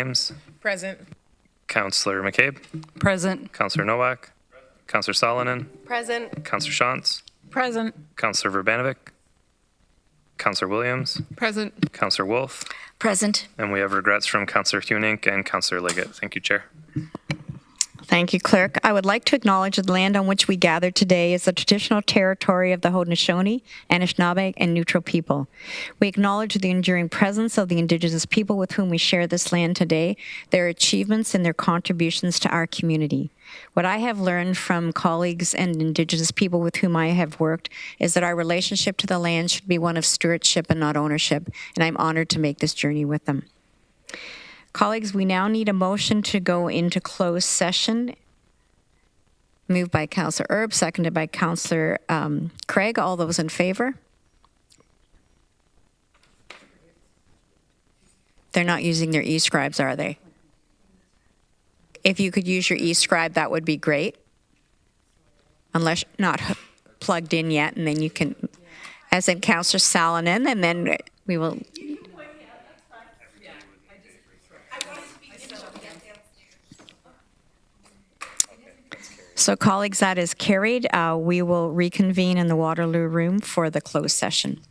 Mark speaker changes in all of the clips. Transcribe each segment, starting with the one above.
Speaker 1: Williams,
Speaker 2: Present.
Speaker 1: Councillor McCabe,
Speaker 3: Present.
Speaker 1: Councillor Nowak, Councillor Salonen,
Speaker 2: Present.
Speaker 1: Councillor Shantz,
Speaker 3: Present.
Speaker 1: Councillor Verbanovic, Councillor Williams,
Speaker 2: Present.
Speaker 1: Councillor Wolf,
Speaker 4: Present.
Speaker 1: and we have regrets from Councillor Hunink and Councillor Leggett. Thank you, Chair.
Speaker 4: Thank you, Clerk. I would like to acknowledge that the land on which we gather today is the traditional territory of the Haudenosaunee, Anishinaabe, and Neutral people. We acknowledge the enduring presence of the Indigenous people with whom we share this land today, their achievements and their contributions to our community. What I have learned from colleagues and Indigenous people with whom I have worked is that our relationship to the land should be one of stewardship and not ownership, and I'm honored to make this journey with them. Colleagues, we now need a motion to go into closed session. Moved by Councillor Erb, seconded by Councillor Craig. All those in favor? They're not using their e-scribes, are they? If you could use your e-scribe, that would be great. Unless you're not plugged in yet, and then you can, as in Councillor Salonen, and then we will. So, colleagues, that is carried. We will reconvene in the Waterloo room for the closed session.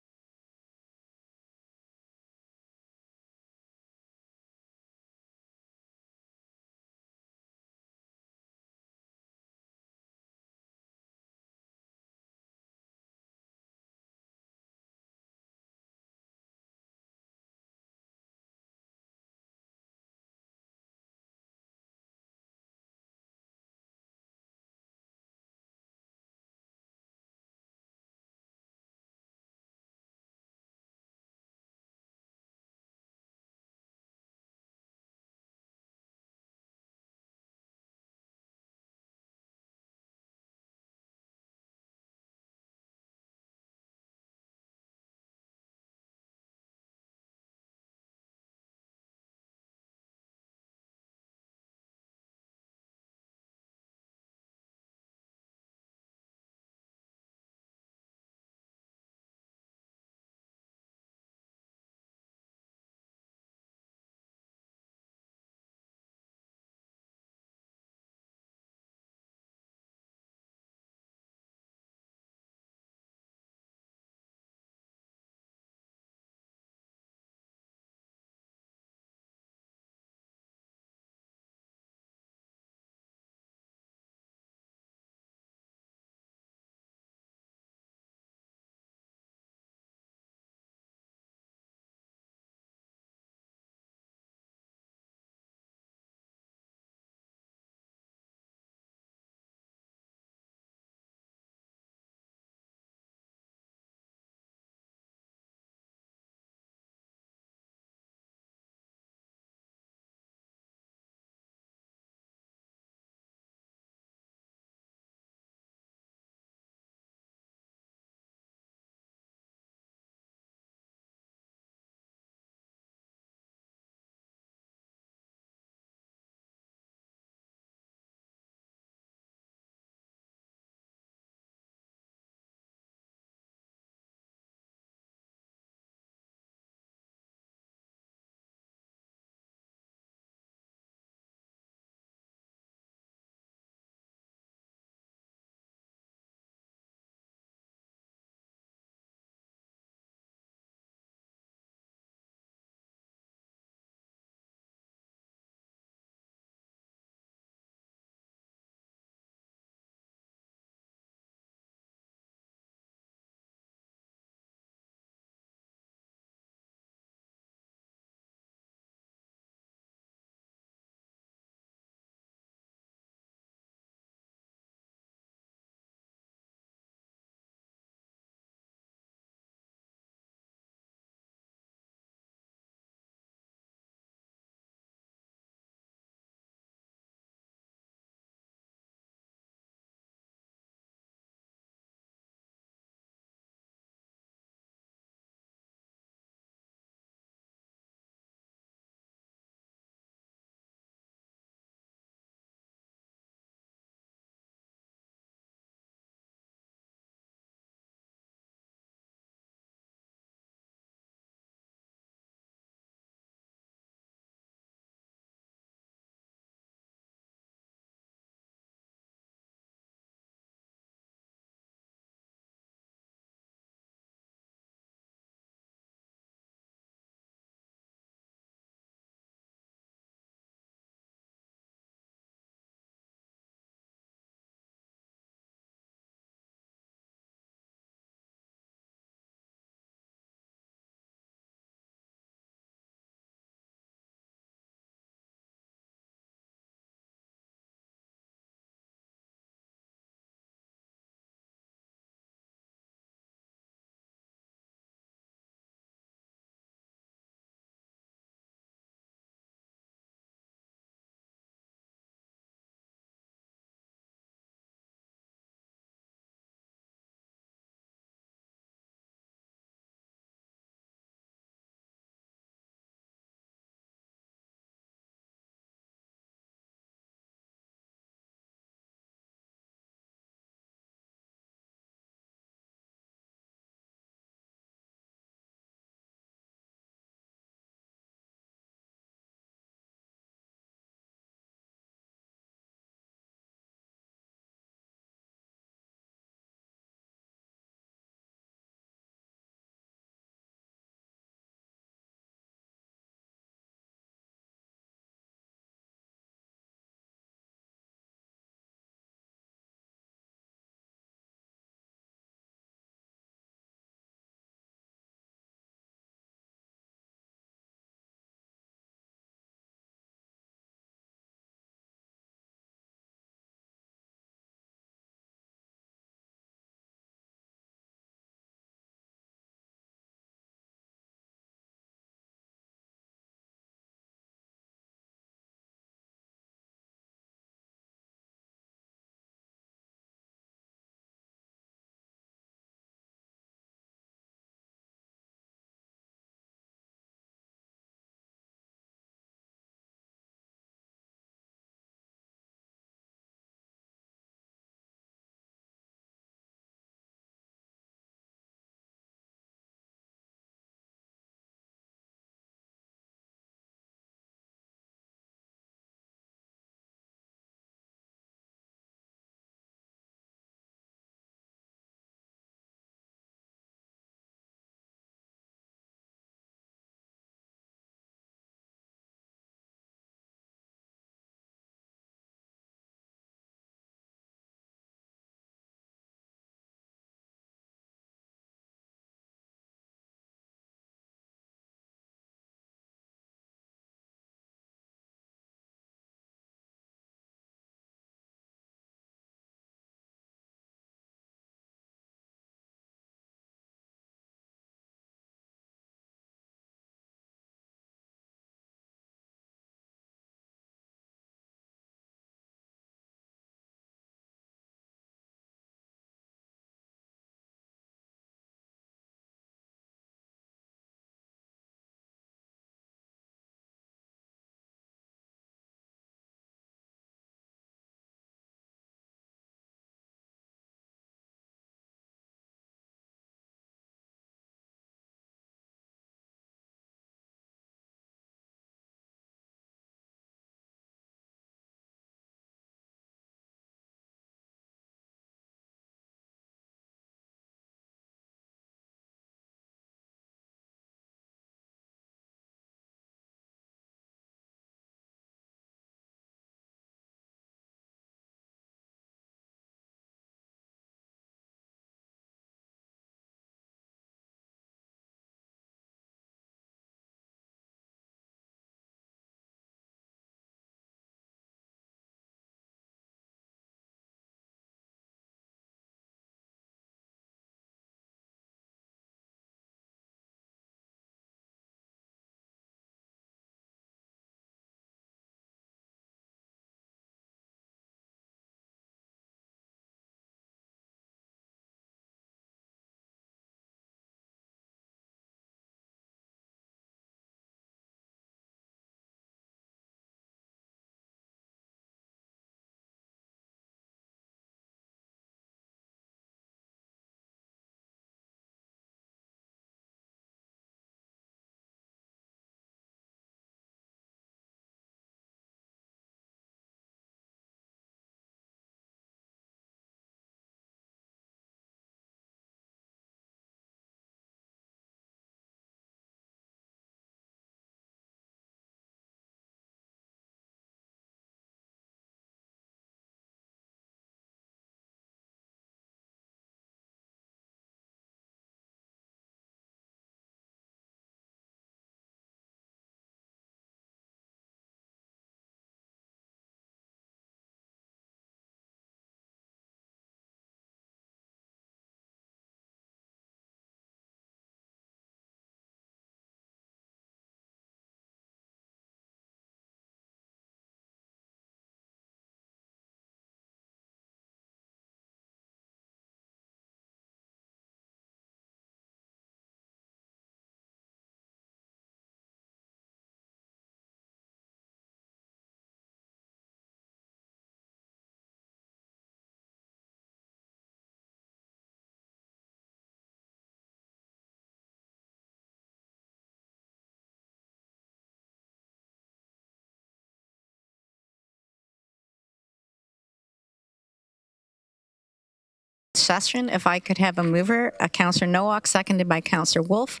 Speaker 4: session. If I could have a mover, Councillor Nowak, seconded by Councillor Wolf.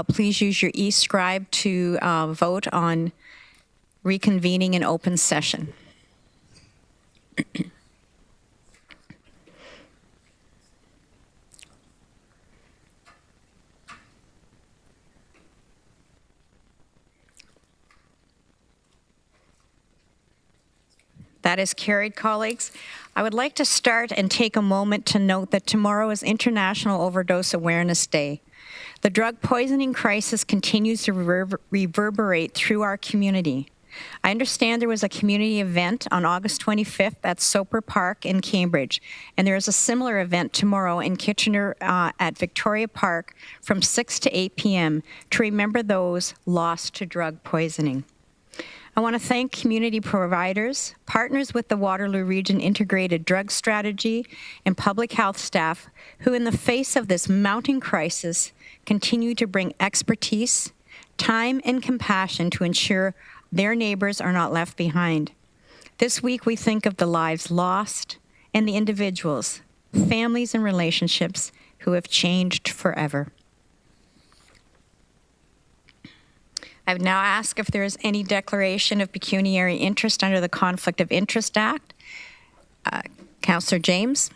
Speaker 4: Please use your e-scribe to vote on reconvening in open session. That is carried, colleagues. I would like to start and take a moment to note that tomorrow is International Overdose Awareness Day. The drug poisoning crisis continues to reverberate through our community. I understand there was a community event on August 25th at Soper Park in Cambridge, and there is a similar event tomorrow in Kitchener at Victoria Park from 6 to 8 p.m. to remember those lost to drug poisoning. I want to thank community providers, partners with the Waterloo Region Integrated Drug Strategy, and public health staff who, in the face of this mounting crisis, continue to bring expertise, time, and compassion to ensure their neighbors are not left behind. This week, we think of the lives lost and the individuals, families, and relationships who have changed forever. I would now ask if there is any declaration of pecuniary interest under the Conflict of Interest Act. Councillor James.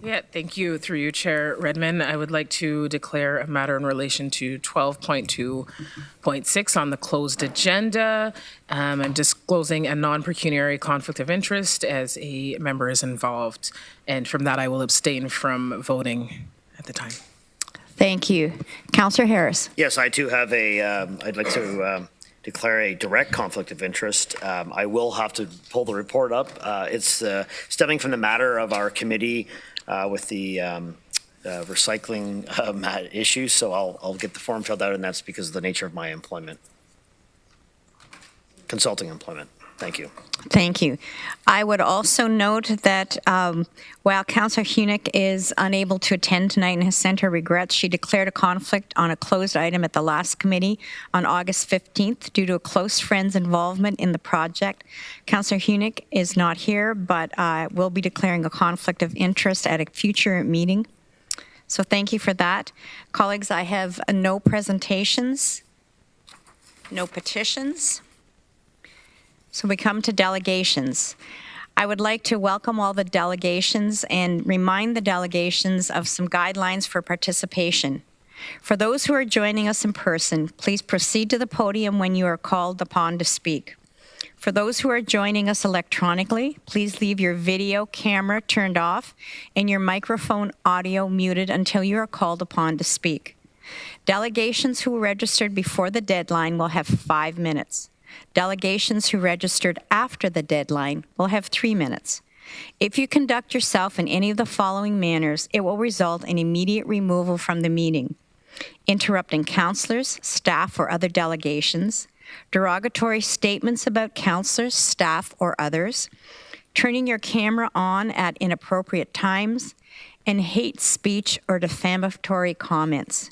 Speaker 2: Yeah, thank you. Through you, Chair Redmond, I would like to declare a matter in relation to 12.2.6 on the closed agenda. I'm disclosing a non-pecuniary conflict of interest as a member is involved, and from that I will abstain from voting at the time.
Speaker 4: Thank you. Councillor Harris.
Speaker 3: Yes, I too have I'd like to declare a direct conflict of interest. I will have to pull the report up. It's stemming from the matter of our committee with the recycling issues, so I'll get the form filled out, and that's because of the nature of my employment. Consulting employment. Thank you.
Speaker 4: Thank you. I would also note that while Councillor Hunick is unable to attend tonight and has sent her regrets, she declared a conflict on a closed item at the last committee on August 15th due to a close friend's involvement in the project. Councillor Hunick is not here, but will be declaring a conflict of interest at a future meeting. So thank you for that. Colleagues, I have no presentations, no petitions. So we come to delegations. I would like to welcome all the delegations and remind the delegations of some guidelines for participation. For those who are joining us in person, please proceed to the podium when you are called upon to speak. For those who are joining us electronically, please leave your video camera turned off and your microphone audio muted until you are called upon to speak. Delegations who registered before the deadline will have 5 minutes. Delegations who registered after the deadline will have 3 minutes. If you conduct yourself in any of the following manners, it will result in immediate removal from the meeting: interrupting councillors, staff, or other delegations, derogatory statements about councillors, staff, or others, turning your camera on at inappropriate times, and hate speech or defamatory comments.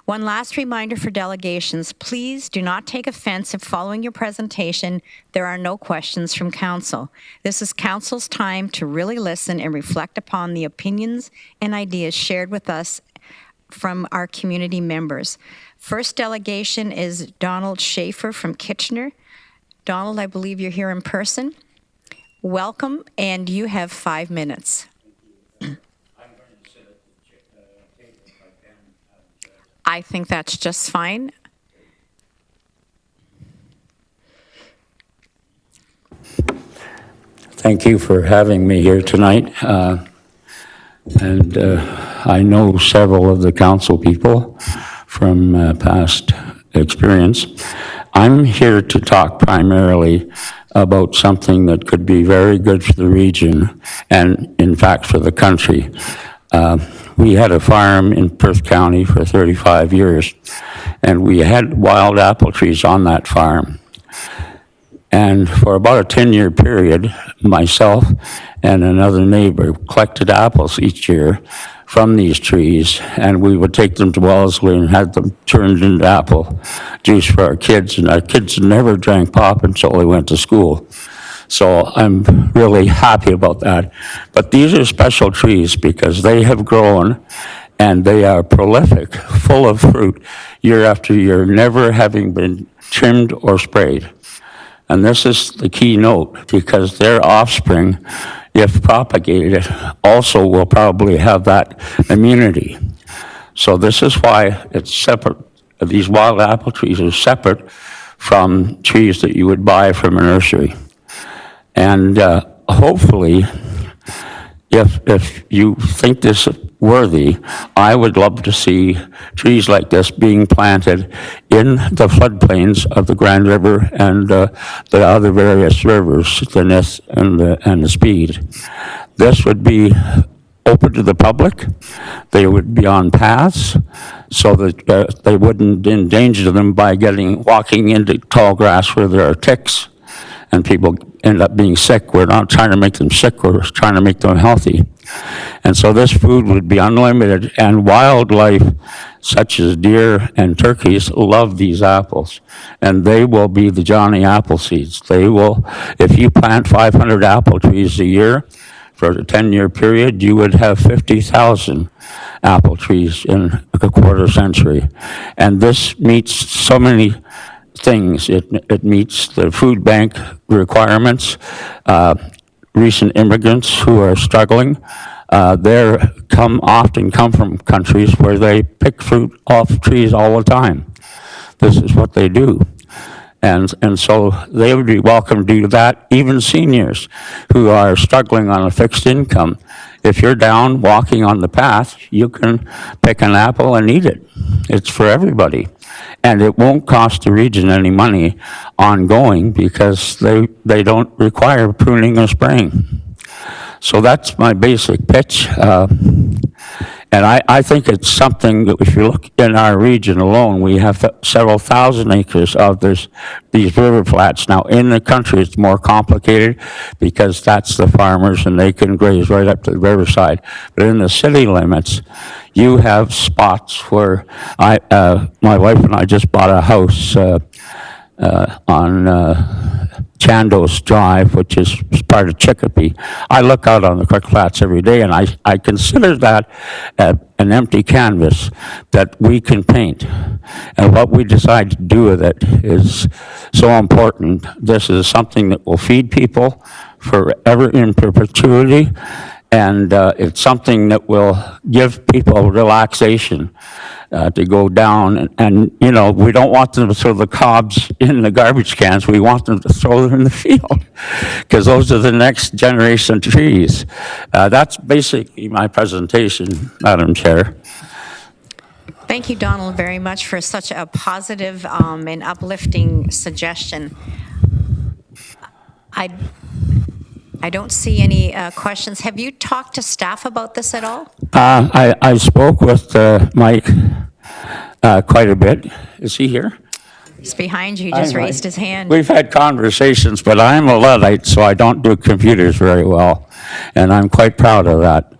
Speaker 4: One last reminder for delegations: please do not take offense if following your presentation there are no questions from council. This is council's time to really listen and reflect upon the opinions and ideas shared with us from our community members. First delegation is Donald Schaefer from Kitchener. Donald, I believe you're here in person. Welcome, and you have 5 minutes. I think that's just fine.
Speaker 5: Thank you for having me here tonight. I know several of the council people from past experience. I'm here to talk primarily about something that could be very good for the region and, in fact, for the country. We had a farm in Perth County for 35 years, and we had wild apple trees on that farm. And for about a 10-year period, myself and another neighbor collected apples each year from these trees, and we would take them to Wellesley and had them turned into apple juice for our kids, and our kids never drank pop until they went to school. So I'm really happy about that. But these are special trees because they have grown and they are prolific, full of fruit year after year, never having been trimmed or sprayed. And this is the key note, because their offspring, if propagated, also will probably have that immunity. So this is why it's separate. These wild apple trees are separate from trees that you would buy from a nursery. And hopefully, if you think this worthy, I would love to see trees like this being planted in the floodplains of the Grand River and the other various rivers, the Nith and the Speed. This would be open to the public. They would be on paths so that they wouldn't endanger them by walking into tall grass where there are ticks and people end up being sick. We're not trying to make them sick, we're trying to make them healthy. And so this food would be unlimited, and wildlife such as deer and turkeys love these apples, and they will be the Johnny Appleseeds. They will, if you plant 500 apple trees a year for a 10-year period, you would have 50,000 apple trees in a quarter century. And this meets so many things. It meets the food bank requirements. Recent immigrants who are struggling, they often come from countries where they pick fruit off trees all the time. This is what they do. And so they would be welcome to do that. Even seniors who are struggling on a fixed income, if you're down walking on the path, you can pick an apple and eat it. It's for everybody. And it won't cost the region any money ongoing because they don't require pruning or spraying. So that's my basic pitch. And I think it's something that if you look in our region alone, we have several thousand acres of these river flats. Now in the country it's more complicated because that's the farmers and they can graze right up to the riverside. But in the city limits, you have spots where my wife and I just bought a house on Chandos Drive, which is part of Chicopee. I look out on the Creek Flats every day, and I consider that an empty canvas that we can paint. And what we decide to do with it is so important. This is something that will feed people forever in perpetuity, and it's something that will give people relaxation to go down. And, you know, we don't want them to throw the cobs in the garbage cans. We want them to throw them in the field because those are the next generation trees. That's basically my presentation, Madam Chair.
Speaker 4: Thank you, Donald, very much for such a positive and uplifting suggestion. I don't see any questions. Have you talked to staff about this at all?
Speaker 5: I spoke with Mike quite a bit. Is he here?
Speaker 4: He's behind you. He just raised his hand.
Speaker 5: We've had conversations, but I'm a Luddite, so I don't do computers very well. And I'm quite proud of that.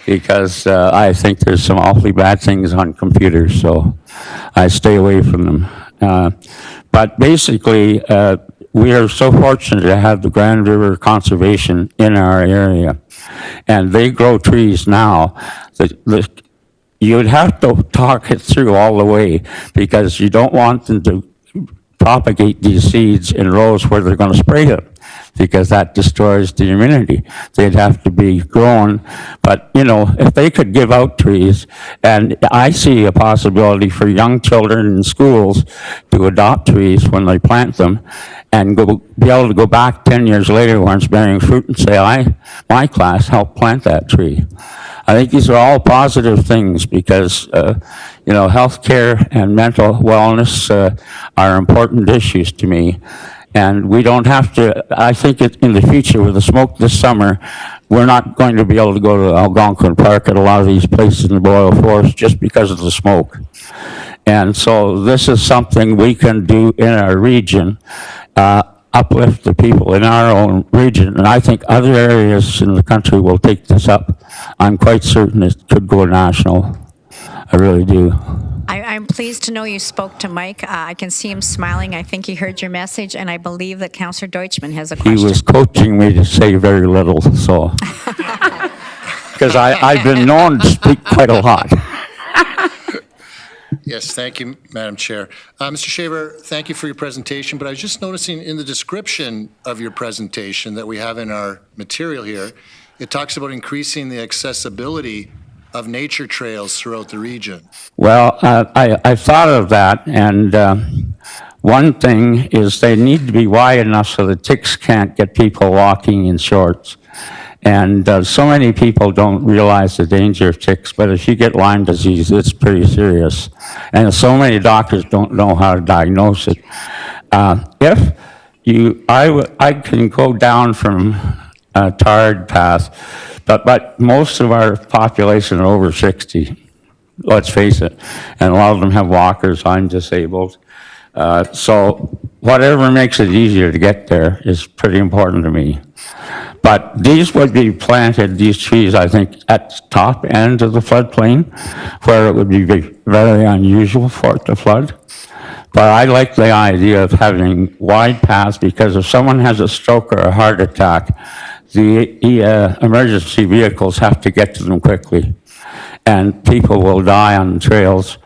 Speaker 5: Because I think there's some awfully bad things on computers, so I stay away from them. But basically, we are so fortunate to have the Grand River Conservation in our area. And they grow trees now that you'd have to talk it through all the way because you don't want them to propagate these seeds in rows where they're going to spray them because that destroys the immunity. They'd have to be grown. But, you know, if they could give out trees, and I see a possibility for young children in schools to adopt trees when they plant them and be able to go back 10 years later when it's bearing fruit and say, my class helped plant that tree. I think these are all positive things because, you know, healthcare and mental wellness are important issues to me. And we don't have to, I think in the future with the smoke this summer, we're not going to be able to go to Algonquin Park at a lot of these places in the Boyle Forest just because of the smoke. And so this is something we can do in our region, uplift the people in our own region. And I think other areas in the country will take this up. I'm quite certain it could go national. I really do.
Speaker 4: I'm pleased to know you spoke to Mike. I can see him smiling. I think he heard your message, and I believe that Councillor Deutschmann has a question.
Speaker 5: He was coaching me to say very little, so. Because I've been known to speak quite a lot.
Speaker 6: Yes, thank you, Madam Chair. Mr. Shaver, thank you for your presentation, but I was just noticing in the description of your presentation that we have in our material here, it talks about increasing the accessibility of nature trails throughout the region.
Speaker 5: Well, I thought of that, and one thing is they need to be wide enough so the ticks can't get people walking in shorts. And so many people don't realize the danger of ticks, but if you get Lyme disease, it's pretty serious. And so many doctors don't know how to diagnose it. I can go down from a tarred path, but most of our population are over 60, let's face it. And a lot of them have walkers. I'm disabled. So whatever makes it easier to get there is pretty important to me. But these would be planted, these trees, I think, at the top end of the floodplain, where it would be very unusual for it to flood. But I like the idea of having wide paths, because if someone has a stroke or a heart attack, the emergency vehicles have to get to them quickly. And people will die on the trails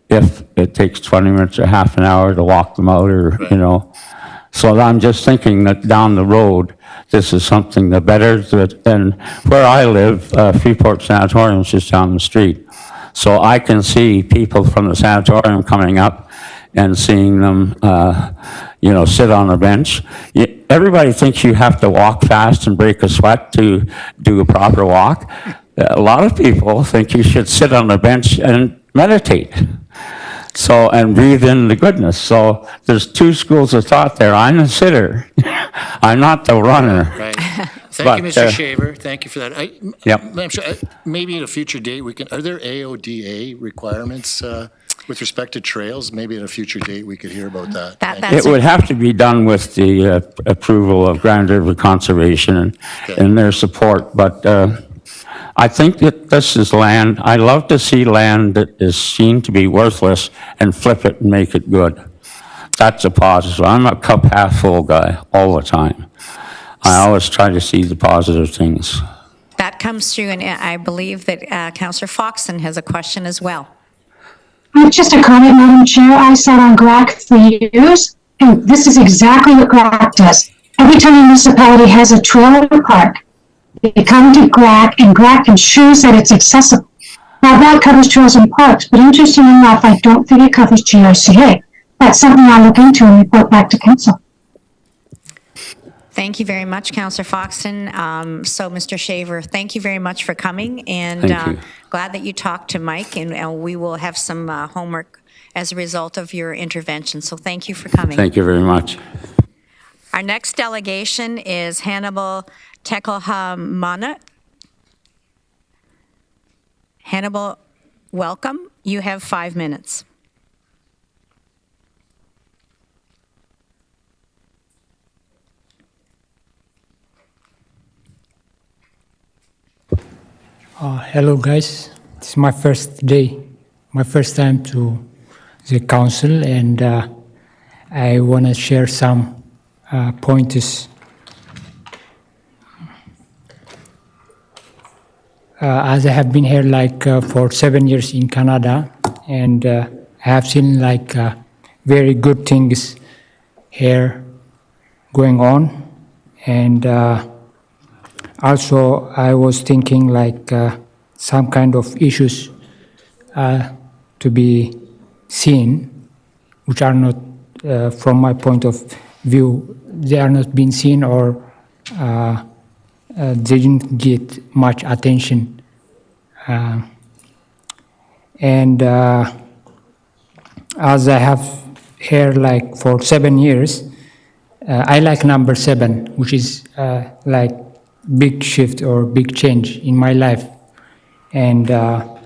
Speaker 5: if it takes 20 minutes or half an hour to walk them out, or, you know. So I'm just thinking that down the road, this is something the better, and where I live, Freeport Sanatorium is just down the street. So I can see people from the sanatorium coming up and seeing them, sit on a bench. Everybody thinks you have to walk fast and break a sweat to do a proper walk. A lot of people think you should sit on a bench and meditate. So, and breathe in the goodness. So there's two schools of thought there. I'm a sitter. I'm not the runner.
Speaker 6: Right. Thank you, Mr. Shaver. Thank you for that.
Speaker 5: Yep.
Speaker 6: Madam Chair, maybe at a future date, are there AODA requirements with respect to trails? Maybe at a future date, we could hear about that.
Speaker 5: It would have to be done with the approval of Grand River Conservation and their support, but I think that this is land, I love to see land that is seen to be worthless and flip it and make it good. That's a positive. I'm a cup half full guy all the time. I always try to see the positive things.
Speaker 4: That comes through, and I believe that Councillor Foxton has a question as well.
Speaker 7: Just a comment, Madam Chair. I sat on GRAC for years, and this is exactly what GRAC does. Every time a municipality has a trailer park, they come to GRAC, and GRAC ensures that it's accessible. Now, that covers trails and parks, but interestingly enough, I don't think it covers GRCA. That's something I'll look into and report back to Council.
Speaker 4: Thank you very much, Councillor Foxton. So, Mr. Shaver, thank you very much for coming, and glad that you talked to Mike, and we will have some homework as a result of your intervention. So thank you for coming.
Speaker 5: Thank you very much.
Speaker 4: Our next delegation is Hanibal Teklehaimanot. Hanibal, welcome. You have 5 minutes.
Speaker 8: Hello guys, this is my first day, my first time to the council, and I want to share some pointers. As I have been here for 7 years in Canada, and I have seen very good things here going on, and also, I was thinking some kind of issues to be seen, which are not, from my point of view, they are not being seen, or they didn't get much attention. And as I have here for 7 years, I like number 7, which is big shift or big change in my life, and I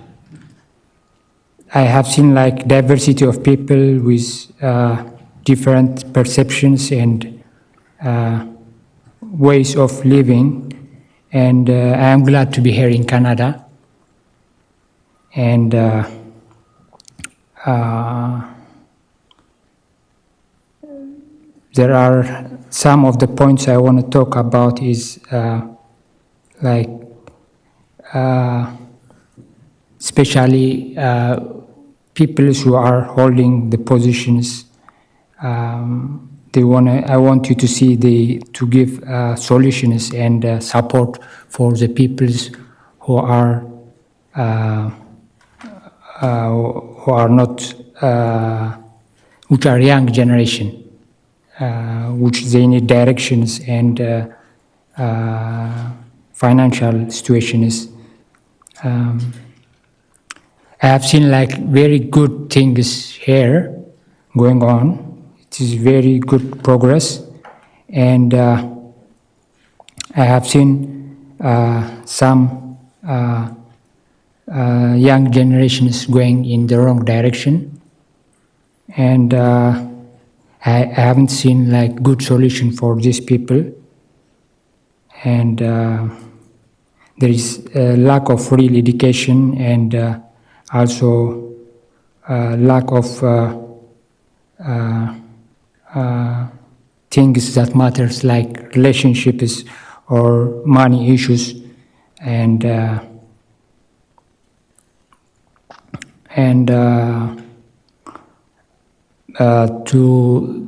Speaker 8: have seen diversity of people with different perceptions and ways of living, and I am glad to be here in Canada, and there are some of the points I want to talk about is like especially people who are holding the positions. I want you to see to give solutions and support for the peoples who are not, which are young generation, which they need directions and financial situations. I have seen like very good things here going on. It is very good progress, and I have seen some young generations going in the wrong direction, and I haven't seen like good solution for these people, and there is a lack of real education and also lack of things that matters like relationships or money issues, and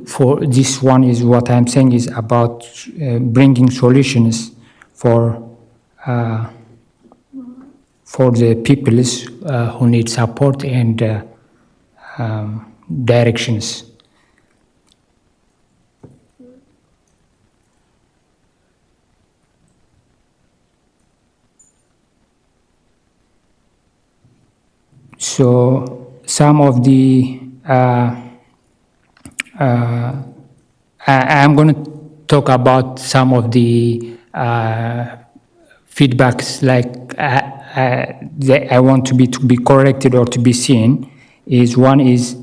Speaker 8: for this one is what I'm saying is about bringing solutions for the peoples who need support and directions. So some of the I'm going to talk about some of the feedbacks like that I want to be corrected or to be seen. Is one is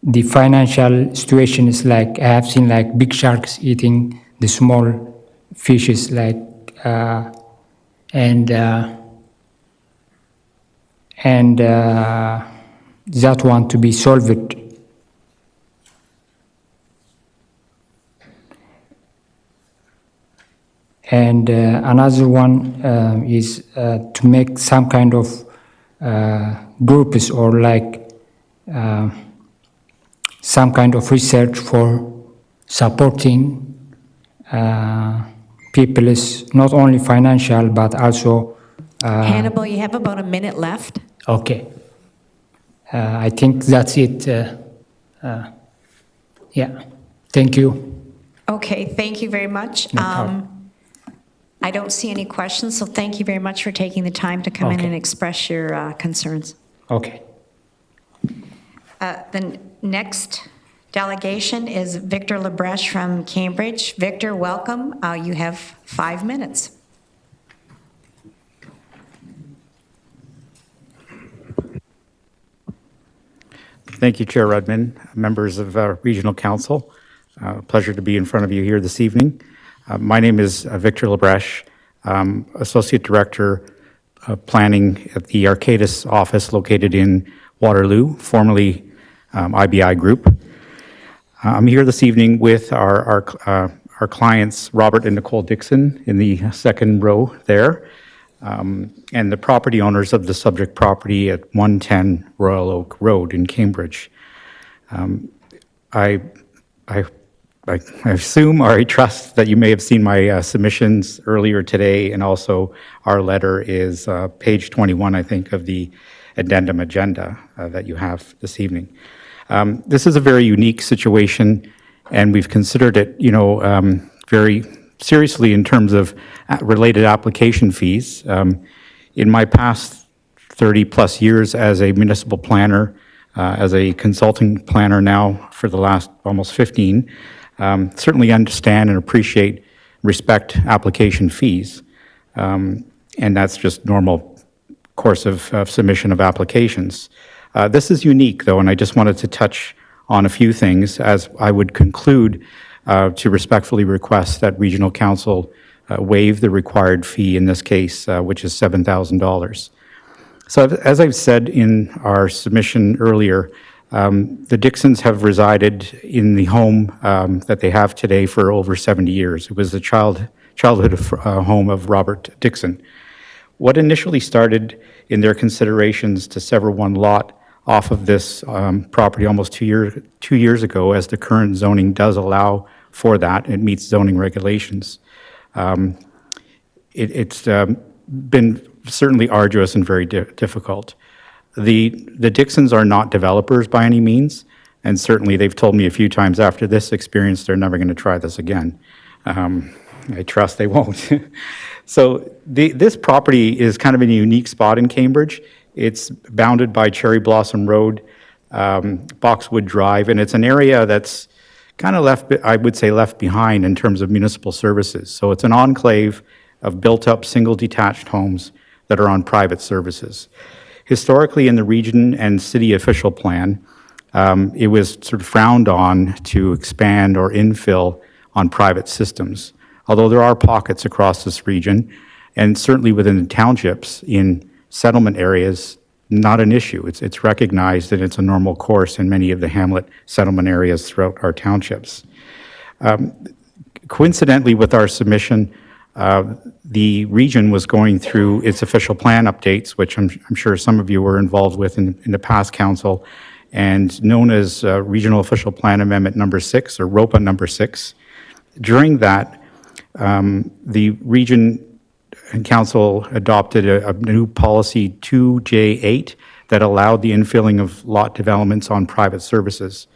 Speaker 8: the financial situation is like I have seen like big sharks eating the small fishes like and that want to be solved. And another one is to make some kind of groups or like some kind of research for supporting people is not only financial but also
Speaker 4: Hannibal, you have about a minute left.
Speaker 8: Okay. I think that's it. Yeah. Thank you.
Speaker 4: Okay, thank you very much.
Speaker 8: No problem.
Speaker 4: I don't see any questions, so thank you very much for taking the time to come in
Speaker 8: Okay.
Speaker 4: and express your concerns.
Speaker 8: Okay.
Speaker 4: The next delegation is Victor Labreche from Cambridge. Victor, welcome. You have 5 minutes.
Speaker 9: Thank you, Chair Rudman, members of Regional Council. Pleasure to be in front of you here this evening. My name is Victor Labreche, Associate Director of Planning at the Arcadis office located in Waterloo, formerly IBI Group. I'm here this evening with our clients, Robert and Nicole Dixon, in the second row there, and the property owners of the subject property at 110 Royal Oak Road in Cambridge. I assume or I trust that you may have seen my submissions earlier today, and also our letter is page 21, I think, of the addendum agenda that you have this evening. This is a very unique situation, and we've considered it, very seriously in terms of related application fees. In my past 30 plus years as a municipal planner, as a consulting planner now for the last almost 15, certainly understand and appreciate, respect application fees. And that's just normal course of submission of applications. This is unique though, and I just wanted to touch on a few things as I would conclude to respectfully request that Regional Council waive the required fee in this case, which is $7,000. So as I've said in our submission earlier, the Dixons have resided in the home that they have today for over 70 years. It was the childhood home of Robert Dixon. What initially started in their considerations to sever one lot off of this property almost 2 years ago, as the current zoning does allow for that, it meets zoning regulations. It's been certainly arduous and very difficult. The Dixons are not developers by any means, and certainly they've told me a few times after this experience they're never going to try this again. I trust they won't. So this property is kind of in a unique spot in Cambridge. It's bounded by Cherry Blossom Road, Boxwood Drive, and it's an area that's kind of left behind in terms of municipal services. So it's an enclave of built-up single detached homes that are on private services. Historically, in the region and city official plan, it was sort of frowned on to expand or infill on private systems. Although there are pockets across this region, and certainly within the townships in settlement areas, not an issue. It's recognized that it's a normal course in many of the hamlet settlement areas throughout our townships. Coincidentally with our submission, the region was going through its official plan updates, which I'm sure some of you were involved with in the past council, and known as Regional Official Plan Amendment number 6, or ROPA number 6. During that, the region and council adopted a new policy 2J8 that allowed the infilling of lot developments on private services,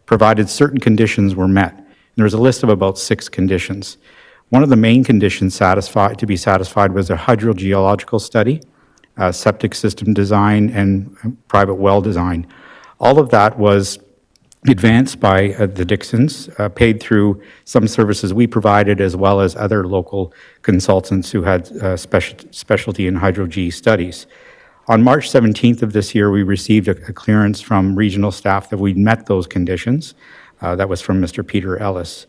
Speaker 9: provided certain conditions were met. And there was a list of about 6 conditions. One of the main conditions to be satisfied was a hydrogeological study, septic system design, and private well design. All of that was advanced by the Dixons, paid through some services we provided, as well as other local consultants who had specialty in hydro-G studies. On March 17th of this year, we received a clearance from regional staff that we'd met those conditions. That was from Mr. Peter Ellis.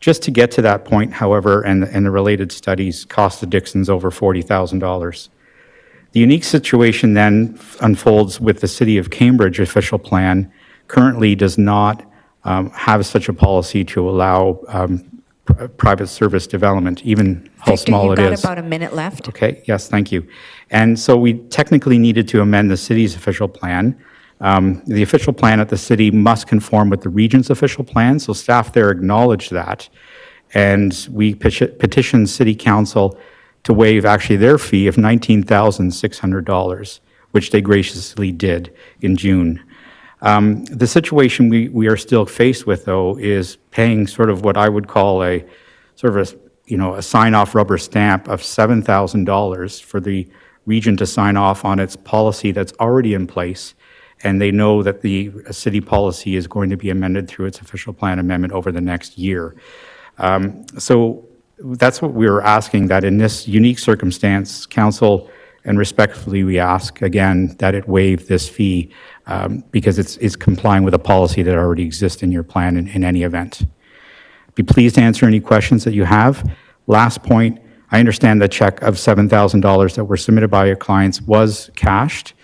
Speaker 9: Just to get to that point, however, and the related studies cost the Dixons over $40,000. The unique situation then unfolds with the City of Cambridge official plan. Currently does not have such a policy to allow private service development, even how small it is.
Speaker 4: Victor, you've got about a minute left.
Speaker 9: Okay, yes, thank you. And so we technically needed to amend the city's official plan. The official plan at the city must conform with the region's official plan, so staff there acknowledged that. And we petitioned City Council to waive actually their fee of $19,600, which they graciously did in June. The situation we are still faced with, though, is paying sort of what I would call a sign-off rubber stamp of $7,000 for the region to sign off on its policy that's already in place, and they know that the city policy is going to be amended through its official plan amendment over the next year. So that's what we were asking, that in this unique circumstance, council, and respectfully we ask again that it waive this fee because it's complying with a policy that already exists in your plan in any event. Be pleased to answer any questions that you have. Last point, I understand the check of $7,000 that were submitted by your clients was cashed.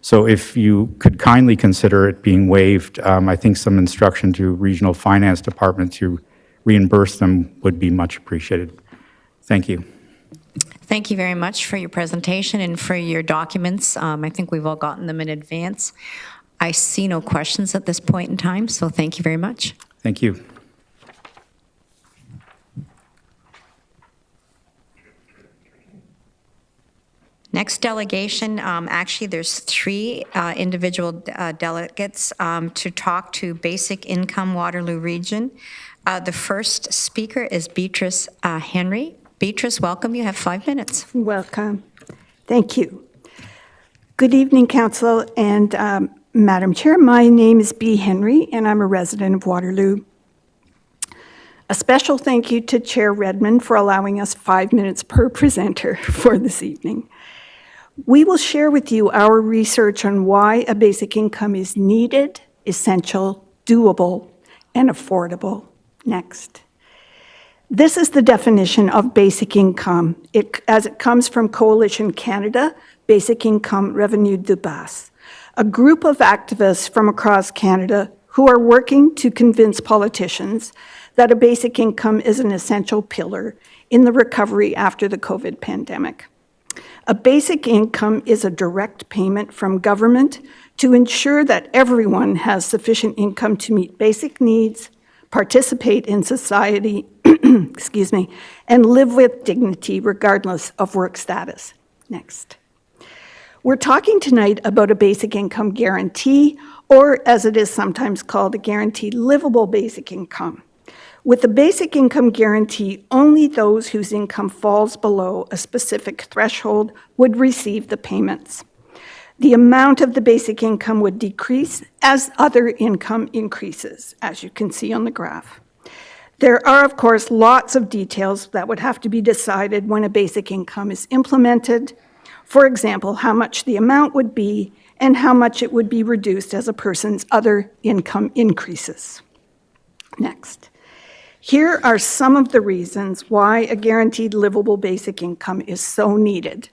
Speaker 9: So if you could kindly consider it being waived, I think some instruction to regional finance department to reimburse them would be much appreciated. Thank you.
Speaker 4: Thank you very much for your presentation and for your documents. I think we've all gotten them in advance. I see no questions at this point in time, so thank you very much.
Speaker 9: Thank you.
Speaker 4: Next delegation, actually there's 3 individual delegates to talk to basic income Waterloo region. The first speaker is Beatrice Henry. Beatrice, welcome. You have 5 minutes.
Speaker 10: Welcome. Thank you. Good evening, Council and Madam Chair. My name is Bea Henry, and I'm a resident of Waterloo. A special thank you to Chair Redmond for allowing us 5 minutes per presenter for this evening. We will share with you our research on why a basic income is needed, essential, doable, and affordable. Next. This is the definition of basic income, as it comes from Coalition Canada, Basic Income Revenu de Base, a group of activists from across Canada who are working to convince politicians that a basic income is an essential pillar in the recovery after the COVID pandemic. A basic income is a direct payment from government to ensure that everyone has sufficient income to meet basic needs, participate in society, excuse me, and live with dignity regardless of work status. Next. We're talking tonight about a basic income guarantee, or as it is sometimes called, a guaranteed livable basic income. With a basic income guarantee, only those whose income falls below a specific threshold would receive the payments. The amount of the basic income would decrease as other income increases, as you can see on the graph. There are, of course, lots of details that would have to be decided when a basic income is implemented. For example, how much the amount would be and how much it would be reduced as a person's other income increases. Next. Here are some of the reasons why a guaranteed livable basic income is so needed.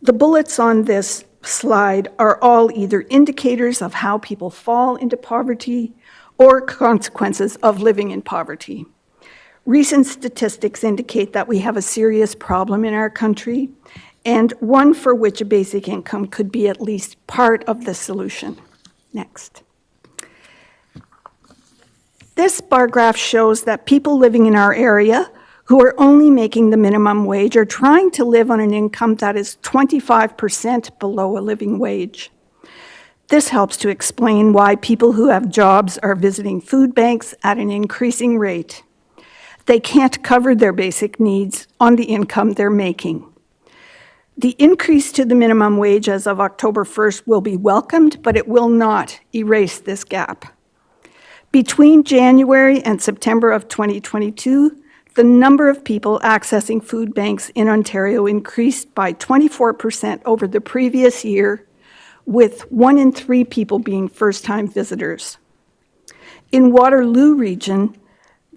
Speaker 10: The bullets on this slide are all either indicators of how people fall into poverty or consequences of living in poverty. Recent statistics indicate that we have a serious problem in our country, and one for which a basic income could be at least part of the solution. Next. This bar graph shows that people living in our area who are only making the minimum wage are trying to live on an income that is 25% below a living wage. This helps to explain why people who have jobs are visiting food banks at an increasing rate. They can't cover their basic needs on the income they're making. The increase to the minimum wage as of October 1st will be welcomed, but it will not erase this gap. Between January and September of 2022, the number of people accessing food banks in Ontario increased by 24% over the previous year, with 1 in 3 people being first-time visitors. In Waterloo region,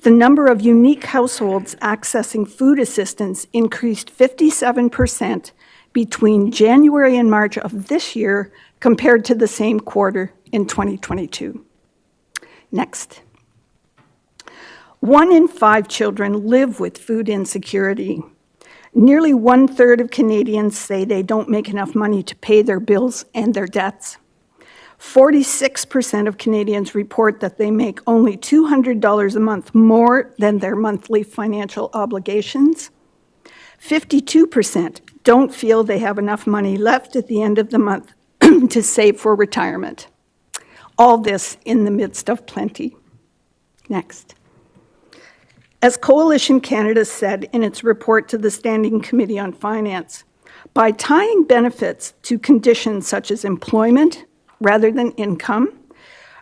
Speaker 10: the number of unique households accessing food assistance increased 57% between January and March of this year compared to the same quarter in 2022. Next. 1 in 5 children live with food insecurity. Nearly 1/3 of Canadians say they don't make enough money to pay their bills and their debts. 46% of Canadians report that they make only $200 a month more than their monthly financial obligations. 52% don't feel they have enough money left at the end of the month to save for retirement. All this in the midst of plenty. Next. As Coalition Canada said in its report to the Standing Committee on Finance, by tying benefits to conditions such as employment rather than income,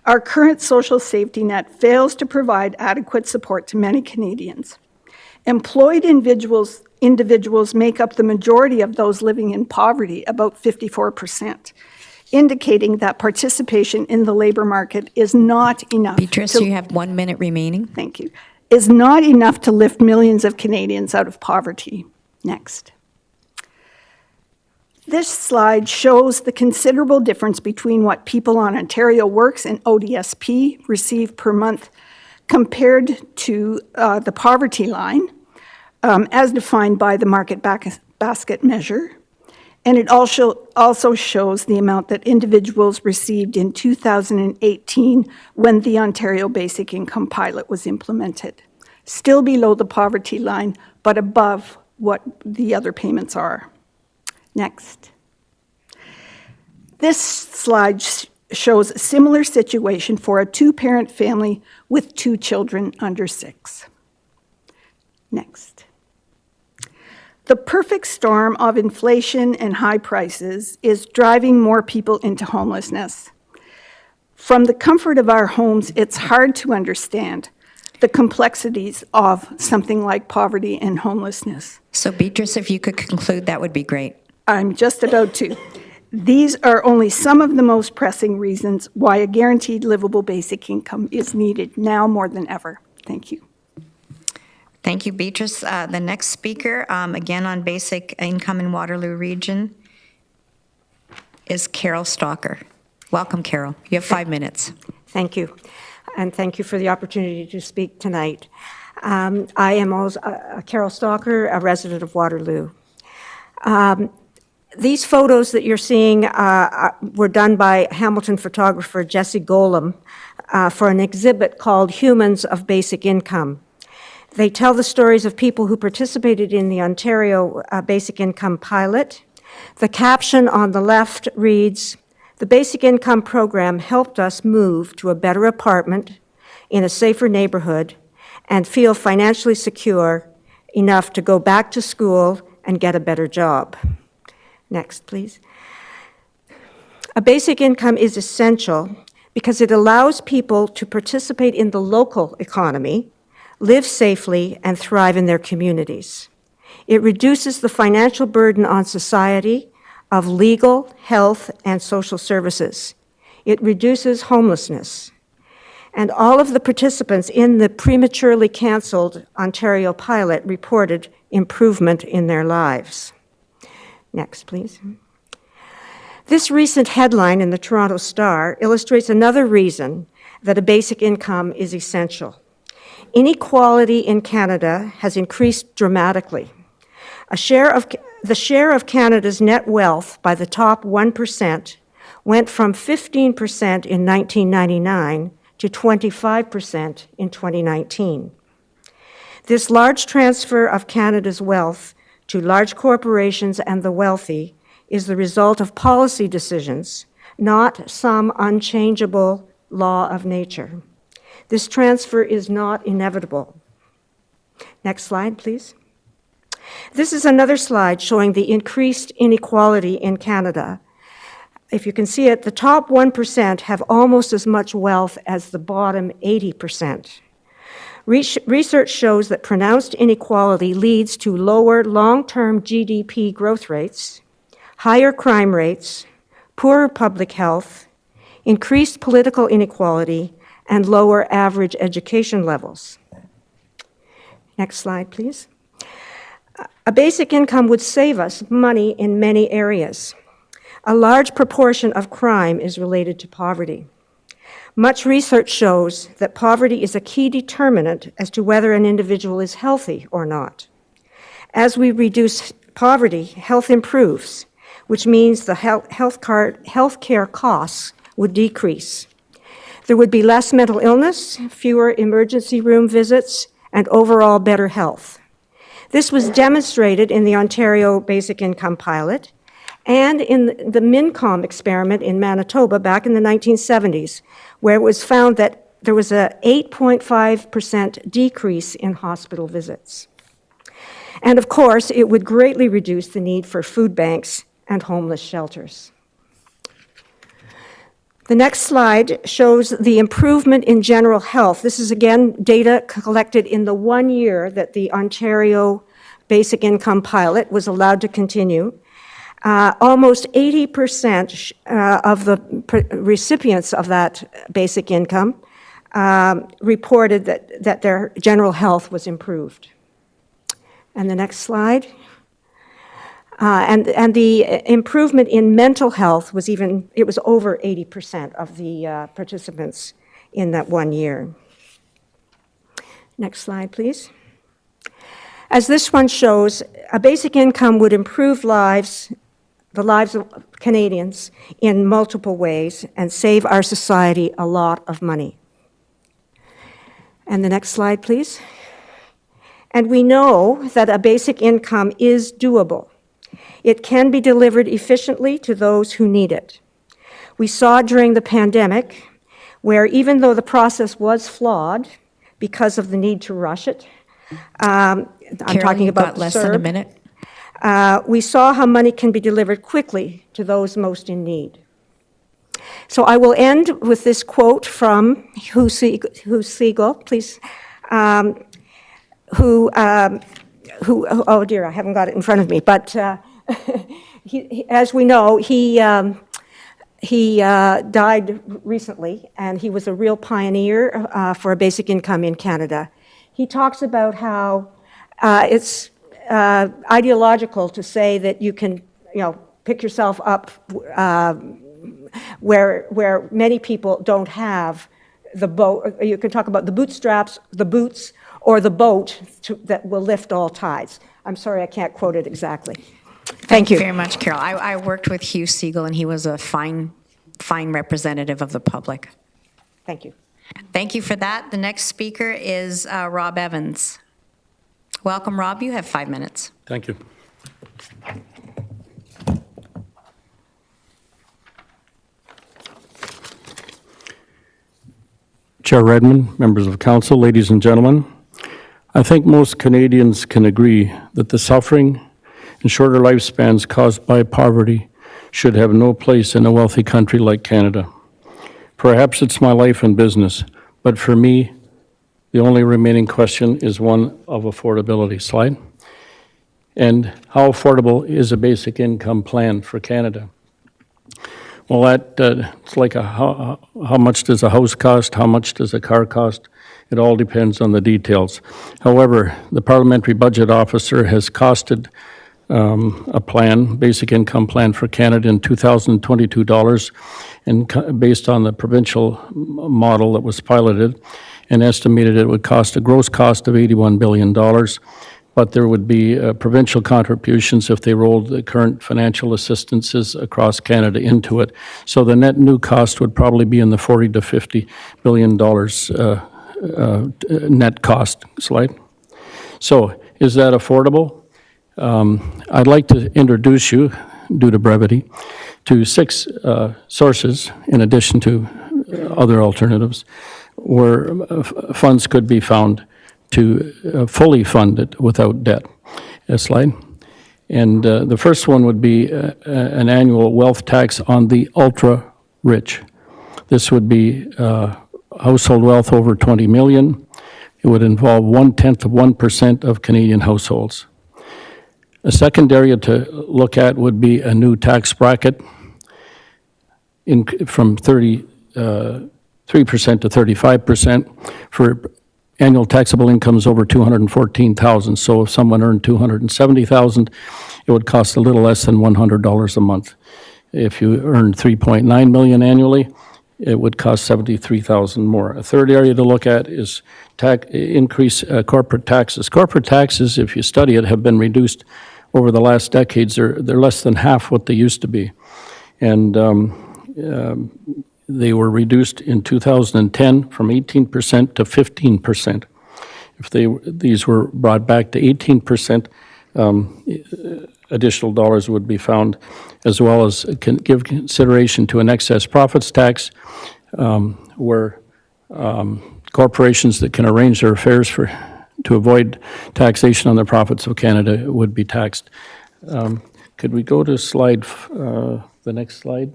Speaker 10: our current social safety net fails to provide adequate support to many Canadians. Employed individuals make up the majority of those living in poverty, about 54%. Indicating that participation in the labor market is not enough.
Speaker 4: Beatrice, you have 1 minute remaining.
Speaker 10: Thank you. Is not enough to lift millions of Canadians out of poverty. Next. This slide shows the considerable difference between what people on Ontario Works and ODSP receive per month compared to the poverty line, as defined by the market basket measure. And it also shows the amount that individuals received in 2018 when the Ontario Basic Income Pilot was implemented. Still below the poverty line, but above what the other payments are. Next. This slide shows a similar situation for a 2-parent family with 2 children under 6. Next. The perfect storm of inflation and high prices is driving more people into homelessness. From the comfort of our homes, it's hard to understand the complexities of something like poverty and homelessness.
Speaker 4: So Beatrice, if you could conclude, that would be great.
Speaker 10: I'm just about to. These are only some of the most pressing reasons why a guaranteed livable basic income is needed now more than ever. Thank you.
Speaker 4: Thank you, Beatrice. The next speaker, again on basic income in Waterloo region, is Carol Stalker. Welcome, Carol. You have 5 minutes.
Speaker 11: Thank you, and thank you for the opportunity to speak tonight. I am also Carol Stalker, a resident of Waterloo. These photos that you're seeing were done by Hamilton photographer Jesse Golem for an exhibit called Humans of Basic Income. They tell the stories of people who participated in the Ontario Basic Income Pilot. The caption on the left reads, "The Basic Income Program helped us move to a better apartment in a safer neighborhood and feel financially secure enough to go back to school and get a better job." Next, please. A basic income is essential because it allows people to participate in the local economy, live safely, and thrive in their communities. It reduces the financial burden on society of legal, health, and social services. It reduces homelessness. And all of the participants in the prematurely canceled Ontario pilot reported improvement in their lives. Next, please. This recent headline in the Toronto Star illustrates another reason that a basic income is essential. Inequality in Canada has increased dramatically. The share of Canada's net wealth by the top 1% went from 15% in 1999 to 25% in 2019. This large transfer of Canada's wealth to large corporations and the wealthy is the result of policy decisions, not some unchangeable law of nature. This transfer is not inevitable. Next slide, please. This is another slide showing the increased inequality in Canada. If you can see it, the top 1% have almost as much wealth as the bottom 80%. Research shows that pronounced inequality leads to lower long-term GDP growth rates, higher crime rates, poorer public health, increased political inequality, and lower average education levels. Next slide, please. A basic income would save us money in many areas. A large proportion of crime is related to poverty. Much research shows that poverty is a key determinant as to whether an individual is healthy or not. As we reduce poverty, health improves, which means the healthcare costs would decrease. There would be less mental illness, fewer emergency room visits, and overall better health. This was demonstrated in the Ontario Basic Income Pilot and in the MinCom experiment in Manitoba back in the 1970s, where it was found that there was an 8.5% decrease in hospital visits. And of course, it would greatly reduce the need for food banks and homeless shelters. The next slide shows the improvement in general health. This is again data collected in the 1 year that the Ontario Basic Income Pilot was allowed to continue. Almost 80% of the recipients of that basic income reported that their general health was improved. And the next slide. And the improvement in mental health was it was over 80% of the participants in that 1 year. Next slide, please. As this one shows, a basic income would improve the lives of Canadians in multiple ways and save our society a lot of money. And the next slide, please. And we know that a basic income is doable. It can be delivered efficiently to those who need it. We saw during the pandemic, where even though the process was flawed because of the need to rush it, I'm talking about
Speaker 4: less than a minute.
Speaker 11: We saw how money can be delivered quickly to those most in need. So I will end with this quote from Siegel, please, oh dear, I haven't got it in front of me, but as we know, he died recently, and he was a real pioneer for a basic income in Canada. He talks about how It's ideological to say that you can, pick yourself up where many people don't have the boat. You can talk about the bootstraps, the boots, or the boat that will lift all tides. I'm sorry, I can't quote it exactly. Thank you
Speaker 4: very much, Carol. I worked with Hugh Siegel, and he was a fine representative of the public.
Speaker 11: Thank you.
Speaker 4: Thank you for that. The next speaker is Rob Evans. Welcome, Rob. You have 5 minutes.
Speaker 12: Thank you. Chair Redmond, members of council, ladies and gentlemen, I think most Canadians can agree that the suffering and shorter lifespans caused by poverty should have no place in a wealthy country like Canada. Perhaps it's my life and business, but for me, the only remaining question is one of affordability. Slide. And how affordable is a basic income plan for Canada? Well, it's like how much does a house cost? How much does a car cost? It all depends on the details. However, the Parliamentary Budget Officer has costed a plan, basic income plan for Canada in $2,022, and based on the provincial model that was piloted, and estimated it would cost a gross cost of $81 billion. But there would be provincial contributions if they rolled the current financial assistances across Canada into it. So the net new cost would probably be in the $40 to $50 billion net cost. Slide. So is that affordable? I'd like to introduce you, due to brevity, to 6 sources, in addition to other alternatives, where funds could be found to fully fund it without debt. Slide. And the first one would be an annual wealth tax on the ultra-rich. This would be household wealth over 20 million. It would involve 0.1% of Canadian households. A second area to look at would be a new tax bracket from 3% to 35% for annual taxable incomes over $214,000. So if someone earned $270,000, it would cost a little less than $100 a month. If you earned $3.9 million annually, it would cost $73,000 more. A third area to look at is increase corporate taxes. Corporate taxes, if you study it, have been reduced over the last decades. They're less than half what they used to be. And they were reduced in 2010 from 18% to 15%. If these were brought back to 18%, additional dollars would be found, as well as give consideration to an excess profits tax, where corporations that can arrange their affairs to avoid taxation on the profits of Canada would be taxed. Could we go to the next slide?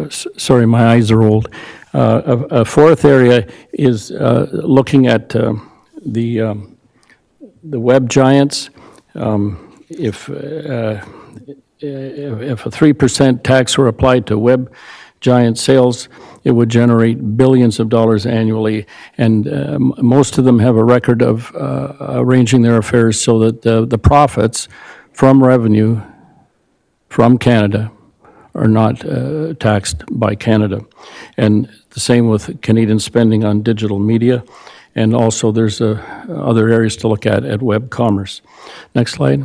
Speaker 12: Sorry, my eyes are old. A fourth area is looking at the web giants. If a 3% tax were applied to web giant sales, it would generate billions of dollars annually, and most of them have a record of arranging their affairs so that the profits from revenue from Canada are not taxed by Canada. And the same with Canadian spending on digital media. And also there's other areas to look at web commerce. Next slide.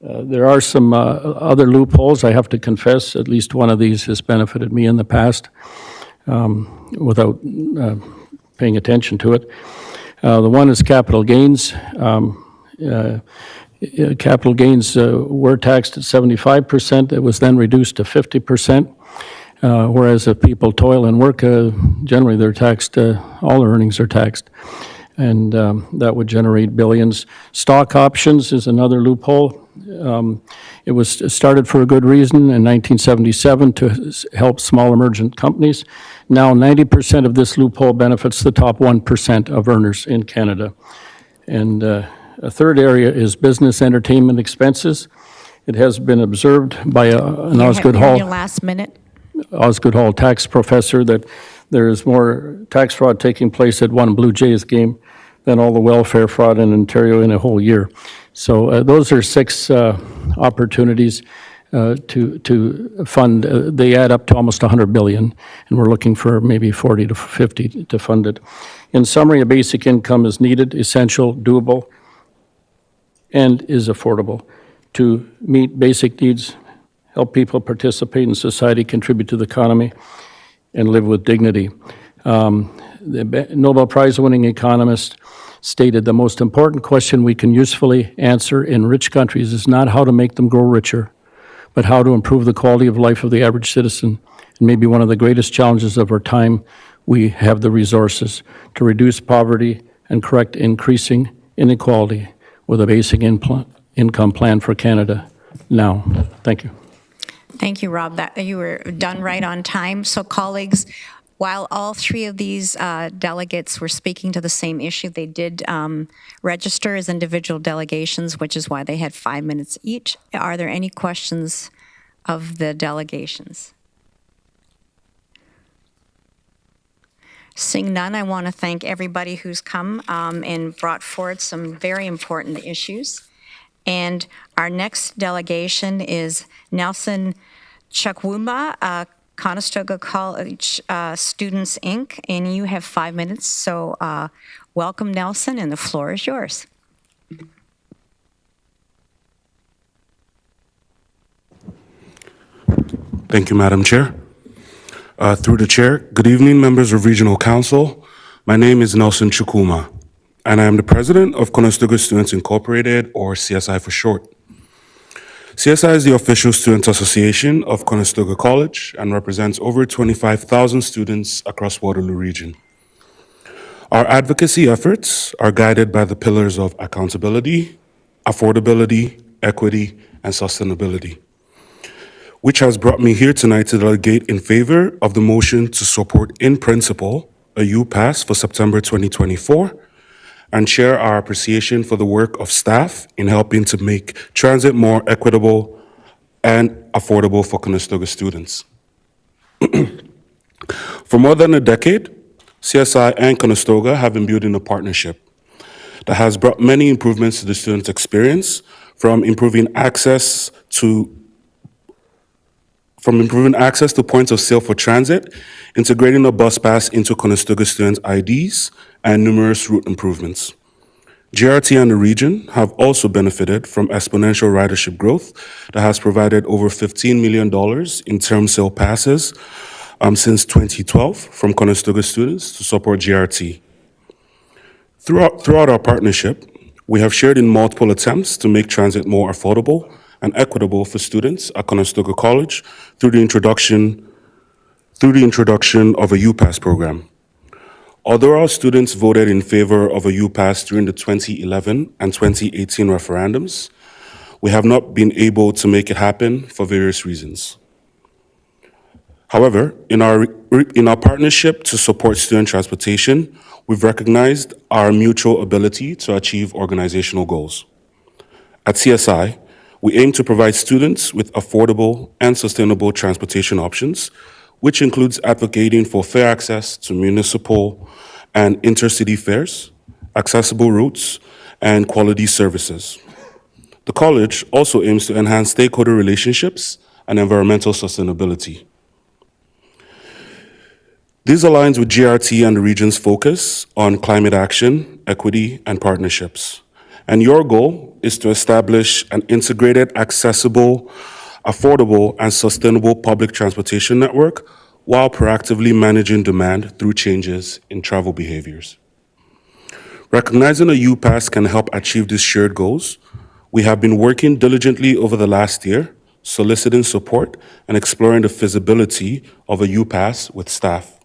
Speaker 12: There are some other loopholes. I have to confess, at least one of these has benefited me in the past without paying attention to it. The one is capital gains. Capital gains were taxed at 75%. It was then reduced to 50%, whereas if people toil and work, generally they're taxed, all their earnings are taxed, and that would generate billions. Stock options is another loophole. It was started for a good reason in 1977 to help small emergent companies. Now 90% of this loophole benefits the top 1% of earners in Canada. And a third area is business entertainment expenses. It has been observed by an Osgood Hall.
Speaker 4: Your last minute.
Speaker 12: Osgoode Hall tax professor that there is more tax fraud taking place at one Blue Jays game than all the welfare fraud in Ontario in a whole year. So those are 6 opportunities to fund. They add up to almost $100 billion, and we're looking for maybe 40 to 50 to fund it. In summary, a basic income is needed, essential, doable, and is affordable to meet basic needs, help people participate in society, contribute to the economy, and live with dignity. The Nobel Prize-winning economist stated the most important question we can usefully answer in rich countries is not how to make them grow richer, but how to improve the quality of life of the average citizen. And maybe one of the greatest challenges of our time, we have the resources to reduce poverty and correct increasing inequality with a basic income plan for Canada now. Thank you.
Speaker 4: Thank you, Rob. You were done right on time. So colleagues, while all 3 of these delegates were speaking to the same issue, they did register as individual delegations, which is why they had 5 minutes each. Are there any questions of the delegations? Seeing none, I want to thank everybody who's come and brought forward some very important issues. And our next delegation is Nelson Chukwuma, Conestoga College Students, Inc., and you have 5 minutes. So welcome, Nelson, and the floor is yours.
Speaker 13: Thank you, Madam Chair. Through the chair, good evening, members of Regional Council. My name is Nelson Chukwuma, and I am the president of Conestoga Students Incorporated, or CSI for short. CSI is the official student association of Conestoga College and represents over 25,000 students across Waterloo region. Our advocacy efforts are guided by the pillars of accountability, affordability, equity, and sustainability, which has brought me here tonight to delegate in favor of the motion to support in principle a UPass for September 2024 and share our appreciation for the work of staff in helping to make transit more equitable and affordable for Conestoga students. For more than a decade, CSI and Conestoga have been building a partnership that has brought many improvements to the student experience, from improving access to points of sale for transit, integrating a bus pass into Conestoga students' IDs, and numerous route improvements. GRT and the region have also benefited from exponential ridership growth that has provided over $15 million in term sale passes since 2012 from Conestoga students to support GRT. Throughout our partnership, we have shared in multiple attempts to make transit more affordable and equitable for students at Conestoga College through the introduction of a UPass program. Although our students voted in favor of a UPass during the 2011 and 2018 referendums, we have not been able to make it happen for various reasons. However, in our partnership to support student transportation, we've recognized our mutual ability to achieve organizational goals. At CSI, we aim to provide students with affordable and sustainable transportation options, which includes advocating for fair access to municipal and intercity fares, accessible routes, and quality services. The college also aims to enhance stakeholder relationships and environmental sustainability. This aligns with GRT and the region's focus on climate action, equity, and partnerships. And your goal is to establish an integrated, accessible, affordable, and sustainable public transportation network while proactively managing demand through changes in travel behaviors. Recognizing a UPass can help achieve these shared goals, we have been working diligently over the last year, soliciting support and exploring the feasibility of a UPass with staff.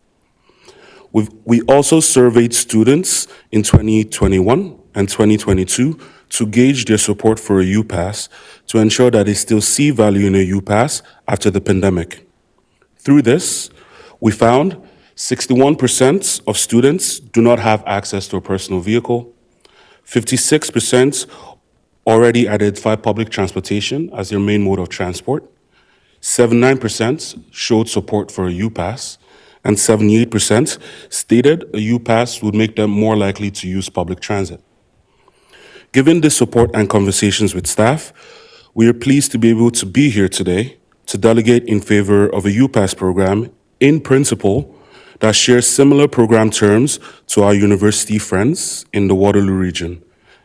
Speaker 13: We also surveyed students in 2021 and 2022 to gauge their support for a UPass to ensure that they still see value in a UPass after the pandemic. Through this, we found 61% of students do not have access to a personal vehicle, 56% already identify public transportation as their main mode of transport, 79% showed support for a U-Pass, and 78% stated a U-Pass would make them more likely to use public transit. Given this support and conversations with staff, we are pleased to be able to be here today to delegate in favor of a U-Pass program in principle that shares similar program terms to our university friends in the Waterloo region,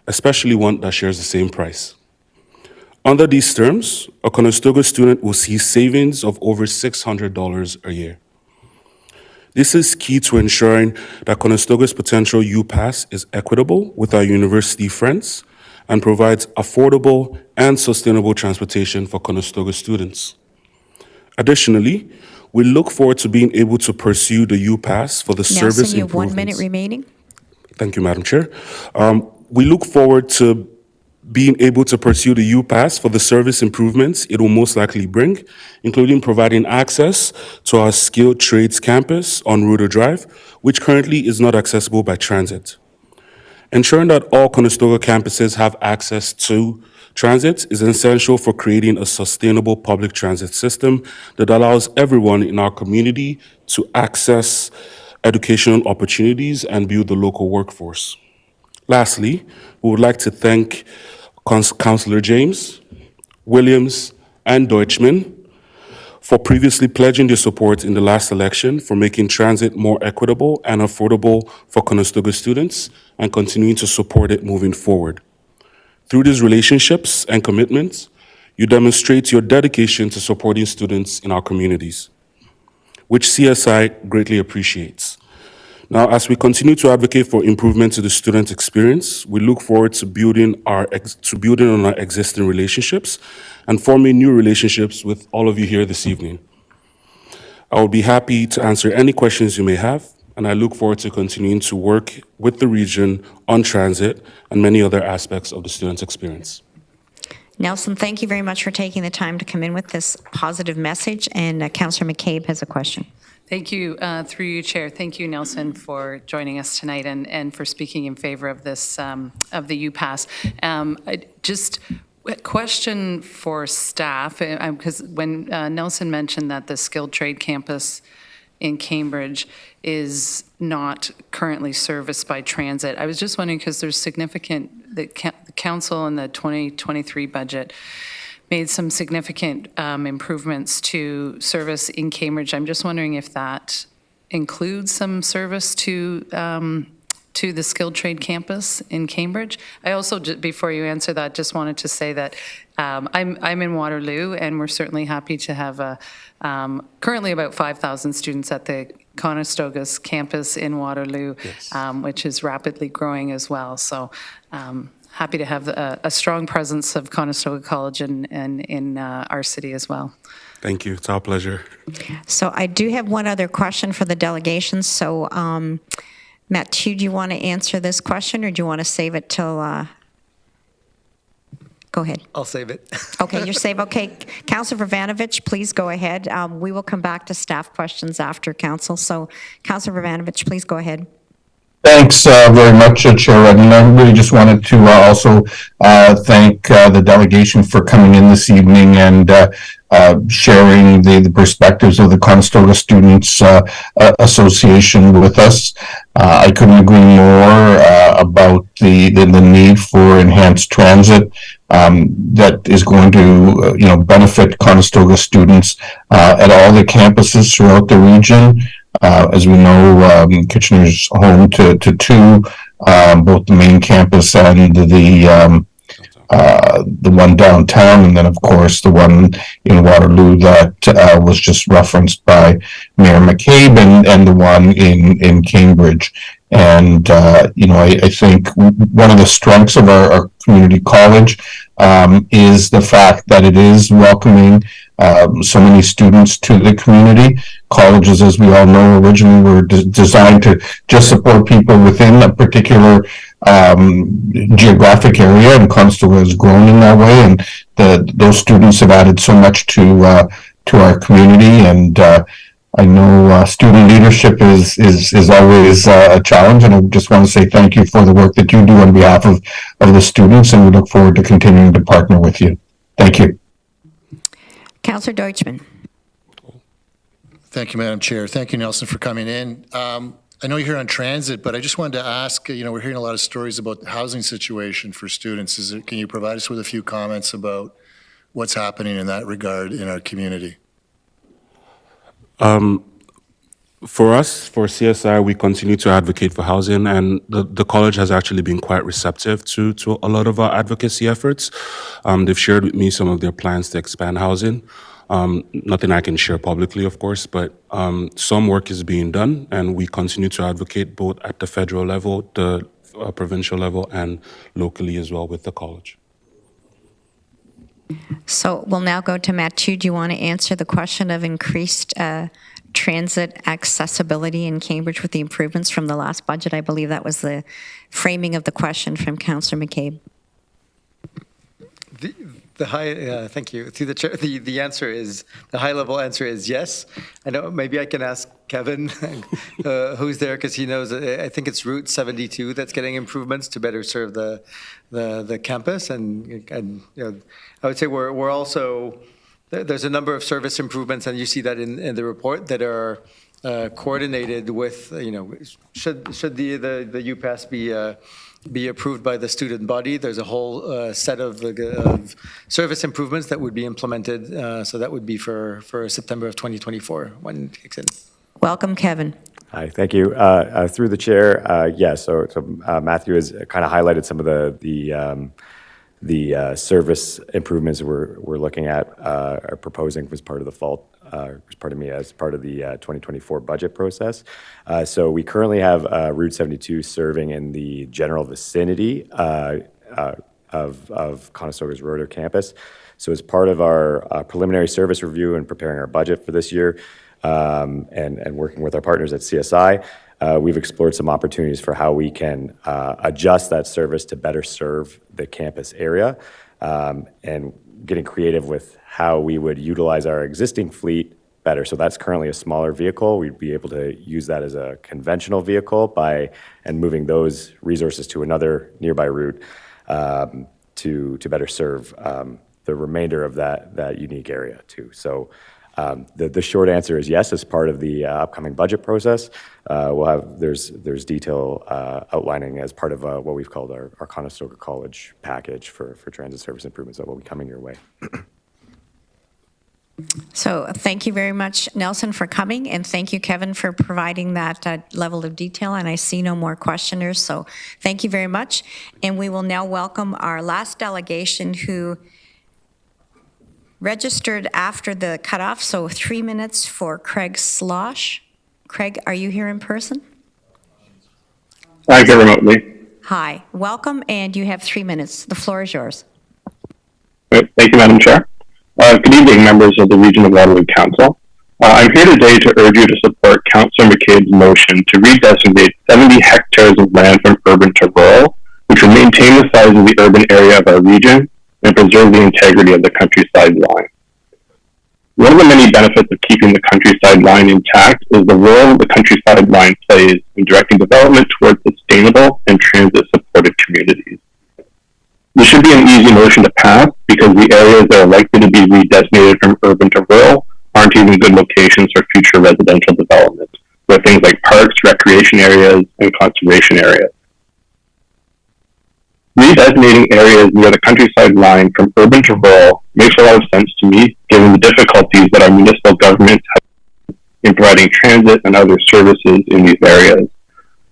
Speaker 13: especially one that shares the same price. Under these terms, a Conestoga student will see savings of over $600 a year. This is key to ensuring that Conestoga's potential U-Pass is equitable with our university friends and provides affordable and sustainable transportation for Conestoga students. Additionally, we look forward to being able to pursue the U-Pass for the service
Speaker 4: Nelson, you have
Speaker 13: improvements.
Speaker 4: 1 minute remaining.
Speaker 13: Thank you, Madam Chair. We look forward to being able to pursue the U-Pass for the service improvements it will most likely bring, including providing access to our skilled trades campus on Ruder Drive, which currently is not accessible by transit. Ensuring that all Conestoga campuses have access to transit is essential for creating a sustainable public transit system that allows everyone in our community to access educational opportunities and build the local workforce. Lastly, we would like to thank Councillor James, Williams, and Deutschmann for previously pledging their support in the last election for making transit more equitable and affordable for Conestoga students and continuing to support it moving forward. Through these relationships and commitments, you demonstrate your dedication to supporting students in our communities, which CSI greatly appreciates. Now, as we continue to advocate for improvement to the student experience, we look forward to building on our existing relationships and forming new relationships with all of you here this evening. I will be happy to answer any questions you may have, and I look forward to continuing to work with the region on transit and many other aspects of the student experience.
Speaker 4: Nelson, thank you very much for taking the time to come in with this positive message, and Councillor McCabe has a question.
Speaker 14: Thank you, through you, Chair. Thank you, Nelson, for joining us tonight and for speaking in favor of this, of the U-Pass. Just a question for staff, because when Nelson mentioned that the skilled trade campus in Cambridge is not currently serviced by transit, I was just wondering, because there's significant, the council in the 2023 budget made some significant improvements to service in Cambridge. I'm just wondering if that includes some service to the skilled trade campus in Cambridge. I also, before you answer that, just wanted to say that I'm in Waterloo, and we're certainly happy to have currently about 5,000 students at the Conestoga's campus in Waterloo, yes, which is rapidly growing as well. So happy to have a strong presence of Conestoga College in our city as well.
Speaker 13: Thank you. It's our pleasure.
Speaker 4: So I do have one other question for the delegations. So Matthew, do you want to answer this question, or do you want to save it till... Go ahead.
Speaker 15: I'll save it.
Speaker 4: Okay, you're safe. Okay, Councillor Vrvanovich, please go ahead. We will come back to staff questions after Council. So Councillor Vrvanovich, please go ahead.
Speaker 16: Thanks very much, Chair. And I really just wanted to also thank the delegation for coming in this evening and sharing the perspectives of the Conestoga Students Association with us. I couldn't agree more about the need for enhanced transit that is going to benefit Conestoga students at all the campuses throughout the region. As we know, Kitchener's home to two, both the main campus and the one downtown, and then of course the one in Waterloo that was just referenced by Mayor McCabe, and the one in Cambridge. And I think one of the strengths of our community college is the fact that it is welcoming so many students to the community. Colleges, as we all know, originally were designed to just support people within a particular geographic area, and Conestoga has grown in that way, and those students have added so much to our community. And I know student leadership is always a challenge, and I just want to say thank you for the work that you do on behalf of the students, and we look forward to continuing to partner with you. Thank you.
Speaker 4: Councillor Deutschmann.
Speaker 6: Thank you, Madam Chair. Thank you, Nelson, for coming in. I know you're here on transit, but I just wanted to ask, we're hearing a lot of stories about the housing situation for students. Can you provide us with a few comments about what's happening in that regard in our community?
Speaker 13: For us, for CSI, we continue to advocate for housing, and the college has actually been quite receptive to a lot of our advocacy efforts. They've shared with me some of their plans to expand housing. Nothing I can share publicly, of course, but some work is being done, and we continue to advocate both at the federal level, the provincial level, and locally as well with the college.
Speaker 4: So we'll now go to Matthew. Do you want to answer the question of increased transit accessibility in Cambridge with the improvements from the last budget? I believe that was the framing of the question from Councillor McCabe.
Speaker 15: Thank you. Through the chair, the answer is, the high-level answer is yes. I know, maybe I can ask Kevin, who's there, because he knows, I think it's Route 72 that's getting improvements to better serve the campus. And I would say we're also, there's a number of service improvements, and you see that in the report, that are coordinated with, should the UPass be approved by the student body, there's a whole set of service improvements that would be implemented. So that would be for September of 2024 when it kicks in.
Speaker 4: Welcome, Kevin.
Speaker 17: Hi, thank you. Through the chair, yes. So Matthew has kind of highlighted some of the service improvements we're looking at, are proposing as part of the as part of the 2024 budget process. So we currently have Route 72 serving in the general vicinity of Conestoga's Rotor campus. So as part of our preliminary service review and preparing our budget for this year, and working with our partners at CSI, we've explored some opportunities for how we can adjust that service to better serve the campus area, and getting creative with how we would utilize our existing fleet better. So that's currently a smaller vehicle. We'd be able to use that as a conventional vehicle and moving those resources to another nearby route to better serve the remainder of that unique area too. So the short answer is yes, as part of the upcoming budget process. There's detail outlining as part of what we've called our Conestoga College package for transit service improvements that will be coming your way.
Speaker 4: So thank you very much, Nelson, for coming, and thank you, Kevin, for providing that level of detail. And I see no more questioners, so thank you very much. And we will now welcome our last delegation who registered after the cutoff, so 3 minutes for Craig Slosh. Craig, are you here in person?
Speaker 18: I'm here remotely.
Speaker 4: Hi, welcome, and you have 3 minutes. The floor is yours.
Speaker 18: Thank you, Madam Chair. Good evening, members of the Region of Waterloo Council. I'm here today to urge you to support Councillor McCabe's motion to redesignate 70 hectares of land from urban to rural, which will maintain the size of the urban area of our region and preserve the integrity of the countryside line. One of the many benefits of keeping the countryside line intact is the role the countryside line plays in directing development towards sustainable and transit-supported communities. This should be an easy motion to pass because the areas that are likely to be redesignated from urban to rural aren't even good locations for future residential development, with things like parks, recreation areas, and conservation areas. Redesignating areas near the countryside line from urban to rural makes a lot of sense to me, given the difficulties that our municipal governments have in providing transit and other services in these areas.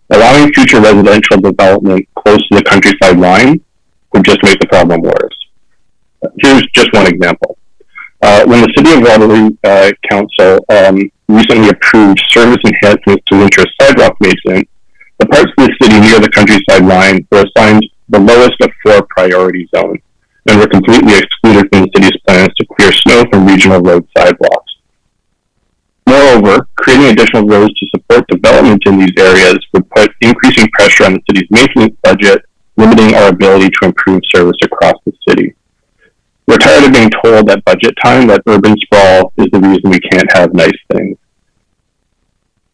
Speaker 18: Allowing future residential development close to the countryside line would just make the problem worse. Here's just one example. When the City of Waterloo Council recently approved service enhancements to ensure sidewalk maintenance, the parts of the city near the countryside line were assigned the lowest of 4 priority zones and were completely excluded from the city's plans to clear snow from regional road sidewalks. Moreover, creating additional roads to support development in these areas would put increasing pressure on the city's maintenance budget, limiting our ability to improve service across the city. We're tired of being told at budget time that urban sprawl is the reason we can't have nice things.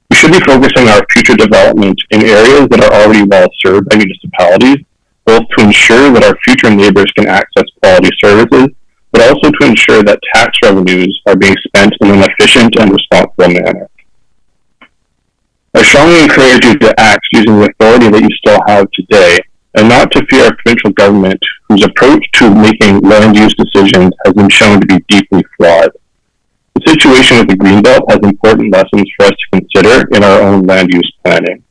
Speaker 18: We should be focusing our future development in areas that are already well served by municipalities, both to ensure that our future neighbors can access quality services, but also to ensure that tax revenues are being spent in an efficient and responsible manner. I strongly encourage you to act using the authority that you still have today, and not to fear a provincial government whose approach to making land use decisions has been shown to be deeply flawed. The situation of the Greenbelt has important lessons for us to consider in our own land use planning.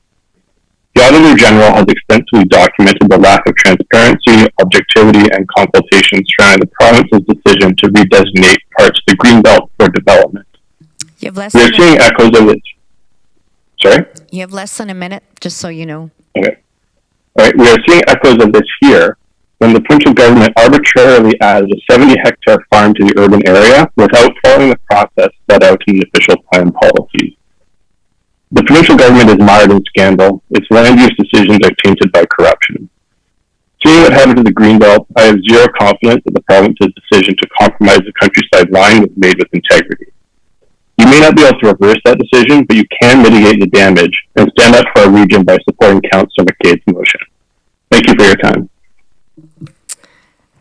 Speaker 18: The Auditor General has extensively documented the lack of transparency, objectivity, and consultation surrounding the province's decision to redesignate parts of the Greenbelt for development.
Speaker 4: You have less
Speaker 18: We are
Speaker 4: than
Speaker 18: seeing echoes of this. Sorry?
Speaker 4: You have less than a minute, just so you know.
Speaker 18: Okay. All right, we are seeing echoes of this here when the provincial government arbitrarily adds a 70-hectare farm to the urban area without following the process set out in the official plan policies. The provincial government is mired in scandal. Its land use decisions are tainted by corruption. Seeing what happened to the Greenbelt, I have zero confidence that the province's decision to compromise the countryside line was made with integrity. You may not be able to reverse that decision, but you can mitigate the damage and stand up for our region by supporting Councillor McCabe's motion. Thank you for your time.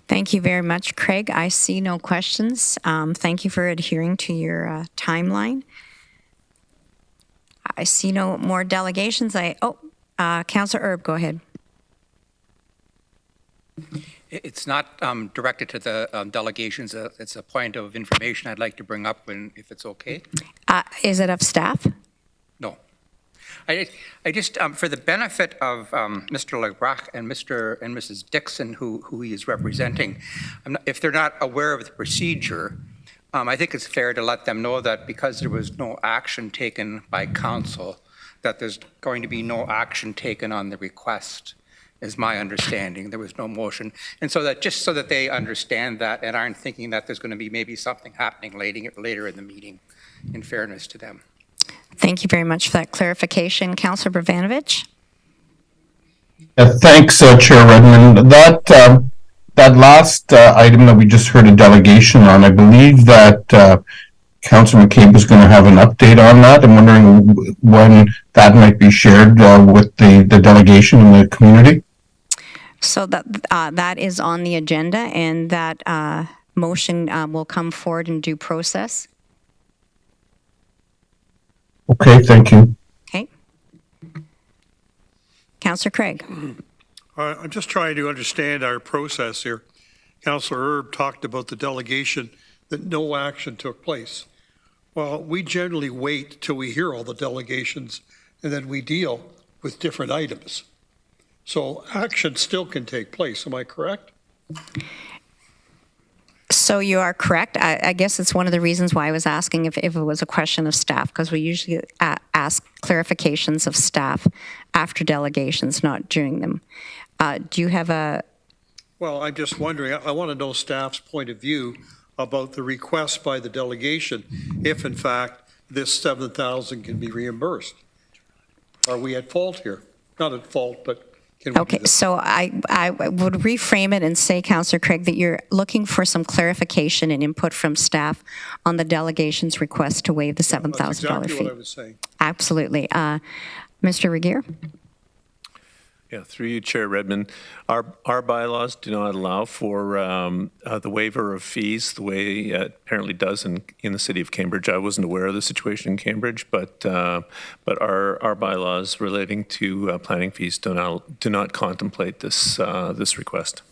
Speaker 4: Thank you very much, Craig. I see no questions. Thank you for adhering to your timeline. I see no more delegations. Councillor Erb, go ahead.
Speaker 19: It's not directed to the delegations. It's a point of information I'd like to bring up, if it's okay.
Speaker 4: Is it of staff?
Speaker 19: No. I just, for the benefit of Mr. Labreche and Mr. and Mrs. Dixon, who he is representing, if they're not aware of the procedure, I think it's fair to let them know that because there was no action taken by council, that there's going to be no action taken on the request, is my understanding. There was no motion. And so that, just so that they understand that and aren't thinking that there's going to be maybe something happening later in the meeting, in fairness to them.
Speaker 4: Thank you very much for that clarification. Councillor Bravanovich?
Speaker 16: Thanks, Chair Redmond. That last item that we just heard a delegation on, I believe that Councillor McCabe was going to have an update on that. I'm wondering when that might be shared with the delegation and the community.
Speaker 4: So that is on the agenda, and that motion will come forward in due process.
Speaker 16: Okay, thank you.
Speaker 4: Okay. Councillor Craig.
Speaker 20: I'm just trying to understand our process here. Councillor Erb talked about the delegation that no action took place. Well, we generally wait till we hear all the delegations and then we deal with different items. So action still can take place, am I correct?
Speaker 4: So you are correct. I guess it's one of the reasons why I was asking if it was a question of staff, because we usually ask clarifications of staff after delegations, not during them. Do you have a...
Speaker 20: Well, I'm just wondering, I want to know staff's point of view about the request by the delegation, if in fact this $7,000 can be reimbursed. Are we at fault here? Not at fault, but can we
Speaker 4: Okay, so I would reframe it and say, Councillor Craig, that you're looking for some clarification and input from staff on the delegation's request to waive the $7,000
Speaker 20: That's exactly
Speaker 4: fee.
Speaker 20: what I was saying.
Speaker 4: Absolutely. Mr. Regier?
Speaker 21: Yeah, through you, Chair Redmond. Our bylaws do not allow for the waiver of fees the way it apparently does in the city of Cambridge. I wasn't aware of the situation in Cambridge, but our bylaws relating to planning fees do not contemplate this this request.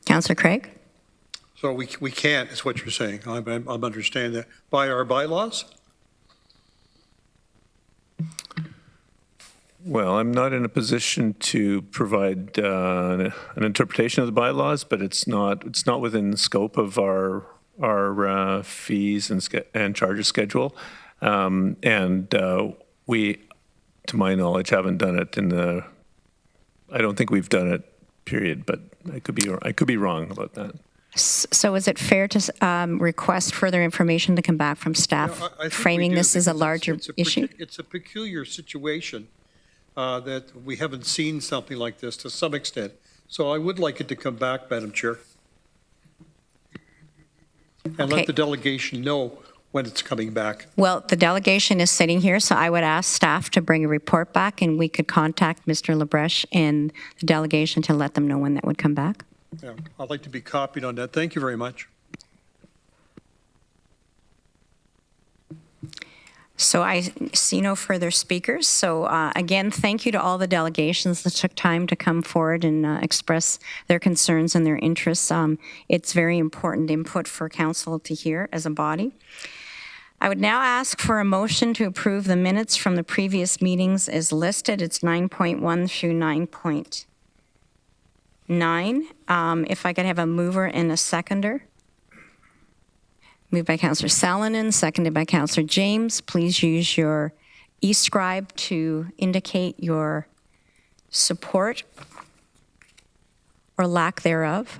Speaker 4: Councillor Craig?
Speaker 20: So we can't, is what you're saying. I'm understanding that by our bylaws?
Speaker 21: Well, I'm not in a position to provide an interpretation of the bylaws, but it's not within the scope of our fees and charges schedule, and we, to my knowledge, haven't done it in the. I don't think we've done it. Period. But I could be wrong about that.
Speaker 4: So is it fair to request further information to come back from staff, framing this as a larger issue?
Speaker 20: It's a peculiar situation. That we haven't seen something like this to some extent. So I would like it to come back, Madam Chair. And let the delegation know when it's coming back.
Speaker 4: Well, the delegation is sitting here, so I would ask staff to bring a report back, and we could contact Mr. Labreche and the delegation to let them know when that would come back.
Speaker 20: Yeah, I'd like to be copied on that. Thank you very much.
Speaker 4: So I see no further speakers. So again, thank you to all the delegations that took time to come forward and express their concerns and their interests. It's very important input for council to hear as a body. I would now ask for a motion to approve the minutes from the previous meetings as listed. It's 9.1 through 9.9. If I could have a mover and a seconder. Moved by Councillor Salonen, seconded by Councillor James. Please use your e-scribe to indicate your support or lack thereof.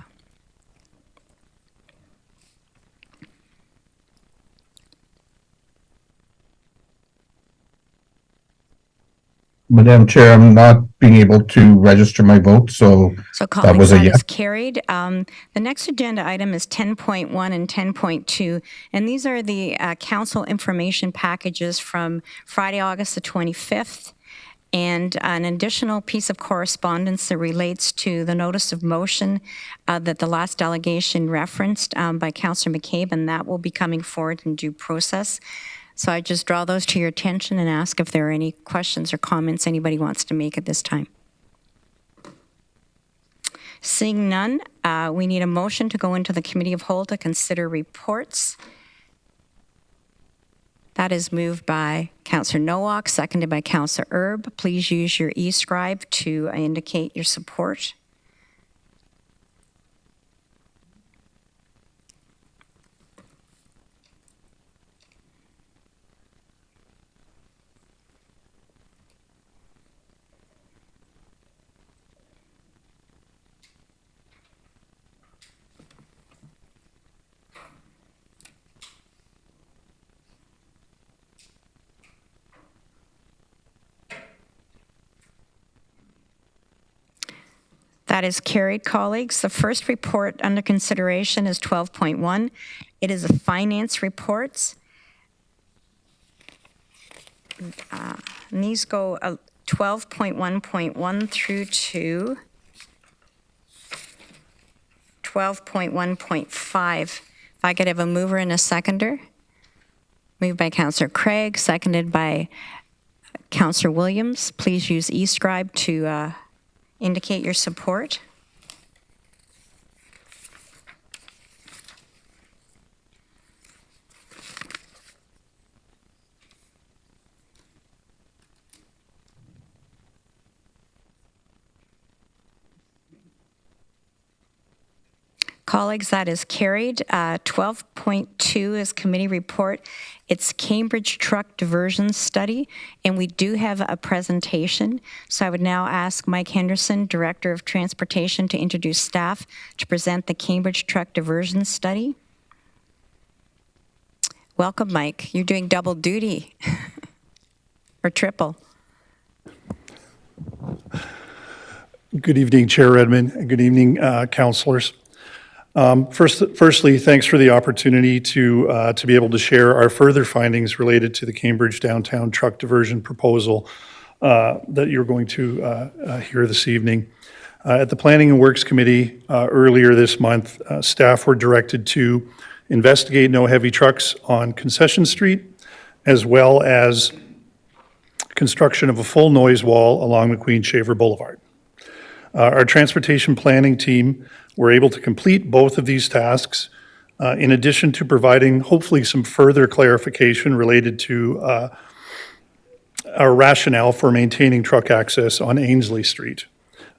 Speaker 16: Madam Chair, I'm not being able to register my vote, so that
Speaker 4: colleagues,
Speaker 16: was a
Speaker 4: that
Speaker 16: yes.
Speaker 4: is carried. The next agenda item is 10.1 and 10.2, and these are the council information packages from Friday, August the 25th, and an additional piece of correspondence that relates to the notice of motion that the last delegation referenced by Councillor McCabe, and that will be coming forward in due process. So I just draw those to your attention and ask if there are any questions or comments anybody wants to make at this time. Seeing none, we need a motion to go into the Committee of Whole to consider reports. That is moved by Councillor Nowak, seconded by Councillor Erb. Please use your e-scribe to indicate your support. That is carried, colleagues. The first report under consideration is 12.1. It is a finance reports. And these go 12.1.1 through to 12.1.5. If I could have a mover and a seconder. Moved by Councillor Craig, seconded by Councillor Williams. Please use e-scribe to indicate your support. Colleagues, that is carried. 12.2 is committee report. It's Cambridge Truck Diversion Study, and we do have a presentation. So I would now ask Mike Henderson, Director of Transportation, to introduce staff to present the Cambridge Truck Diversion Study. Welcome, Mike. You're doing double duty, or triple.
Speaker 1: Good evening, Chair Redmond, and good evening, councillors. Firstly, thanks for the opportunity to be able to share our further findings related to the Cambridge Downtown Truck Diversion proposal that you're going to hear this evening. At the Planning and Works Committee earlier this month, staff were directed to investigate no heavy trucks on Concession Street, as well as construction of a full noise wall along McQueen Shaver Boulevard. Our transportation planning team were able to complete both of these tasks, in addition to providing hopefully some further clarification related to our rationale for maintaining truck access on Ainslie Street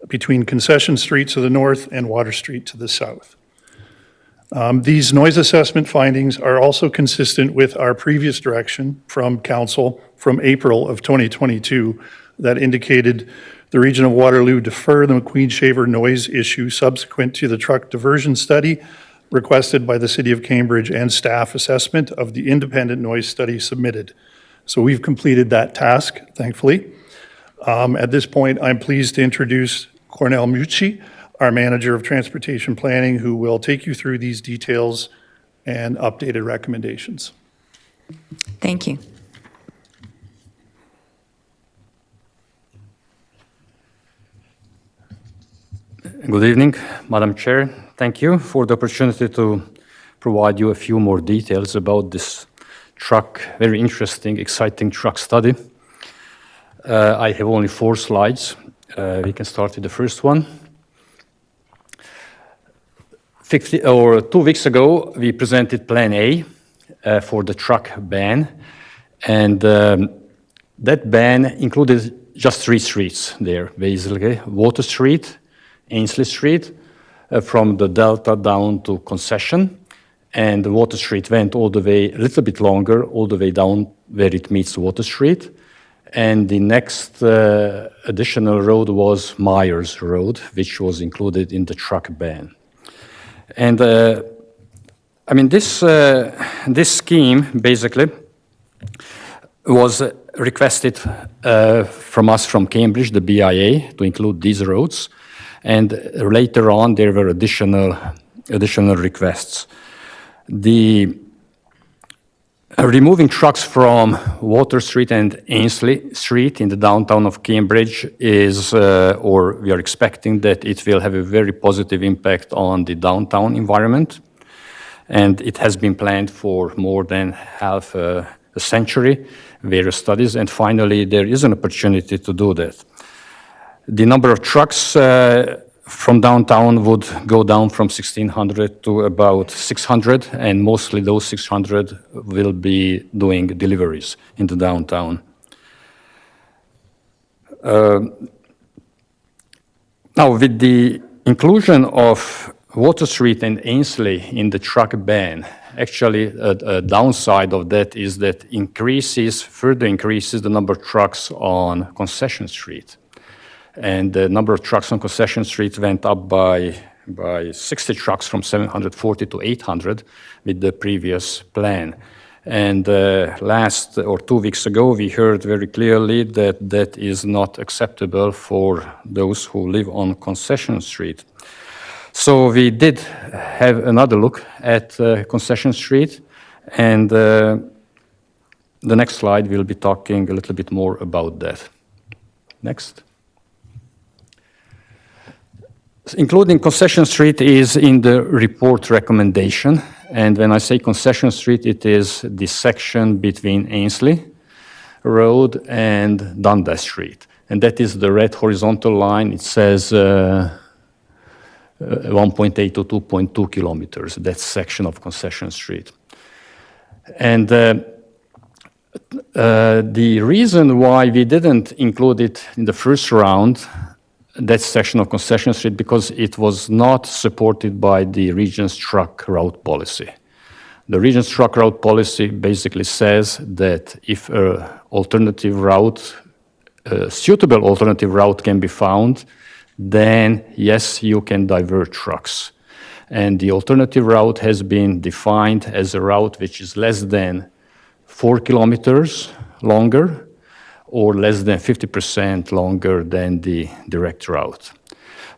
Speaker 1: between Concession Street to the north and Water Street to the south. These noise assessment findings are also consistent with our previous direction from Council from April of 2022 that indicated the region of Waterloo defer the McQueen Shaver noise issue subsequent to the truck diversion study requested by the City of Cambridge and staff assessment of the independent noise study submitted. So we've completed that task, thankfully. At this point, I'm pleased to introduce Cornell Mucci, our Manager of Transportation Planning, who will take you through these details and updated recommendations.
Speaker 4: Thank you.
Speaker 2: Good evening, Madam Chair. Thank you for the opportunity to provide you a few more details about this very interesting, exciting truck study. I have only 4 slides. We can start with the first one. 2 weeks ago, we presented Plan A for the truck ban, and that ban included just 3 streets there, basically. Water Street, Ainsley Street, from the Delta down to Concession, and the Water Street went all the way, a little bit longer, all the way down where it meets Water Street. And the next additional road was Myers Road, which was included in the truck ban. And I mean, this scheme basically was requested from us from Cambridge, the BIA, to include these roads. And later on, there were additional requests. The removing trucks from Water Street and Ainsley Street in the downtown of Cambridge is, or we are expecting that it will have a very positive impact on the downtown environment. And it has been planned for more than half a century, various studies, and finally there is an opportunity to do that. The number of trucks from downtown would go down from 1,600 to about 600, and mostly those 600 will be doing deliveries in the downtown. Now, with the inclusion of Water Street and Ainsley in the truck ban, actually a downside of that is that further increases the number of trucks on Concession Street. And the number of trucks on Concession Street went up by 60 trucks from 740 to 800 with the previous plan. And 2 weeks ago, we heard very clearly that that is not acceptable for those who live on Concession Street. So we did have another look at Concession Street, and the next slide will be talking a little bit more about that. Next. Including Concession Street is in the report recommendation, and when I say Concession Street, it is the section between Ainsley Road and Dundas Street, and that is the red horizontal line. It says 1.8 to 2.2 kilometers, that section of Concession Street. And the reason why we didn't include it in the first round, that section of Concession Street, because it was not supported by the region's truck route policy. The region's truck route policy basically says that if a suitable alternative route can be found, then yes, you can divert trucks. And the alternative route has been defined as a route which is less than 4 kilometers longer, or less than 50% longer than the direct route.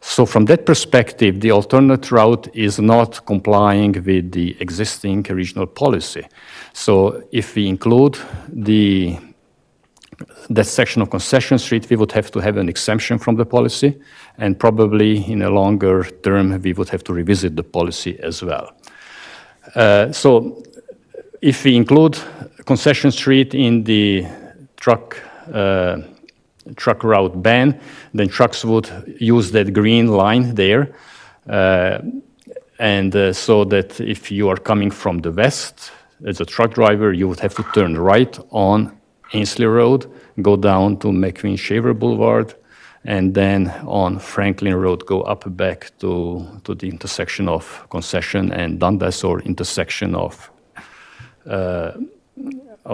Speaker 2: So from that perspective, the alternate route is not complying with the existing regional policy. So if we include that section of Concession Street, we would have to have an exemption from the policy, and probably in a longer term, we would have to revisit the policy as well. So if we include Concession Street in the truck route ban, then trucks would use that green line there. So that if you are coming from the west as a truck driver, you would have to turn right on Ainsley Road, go down to McQueen Shaver Boulevard, and then on Franklin Road, go up back to the intersection of Concession and Dundas, or intersection of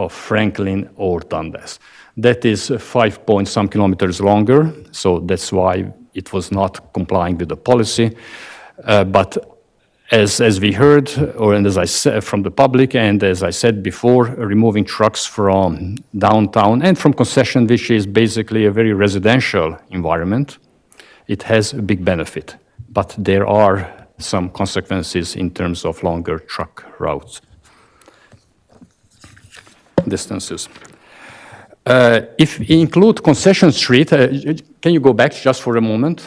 Speaker 2: Franklin or Dundas. That is 5 point some kilometers longer, so that's why it was not complying with the policy. But as we heard, and as I said from the public, and as I said before, removing trucks from downtown and from Concession, which is basically a very residential environment, it has a big benefit. But there are some consequences in terms of longer truck routes distances. If we include Concession Street, can you go back just for a moment?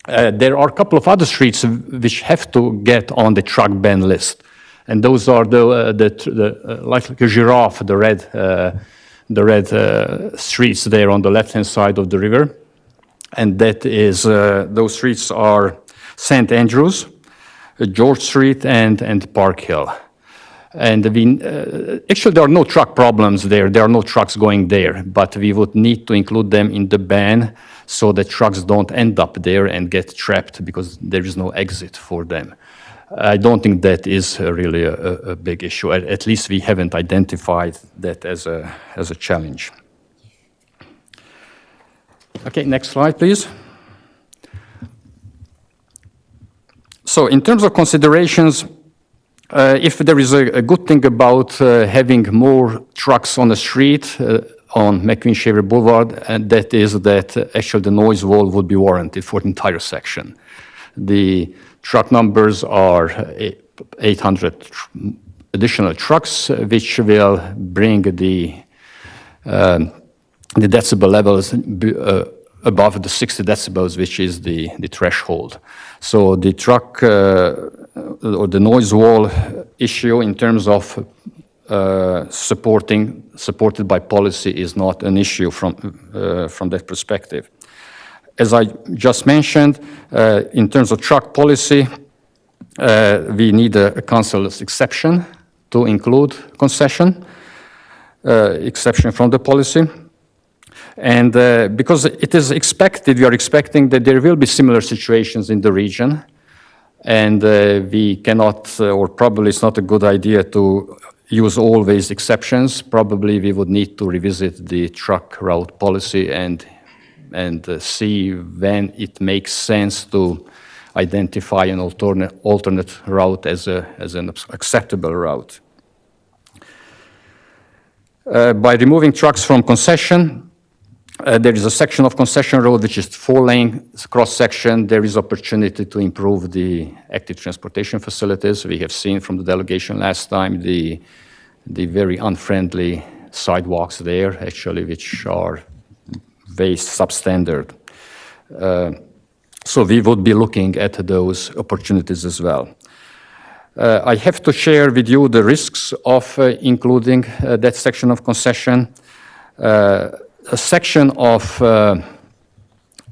Speaker 2: There are a couple of other streets which have to get on the truck ban list, and those are like a giraffe, the red streets there on the left-hand side of the river, and that is those streets are St. Andrews, George Street, and Park Hill. And actually, there are no truck problems there. There are no trucks going there, but we would need to include them in the ban so that trucks don't end up there and get trapped because there is no exit for them. I don't think that is really a big issue. At least we haven't identified that as a challenge. Okay, next slide, please. So in terms of considerations, if there is a good thing about having more trucks on the street on McQueen Shaver Boulevard, and that is that actually the noise wall would be warranted for the entire section. The truck numbers are 800 additional trucks, which will bring the decibel levels above the 60 decibels, which is the threshold. So the truck or the noise wall issue in terms of supported by policy is not an issue from that perspective. As I just mentioned, in terms of truck policy, we need a council's exception to include concession, exception from the policy. And because it is expected, we are expecting that there will be similar situations in the region, and we cannot, or probably it's not a good idea to use always exceptions. Probably we would need to revisit the truck route policy and see when it makes sense to identify an alternate route as an acceptable route. By removing trucks from concession, there is a section of concession road which is 4-lane cross-section. There is opportunity to improve the active transportation facilities. We have seen from the delegation last time the very unfriendly sidewalks there, actually, which are very substandard. So we would be looking at those opportunities as well. I have to share with you the risks of including that section of concession. A section of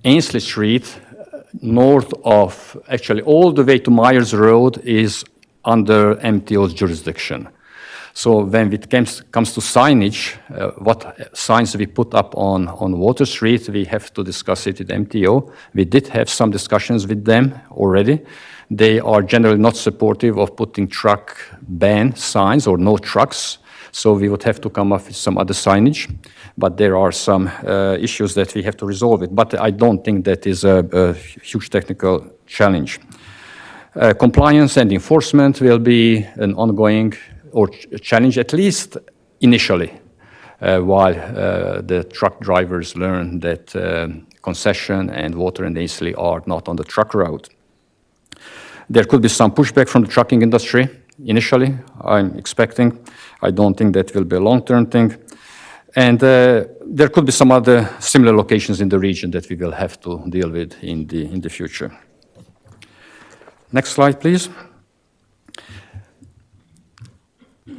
Speaker 2: Ainsley Street, north of, actually all the way to Myers Road, is under MTO's jurisdiction. So when it comes to signage, what signs we put up on Water Street, we have to discuss it with MTO. We did have some discussions with them already. They are generally not supportive of putting truck ban signs or no trucks. So we would have to come up with some other signage, but there are some issues that we have to resolve it. But I don't think that is a huge technical challenge. Compliance and enforcement will be an ongoing challenge, at least initially, while the truck drivers learn that concession and Water and Ainsley are not on the truck route. There could be some pushback from the trucking industry initially, I'm expecting. I don't think that will be a long-term thing. And there could be some other similar locations in the region that we will have to deal with in the future. Next slide, please.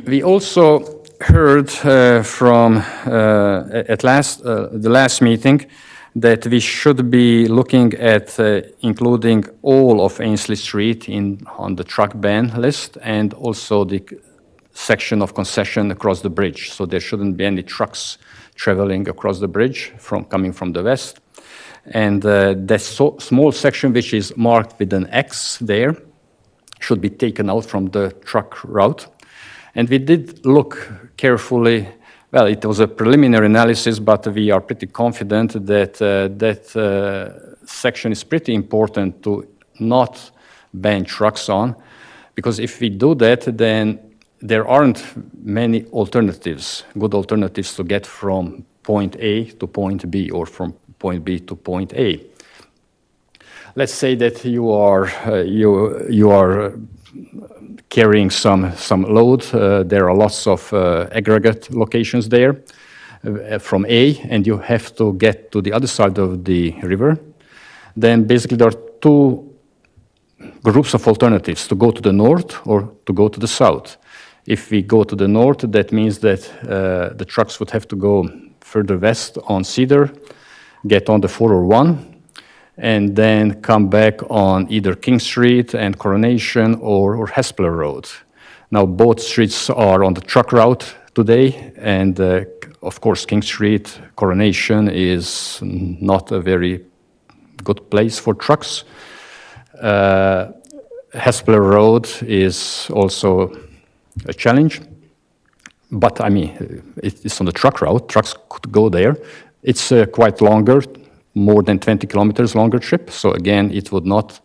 Speaker 2: We also heard from the last meeting that we should be looking at including all of Ainsley Street on the truck ban list, and also the section of concession across the bridge. So there shouldn't be any trucks traveling across the bridge coming from the west. And that small section which is marked with an X there should be taken out from the truck route. And we did look carefully. Well, it was a preliminary analysis, but we are pretty confident that that section is pretty important to not ban trucks on, because if we do that, then there aren't many alternatives, good alternatives to get from point A to point B or from point B to point A. Let's say that you are carrying some load. There are lots of aggregate locations there from A, and you have to get to the other side of the river. then basically there are two groups of alternatives, to go to the north or to go to the south. If we go to the north, that means that the trucks would have to go further west on Cedar, get on the 401, and then come back on either King Street and Coronation or Hespeler Road. Now, both streets are on the truck route today, and of course, King Street, Coronation is not a very good place for trucks. Hespeler Road is also a challenge, but I mean, it's on the truck route. Trucks could go there. It's quite longer, more than 20 kilometers longer trip. So again, it would not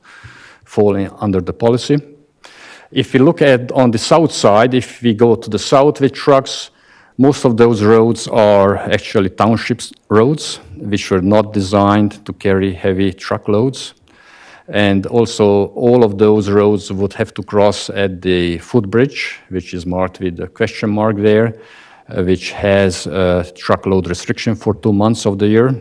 Speaker 2: fall under the policy. If we look at on the south side, if we go to the south with trucks, most of those roads are actually township roads, which were not designed to carry heavy truckloads. And also, all of those roads would have to cross at the footbridge, which is marked with a question mark there, which has a truckload restriction for 2 months of the year,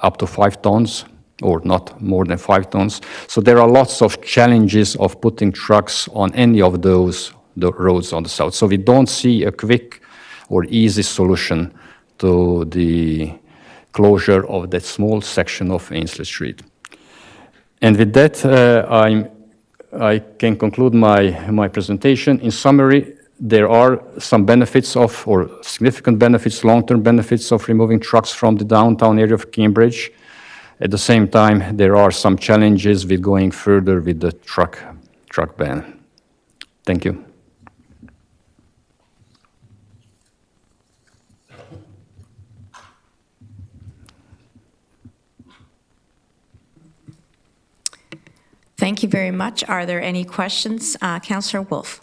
Speaker 2: up to 5 tons, or not more than 5 tons. So there are lots of challenges of putting trucks on any of the roads on the south. So we don't see a quick or easy solution to the closure of that small section of Ainsley Street. And with that, I can conclude my presentation. In summary, there are some benefits or significant benefits, long-term benefits of removing trucks from the downtown area of Cambridge. At the same time, there are some challenges with going further with the truck ban. Thank you.
Speaker 4: Thank you very much. Are there any questions? Councillor Wolf.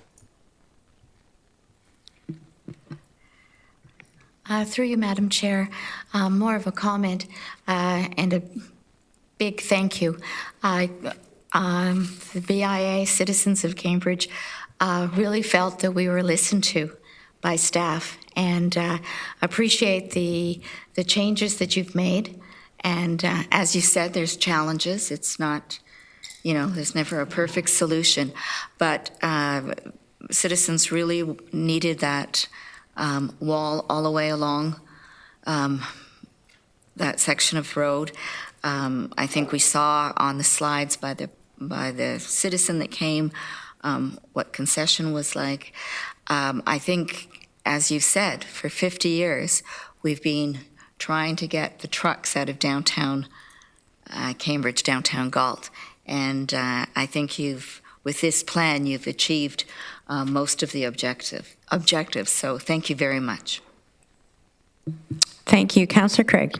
Speaker 3: Through you, Madam Chair, more of a comment and a big thank you. The BIA, citizens of Cambridge, really felt that we were listened to by staff, and appreciate the changes that you've made. And as you said, there's challenges. It's not, there's never a perfect solution, but citizens really needed that wall all the way along that section of road. I think we saw on the slides by the citizen that came what concession was like. I think, as you said, for 50 years we've been trying to get the trucks out of downtown Cambridge, downtown Galt, and I think with this plan you've achieved most of the objectives. So thank you very much.
Speaker 4: Thank you. Councillor Craig.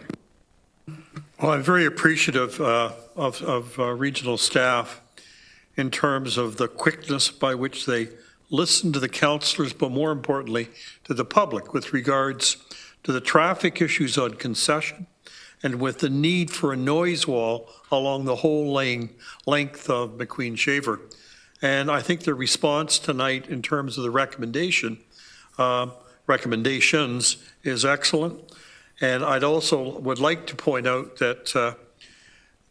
Speaker 20: Well, I'm very appreciative of regional staff in terms of the quickness by which they listen to the councillors, but more importantly, to the public with regards to the traffic issues on concession and with the need for a noise wall along the whole length of McQueen Shaver. And I think the response tonight in terms of the recommendations is excellent. And I'd also would like to point out that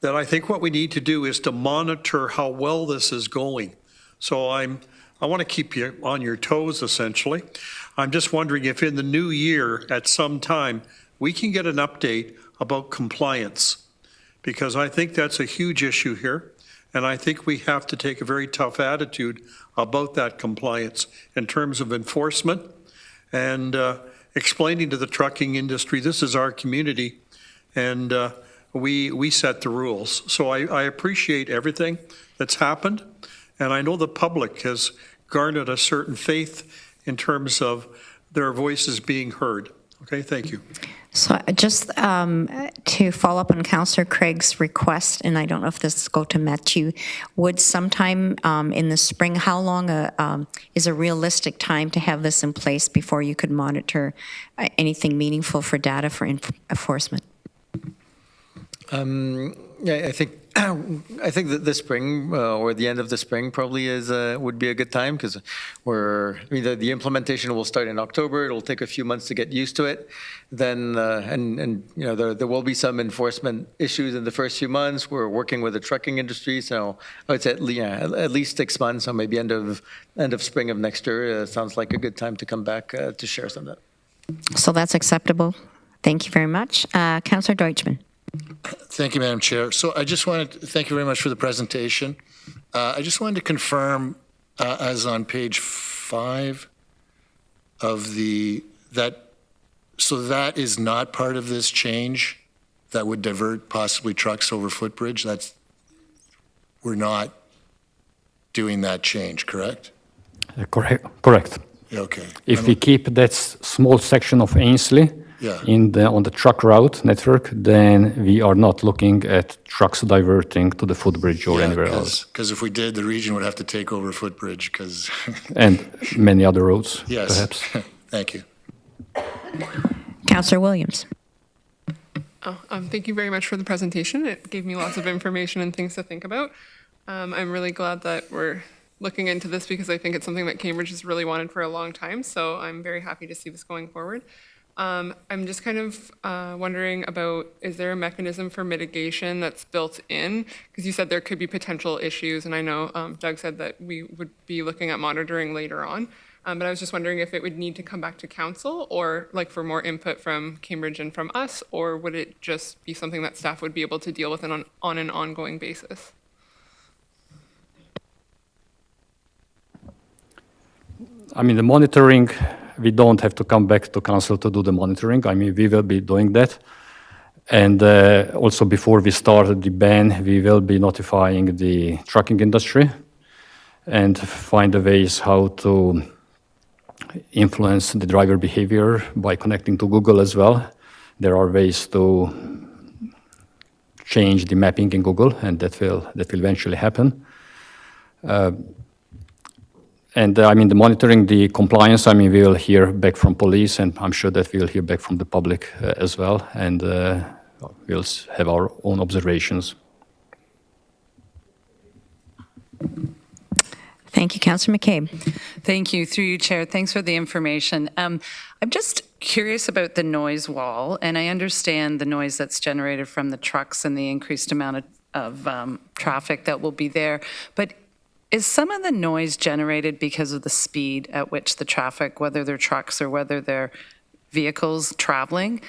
Speaker 20: I think what we need to do is to monitor how well this is going. So I want to keep you on your toes, essentially. I'm just wondering if in the new year, at some time, we can get an update about compliance, because I think that's a huge issue here. And I think we have to take a very tough attitude about that compliance in terms of enforcement and explaining to the trucking industry, this is our community, and we set the rules. So I appreciate everything that's happened, and I know the public has garnered a certain faith in terms of their voices being heard. Okay, thank you.
Speaker 4: So just to follow up on Councillor Craig's request, and I don't know if this is go to Matthew, would sometime in the spring, how long is a realistic time to have this in place before you could monitor anything meaningful for data for enforcement?
Speaker 15: Yeah, I think that the spring or the end of the spring probably would be a good time because the implementation will start in October. It'll take a few months to get used to it. Then there will be some enforcement issues in the first few months. We're working with the trucking industry, so I would say at least 6 months, or maybe end of spring of next year. Sounds like a good time to come back to share some of that.
Speaker 4: So that's acceptable. Thank you very much. Councillor Deutschmann.
Speaker 6: Thank you, Madam Chair. So I just wanted to thank you very much for the presentation. I just wanted to confirm, as on page 5 of that is not part of this change that would divert possibly trucks over footbridge. We're not doing that change, correct?
Speaker 2: Correct.
Speaker 6: Okay.
Speaker 2: If we keep that small section of Ainsley on the truck route network, then we are not looking at trucks diverting to the footbridge or anywhere else.
Speaker 6: Because if we did, the region would have to take over footbridge because...
Speaker 2: and many other roads,
Speaker 6: yes.
Speaker 2: perhaps.
Speaker 6: Thank you.
Speaker 4: Councillor Williams.
Speaker 7: Thank you very much for the presentation. It gave me lots of information and things to think about. I'm really glad that we're looking into this because I think it's something that Cambridge has really wanted for a long time. So I'm very happy to see this going forward. I'm just kind of wondering about, is there a mechanism for mitigation that's built in? Because you said there could be potential issues, and I know Doug said that we would be looking at monitoring later on. But I was just wondering if it would need to come back to council or like for more input from Cambridge and from us, or would it just be something that staff would be able to deal with on an ongoing basis?
Speaker 2: I mean, the monitoring, we don't have to come back to council to do the monitoring. I mean, we will be doing that. And also before we start the ban, we will be notifying the trucking industry and find the ways how to influence the driver behavior by connecting to Google as well. There are ways to change the mapping in Google, and that will eventually happen. And I mean, the monitoring, the compliance, I mean, we will hear back from police, and I'm sure that we'll hear back from the public as well, and we'll have our own observations.
Speaker 4: Thank you, Councillor McCabe.
Speaker 14: Thank you. Through you, Chair. Thanks for the information. I'm just curious about the noise wall, and I understand the noise that's generated from the trucks and the increased amount of traffic that will be there. But is some of the noise generated because of the speed at which the traffic, whether they're trucks or whether they're vehicles traveling?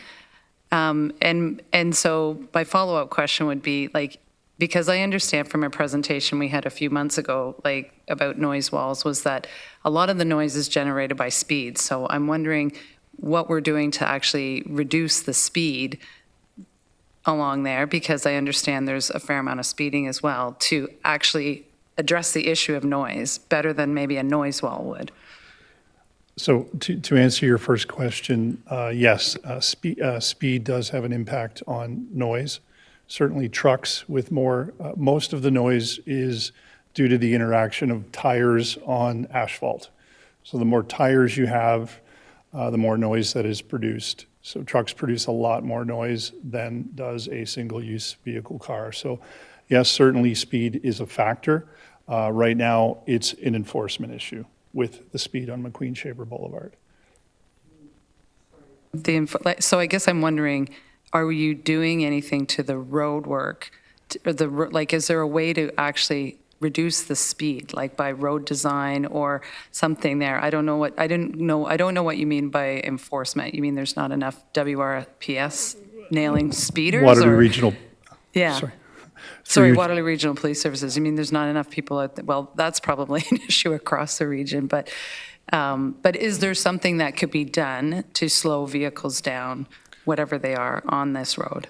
Speaker 14: And so my follow-up question would be, like, because I understand from a presentation we had a few months ago, like, about noise walls, was that a lot of the noise is generated by speed. So I'm wondering what we're doing to actually reduce the speed along there, because I understand there's a fair amount of speeding as well, to actually address the issue of noise better than maybe a noise wall would.
Speaker 1: So to answer your first question, yes, speed does have an impact on noise. Certainly trucks with more, most of the noise is due to the interaction of tires on asphalt. So the more tires you have, the more noise that is produced. So trucks produce a lot more noise than does a single-use vehicle car. So yes, certainly speed is a factor. Right now, it's an enforcement issue with the speed on McQueen Shaver Boulevard.
Speaker 14: So I guess I'm wondering, are you doing anything to the road work? Is there a way to actually reduce the speed, like by road design or something there? I don't know what you mean by enforcement. You mean there's not enough WRPS nailing speeders?
Speaker 1: Waterloo Regional.
Speaker 14: Yeah. Sorry, Waterloo Regional Police Services. You mean there's not enough people out there? Well, that's probably an issue across the region, but is there something that could be done to slow vehicles down, whatever they are, on this road?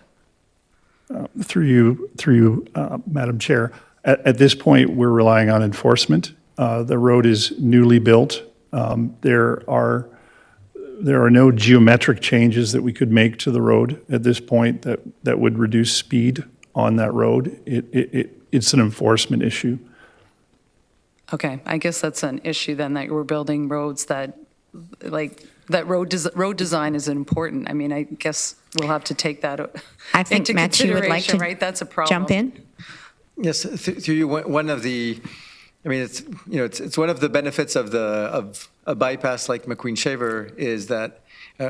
Speaker 1: Through you, Madam Chair, at this point, we're relying on enforcement. The road is newly built. There are no geometric changes that we could make to the road at this point that would reduce speed on that road. It's an enforcement issue.
Speaker 14: Okay, I guess that's an issue then, that we're building roads that like, that road design is important. I mean, I guess we'll have to take that
Speaker 4: I think,
Speaker 14: into
Speaker 4: Matt, you would like
Speaker 14: consideration,
Speaker 4: to
Speaker 14: right? That's a problem.
Speaker 4: jump in?
Speaker 15: Yes, through you, one of the, I mean, it's one of the benefits of a bypass like McQueen Shaver is that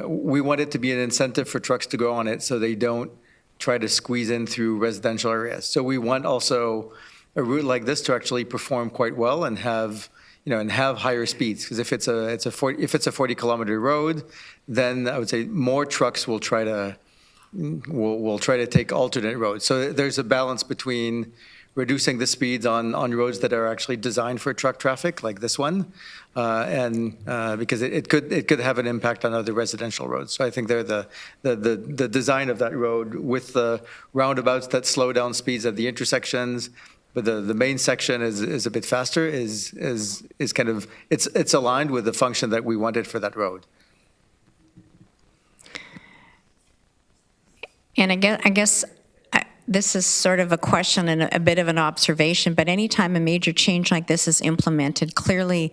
Speaker 15: we want it to be an incentive for trucks to go on it so they don't try to squeeze in through residential areas. So we want also a route like this to actually perform quite well and have, and have higher speeds. Because if it's a 40-kilometer road, then I would say more trucks will try to take alternate roads. So there's a balance between reducing the speeds on roads that are actually designed for truck traffic, like this one, and because it could have an impact on other residential roads. So I think the design of that road with the roundabouts that slow down speeds at the intersections, but the main section is a bit faster, is kind of, it's aligned with the function that we wanted for that road.
Speaker 4: And I guess this is sort of a question and a bit of an observation, but anytime a major change like this is implemented, clearly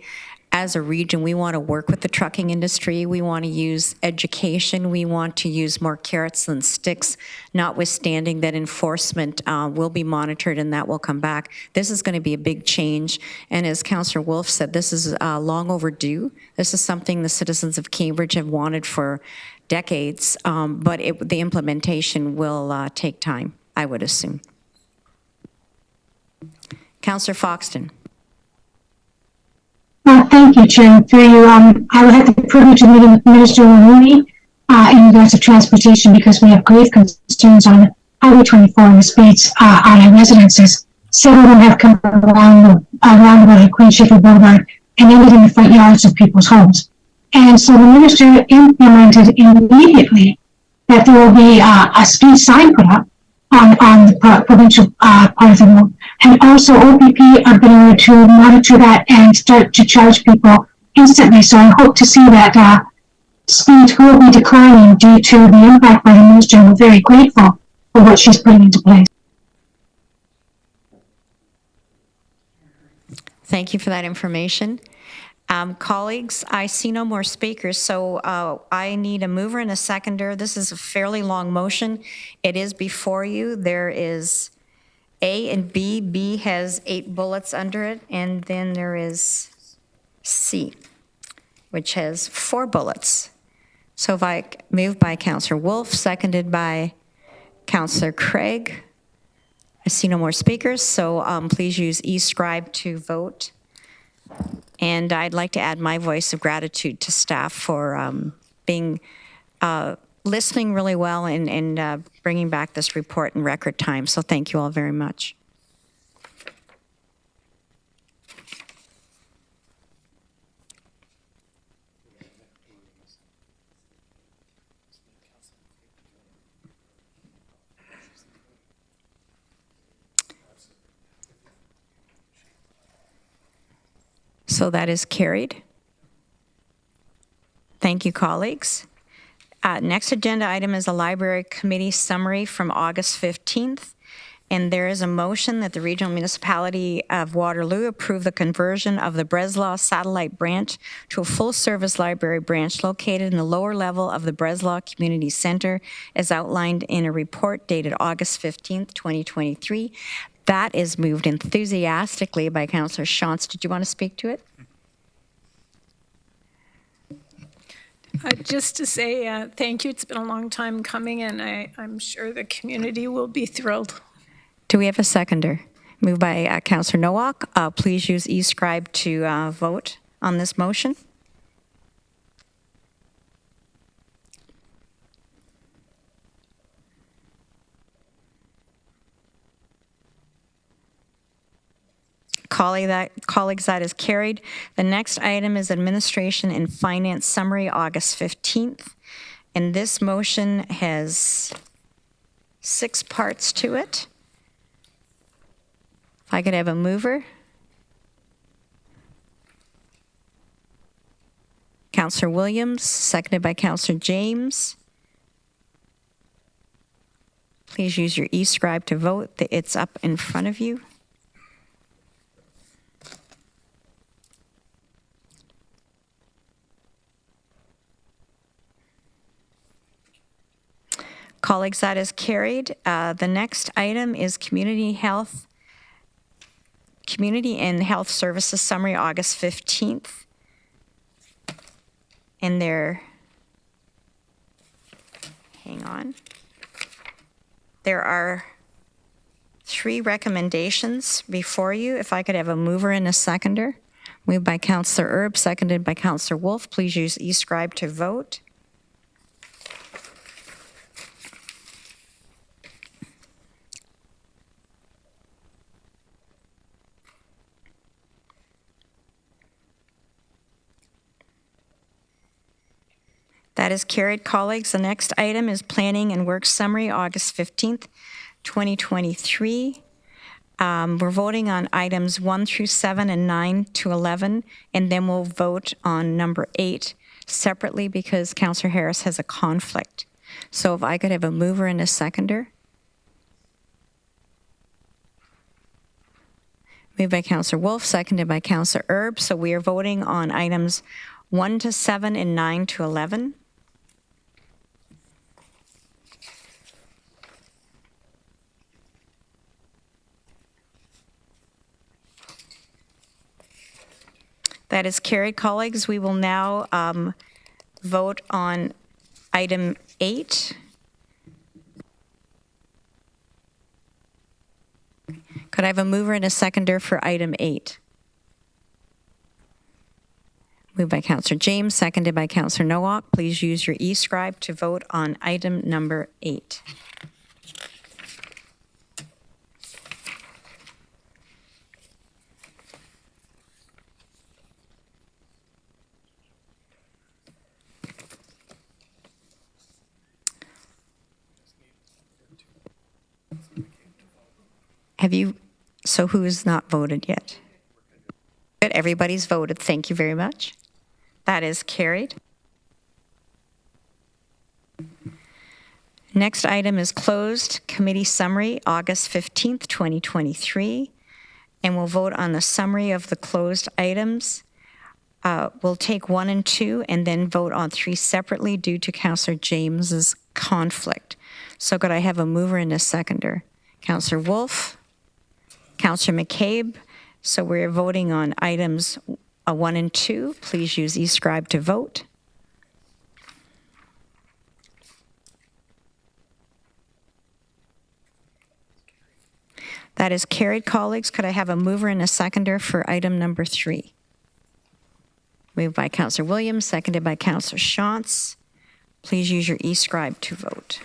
Speaker 4: as a region, we want to work with the trucking industry. We want to use education. We want to use more carrots than sticks, notwithstanding that enforcement will be monitored and that will come back. This is going to be a big change. And as Councillor Wolf said, this is long overdue. This is something the citizens of Cambridge have wanted for decades, but the implementation will take time, I would assume. Councillor Foxton.
Speaker 5: Thank you, Chair. Through you, I had the privilege of meeting with Minister Rooney in regards to transportation because we have grave concerns on Highway 24 and the speeds on our residences. Several of them have come around McQueen Shaver Boulevard and ended in the front yards of people's homes. And so the minister implemented immediately that there will be a speed sign put up on the provincial part of the road. And also OPP are going to monitor that and start to charge people instantly. So I hope to see that speeds will be declining due to the impact by the minister. And we're very grateful for what she's putting into place.
Speaker 4: Thank you for that information. Colleagues, I see no more speakers, so I need a mover and a seconder. This is a fairly long motion. It is before you. There is A and B. B has 8 bullets under it, and then there is C, which has 4 bullets. So if I move by Councillor Wolf, seconded by Councillor Craig. I see no more speakers, so please use e-scribe to vote. And I'd like to add my voice of gratitude to staff for being listening really well and bringing back this report in record time. So thank you all very much. So that is carried. Thank you, colleagues. Next agenda item is a library committee summary from August 15th. And there is a motion that the Regional Municipality of Waterloo approve the conversion of the Breslau Satellite Branch to a full-service library branch located in the lower level of the Breslau Community Center as outlined in a report dated August 15th, 2023. That is moved enthusiastically by Councillor Shantz. Did you want to speak to it?
Speaker 22: Just to say thank you. It's been a long time coming, and I'm sure the community will be thrilled.
Speaker 4: Do we have a seconder? Moved by Councillor Nowak. Please use e-scribe to vote on this motion. Colleagues, that is carried. The next item is Administration and Finance Summary, August 15th. And this motion has 6 parts to it. If I could have a mover. Councillor Williams, seconded by Councillor James. Please use your e-scribe to vote. It's up in front of you. Colleagues, that is carried. The next item is Community and Health Services Summary, August 15th. And hang on. There are 3 recommendations before you. If I could have a mover and a seconder. Moved by Councillor Erb, seconded by Councillor Wolf. Please use e-scribe to vote. That is carried, colleagues. The next item is Planning and Work Summary, August 15th, 2023. We're voting on items 1 through 7 and 9 to 11, and then we'll vote on number 8 separately because Councillor Harris has a conflict. So if I could have a mover and a seconder. Moved by Councillor Wolf, seconded by Councillor Erb. So we are voting on items 1 to 7 and 9 to 11. That is carried, colleagues. We will now vote on item 8. Could I have a mover and a seconder for item 8? Moved by Councillor James, seconded by Councillor Nowak. Please use your e-scribe to vote on item number 8. So who has not voted yet? Good, everybody's voted. Thank you very much. That is carried. Next item is closed committee summary, August 15th, 2023. And we'll vote on the summary of the closed items. We'll take 1 and 2 and then vote on 3 separately due to Councillor James's conflict. So could I have a mover and a seconder? Councillor Wolf, Councillor McCabe. So we're voting on items 1 and 2. Please use e-scribe to vote. That is carried, colleagues. Could I have a mover and a seconder for item number 3? Moved by Councillor Williams, seconded by Councillor Shantz. Please use your e-scribe to vote.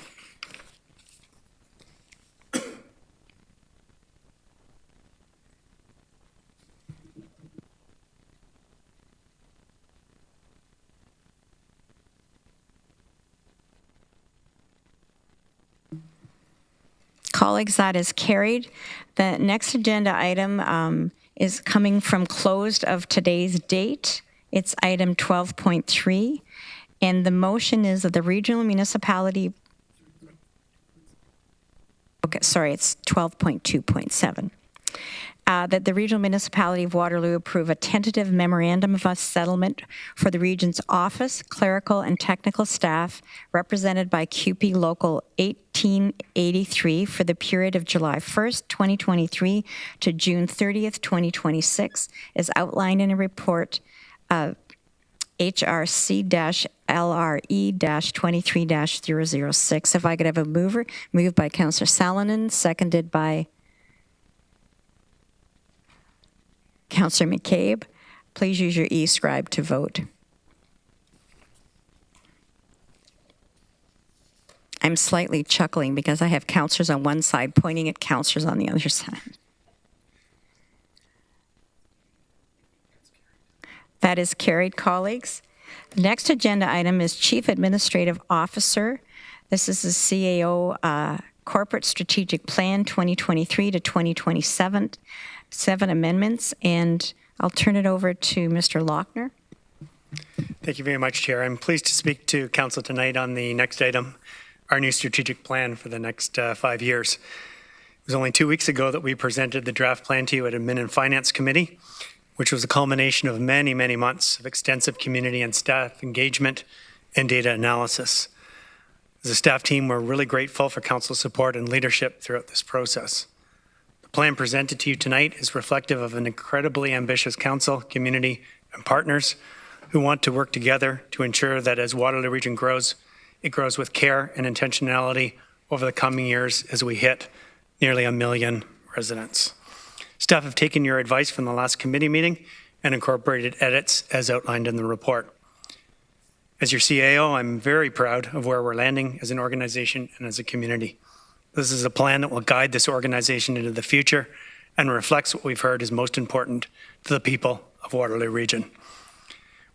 Speaker 4: Colleagues, that is carried. The next agenda item is coming from closed of today's date. It's item 12.3, and the motion is that the regional municipality, okay, sorry, it's 12.2.7. That the regional municipality of Waterloo approve a tentative memorandum of settlement for the region's office, clerical, and technical staff represented by CUPE Local 1883 for the period of July 1st, 2023 to June 30th, 2026, as outlined in a report HRC-LRE-23-006. If I could have a mover, moved by Councillor Salonen, seconded by Councillor McCabe. Please use your e-scribe to vote. I'm slightly chuckling because I have councillors on one side pointing at councillors on the other side. That is carried, colleagues. The next agenda item is Chief Administrative Officer. This is the CAO Corporate Strategic Plan 2023 to 2027. 7 amendments, and I'll turn it over to Mr. Lochner.
Speaker 8: Thank you very much, Chair. I'm pleased to speak to Council tonight on the next item, our new strategic plan for the next 5 years. It was only 2 weeks ago that we presented the draft plan to you at Admin and Finance Committee, which was a culmination of many, many months of extensive community and staff engagement and data analysis. As a staff team, we're really grateful for council's support and leadership throughout this process. The plan presented to you tonight is reflective of an incredibly ambitious council, community, and partners who want to work together to ensure that as Waterloo Region grows, it grows with care and intentionality over the coming years as we hit nearly 1 million residents. Staff have taken your advice from the last committee meeting and incorporated edits as outlined in the report. As your CAO, I'm very proud of where we're landing as an organization and as a community. This is a plan that will guide this organization into the future and reflects what we've heard is most important to the people of Waterloo Region.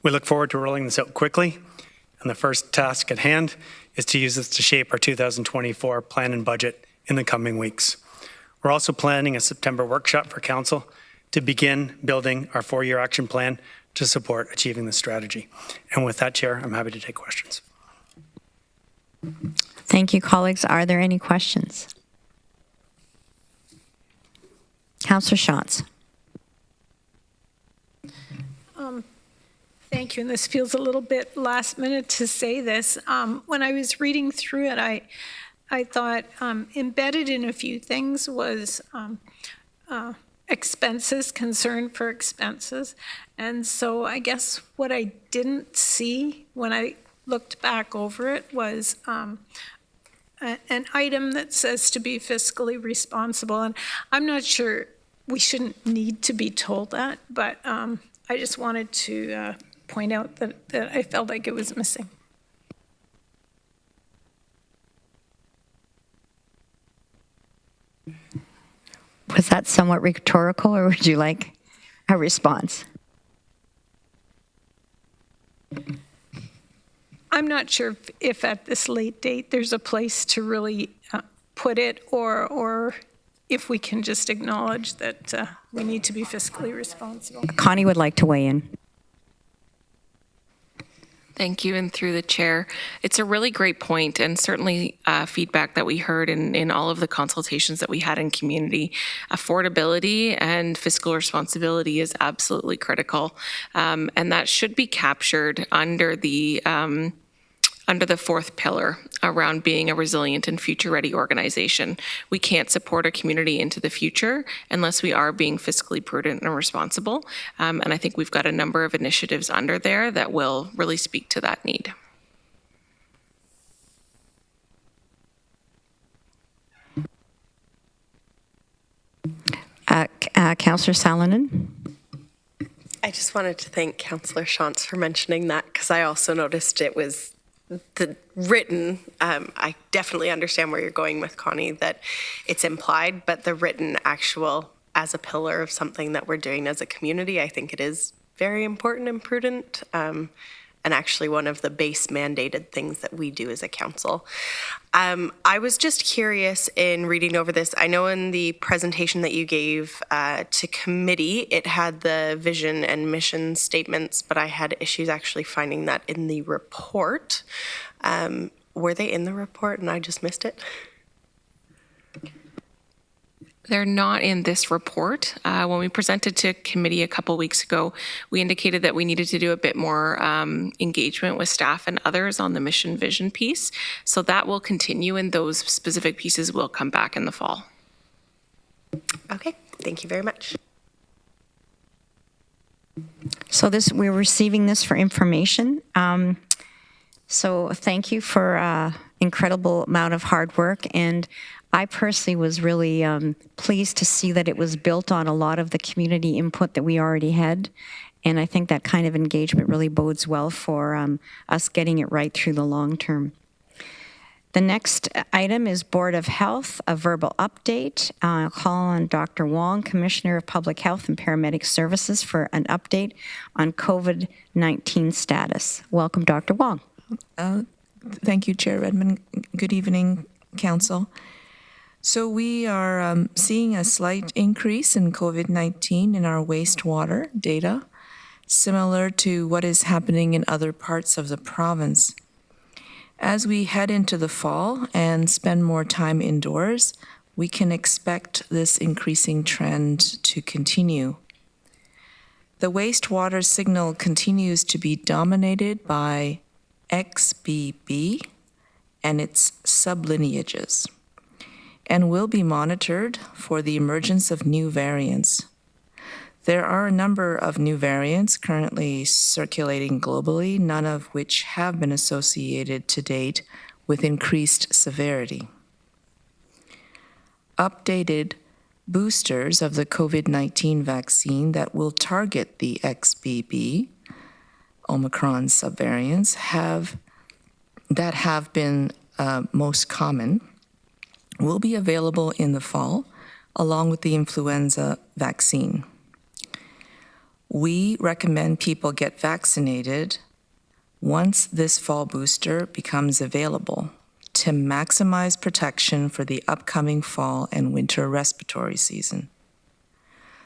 Speaker 8: We look forward to rolling this out quickly, and the first task at hand is to use this to shape our 2024 plan and budget in the coming weeks. We're also planning a September workshop for council to begin building our 4-year action plan to support achieving this strategy. And with that, Chair, I'm happy to take questions.
Speaker 4: Thank you, colleagues. Are there any questions? Councillor Schatz.
Speaker 22: Thank you, and this feels a little bit last minute to say this. When I was reading through it, I thought embedded in a few things was expenses, concern for expenses. And so I guess what I didn't see when I looked back over it was an item that says to be fiscally responsible. And I'm not sure we shouldn't need to be told that, but I just wanted to point out that I felt like it was missing.
Speaker 4: Was that somewhat rhetorical, or would you like a response?
Speaker 22: I'm not sure if at this late date there's a place to really put it, or if we can just acknowledge that we need to be fiscally responsible.
Speaker 4: Connie would like to weigh in.
Speaker 9: Thank you, and through the chair. It's a really great point, and certainly feedback that we heard in all of the consultations that we had in community. Affordability and fiscal responsibility is absolutely critical, and that should be captured under the fourth pillar around being a resilient and future-ready organization. We can't support a community into the future unless we are being fiscally prudent and responsible. And I think we've got a number of initiatives under there that will really speak to that need.
Speaker 4: Councillor Salonen.
Speaker 10: I just wanted to thank Councillor Schatz for mentioning that, because I also noticed it was the written, I definitely understand where you're going with Connie, that it's implied, but the written actual as a pillar of something that we're doing as a community, I think it is very important and prudent, and actually one of the base mandated things that we do as a council. I was just curious in reading over this. I know in the presentation that you gave to committee, it had the vision and mission statements, but I had issues actually finding that in the report. Were they in the report and I just missed it?
Speaker 9: They're not in this report. When we presented to committee a couple weeks ago, we indicated that we needed to do a bit more engagement with staff and others on the mission vision piece. So that will continue, and those specific pieces will come back in the fall.
Speaker 10: Okay, thank you very much.
Speaker 4: So we're receiving this for information. So thank you for incredible amount of hard work, and I personally was really pleased to see that it was built on a lot of the community input that we already had, and I think that kind of engagement really bodes well for us getting it right through the long term. The next item is Board of Health, a verbal update. I'll call on Dr. Wong, Commissioner of Public Health and Paramedic Services, for an update on COVID-19 status. Welcome, Dr. Wong.
Speaker 23: Thank you, Chair Redmond. Good evening, Council. So we are seeing a slight increase in COVID-19 in our wastewater data, similar to what is happening in other parts of the province. As we head into the fall and spend more time indoors, we can expect this increasing trend to continue. The wastewater signal continues to be dominated by XBB and its sublineages, and will be monitored for the emergence of new variants. There are a number of new variants currently circulating globally, none of which have been associated to date with increased severity. Updated boosters of the COVID-19 vaccine that will target the XBB, Omicron subvariants, have been most common, will be available in the fall, along with the influenza vaccine. We recommend people get vaccinated once this fall booster becomes available to maximize protection for the upcoming fall and winter respiratory season.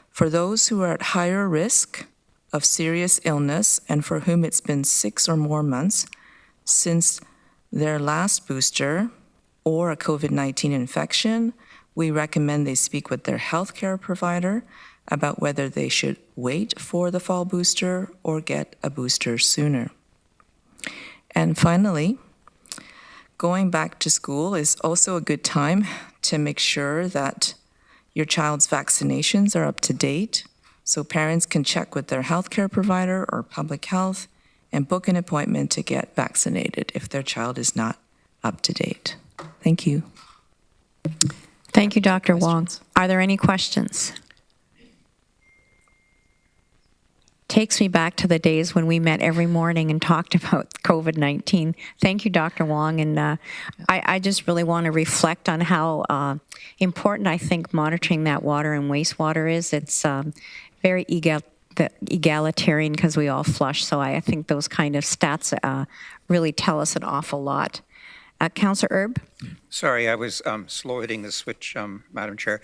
Speaker 23: For those who are at higher risk of serious illness and for whom it's been 6 or more months since their last booster or a COVID-19 infection, we recommend they speak with their healthcare provider about whether they should wait for the fall booster or get a booster sooner. And finally, going back to school is also a good time to make sure that your child's vaccinations are up to date, so parents can check with their healthcare provider or public health and book an appointment to get vaccinated if their child is not up to date. Thank you.
Speaker 4: Thank you, Dr. Wong. Are there any questions? Takes me back to the days when we met every morning and talked about COVID-19. Thank you, Dr. Wong. And I just really want to reflect on how important I think monitoring that water and wastewater is. It's very egalitarian because we all flush. So I think those kind of stats really tell us an awful lot. Councillor Erb?
Speaker 19: Sorry, I was slow hitting the switch, Madam Chair.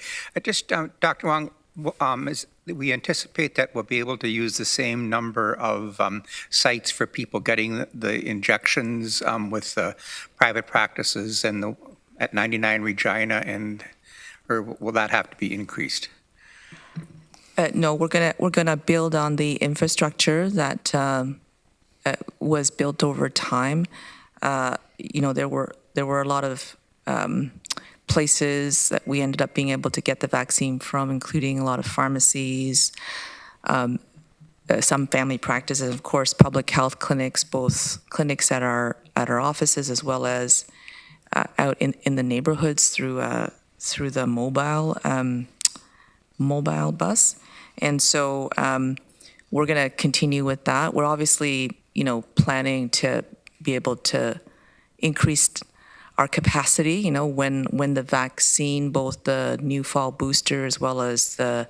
Speaker 19: Dr. Wong, we anticipate that we'll be able to use the same number of sites for people getting the injections with private practices and at 99 Regina, or will that have to be increased?
Speaker 23: No, we're gonna build on the infrastructure that was built over time. There were a lot of places that we ended up being able to get the vaccine from, including a lot of pharmacies, some family practices, of course, public health clinics, both clinics at our offices as well as out in the neighborhoods through the mobile bus. And so we're going to continue with that. We're obviously, planning to be able to increase our capacity, when the vaccine, both the new fall booster as well as the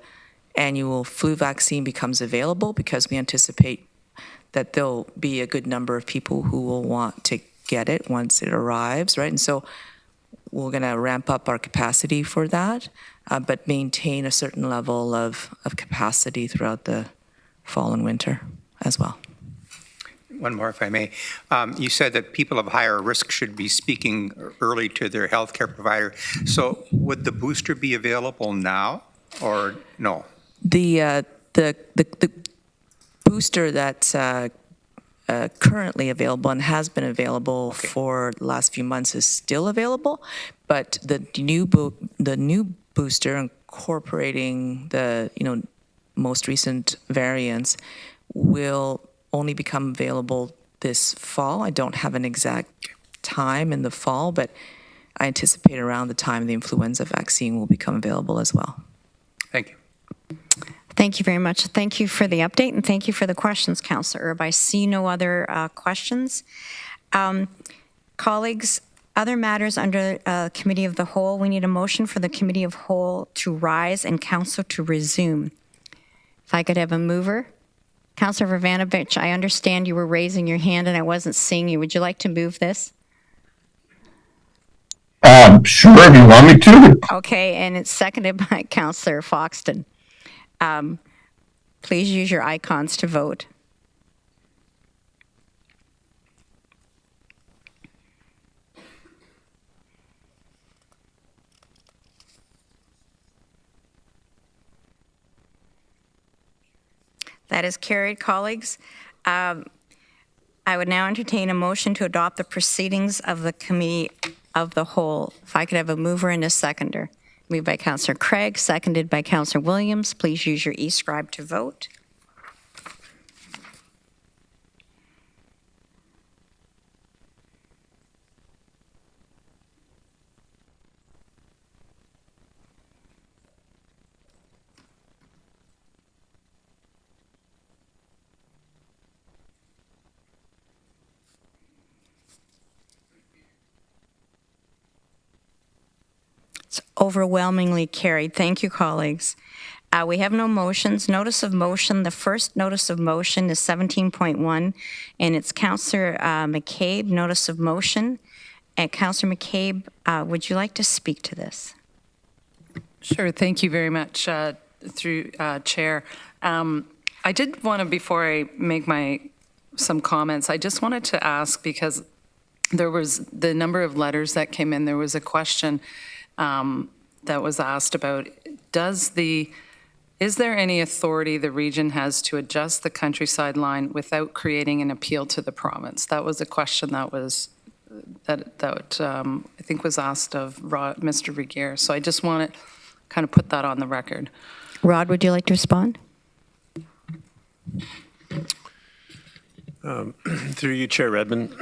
Speaker 23: annual flu vaccine becomes available, because we anticipate that there'll be a good number of people who will want to get it once it arrives, right? And so we're going to ramp up our capacity for that, but maintain a certain level of capacity throughout the fall and winter as well.
Speaker 19: One more, if I may. You said that people of higher risk should be speaking early to their healthcare provider. So would the booster be available now or no?
Speaker 23: The booster that's currently available and has been available for the last few months is still available, but the new booster incorporating the most recent variants will only become available this fall. I don't have an exact time in the fall, but I anticipate around the time the influenza vaccine will become available as well.
Speaker 19: Thank you.
Speaker 4: Thank you very much. Thank you for the update, and thank you for the questions, Councillor Erb. I see no other questions. Colleagues, other matters under Committee of the Whole. We need a motion for the Committee of Whole to rise and Council to resume. If I could have a mover. Councillor Vrvanovich, I understand you were raising your hand and I wasn't seeing you. Would you like to move this?
Speaker 16: Sure, if you want me to.
Speaker 4: Okay, and it's seconded by Councillor Foxton. Please use your icons to vote. That is carried, colleagues. I would now entertain a motion to adopt the proceedings of the Committee of the Whole. If I could have a mover and a seconder. Moved by Councillor Craig, seconded by Councillor Williams. Please use your e-scribe to vote. It's overwhelmingly carried. Thank you, colleagues. We have no motions. Notice of motion, the first notice of motion is 17.1, and it's Councillor McCabe, notice of motion. And Councillor McCabe, would you like to speak to this?
Speaker 14: Sure, thank you very much, through Chair. I did want to, before I make some comments, I just wanted to ask, because there was the number of letters that came in, there was a question that was asked about, is there any authority the region has to adjust the countryside line without creating an appeal to the province? That was a question that I think was asked of Mr. Regier. So I just want to kind of put that on the record.
Speaker 4: Rod, would you like to respond?
Speaker 21: Through you, Chair Redmond,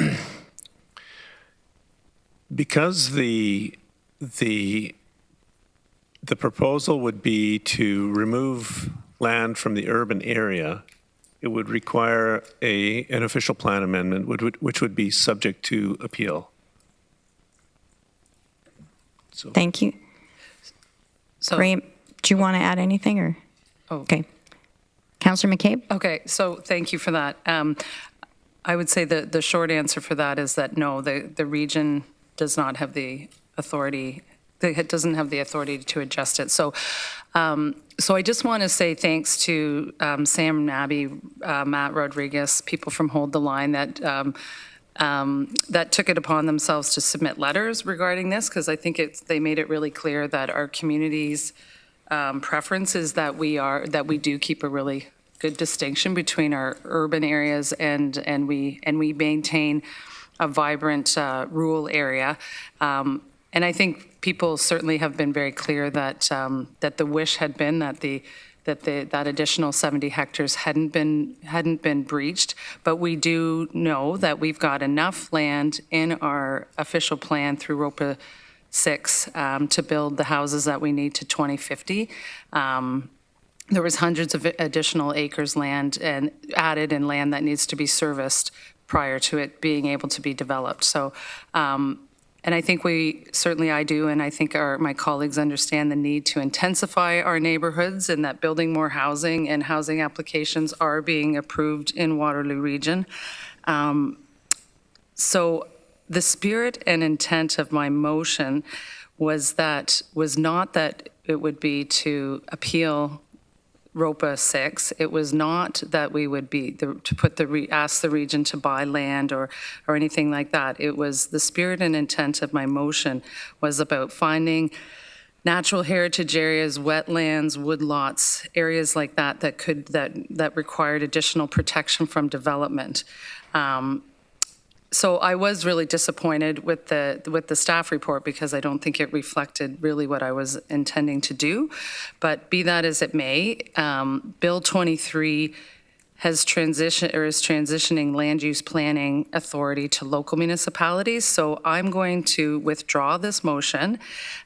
Speaker 21: because the proposal would be to remove land from the urban area, it would require an official plan amendment, which would be subject to appeal. So.
Speaker 4: Thank you.
Speaker 14: So,
Speaker 4: Graham, do you want to add anything, or?
Speaker 14: Oh.
Speaker 4: Okay. Councillor McCabe?
Speaker 14: Okay, so thank you for that. I would say the short answer for that is that no, the region does not have the authority. It doesn't have the authority to adjust it. So I just want to say thanks to Sam Nabby, Matt Rodriguez, people from Hold the Line that took it upon themselves to submit letters regarding this, because I think they made it really clear that our community's preference is that we do keep a really good distinction between our urban areas and we maintain a vibrant rural area. And I think people certainly have been very clear that that the wish had been that additional 70 hectares hadn't been breached. But we do know that we've got enough land in our official plan through ROPA 6 to build the houses that we need to 2050. There was hundreds of additional acres land and added in land that needs to be serviced prior to it being able to be developed. So. And I think I do, and I think my colleagues understand the need to intensify our neighborhoods, and that building more housing and housing applications are being approved in Waterloo region. So the spirit and intent of my motion was not that it would be to appeal ROPA 6. It was not that we would be ask the region to buy land or anything like that. It was the spirit and intent of my motion was about finding natural heritage areas, wetlands, woodlots, areas like that that required additional protection from development. So I was really disappointed with the staff report, because I don't think it reflected really what I was intending to do. But be that as it may, Bill 23 is transitioning land use planning authority to local municipalities. So I'm going to withdraw this motion,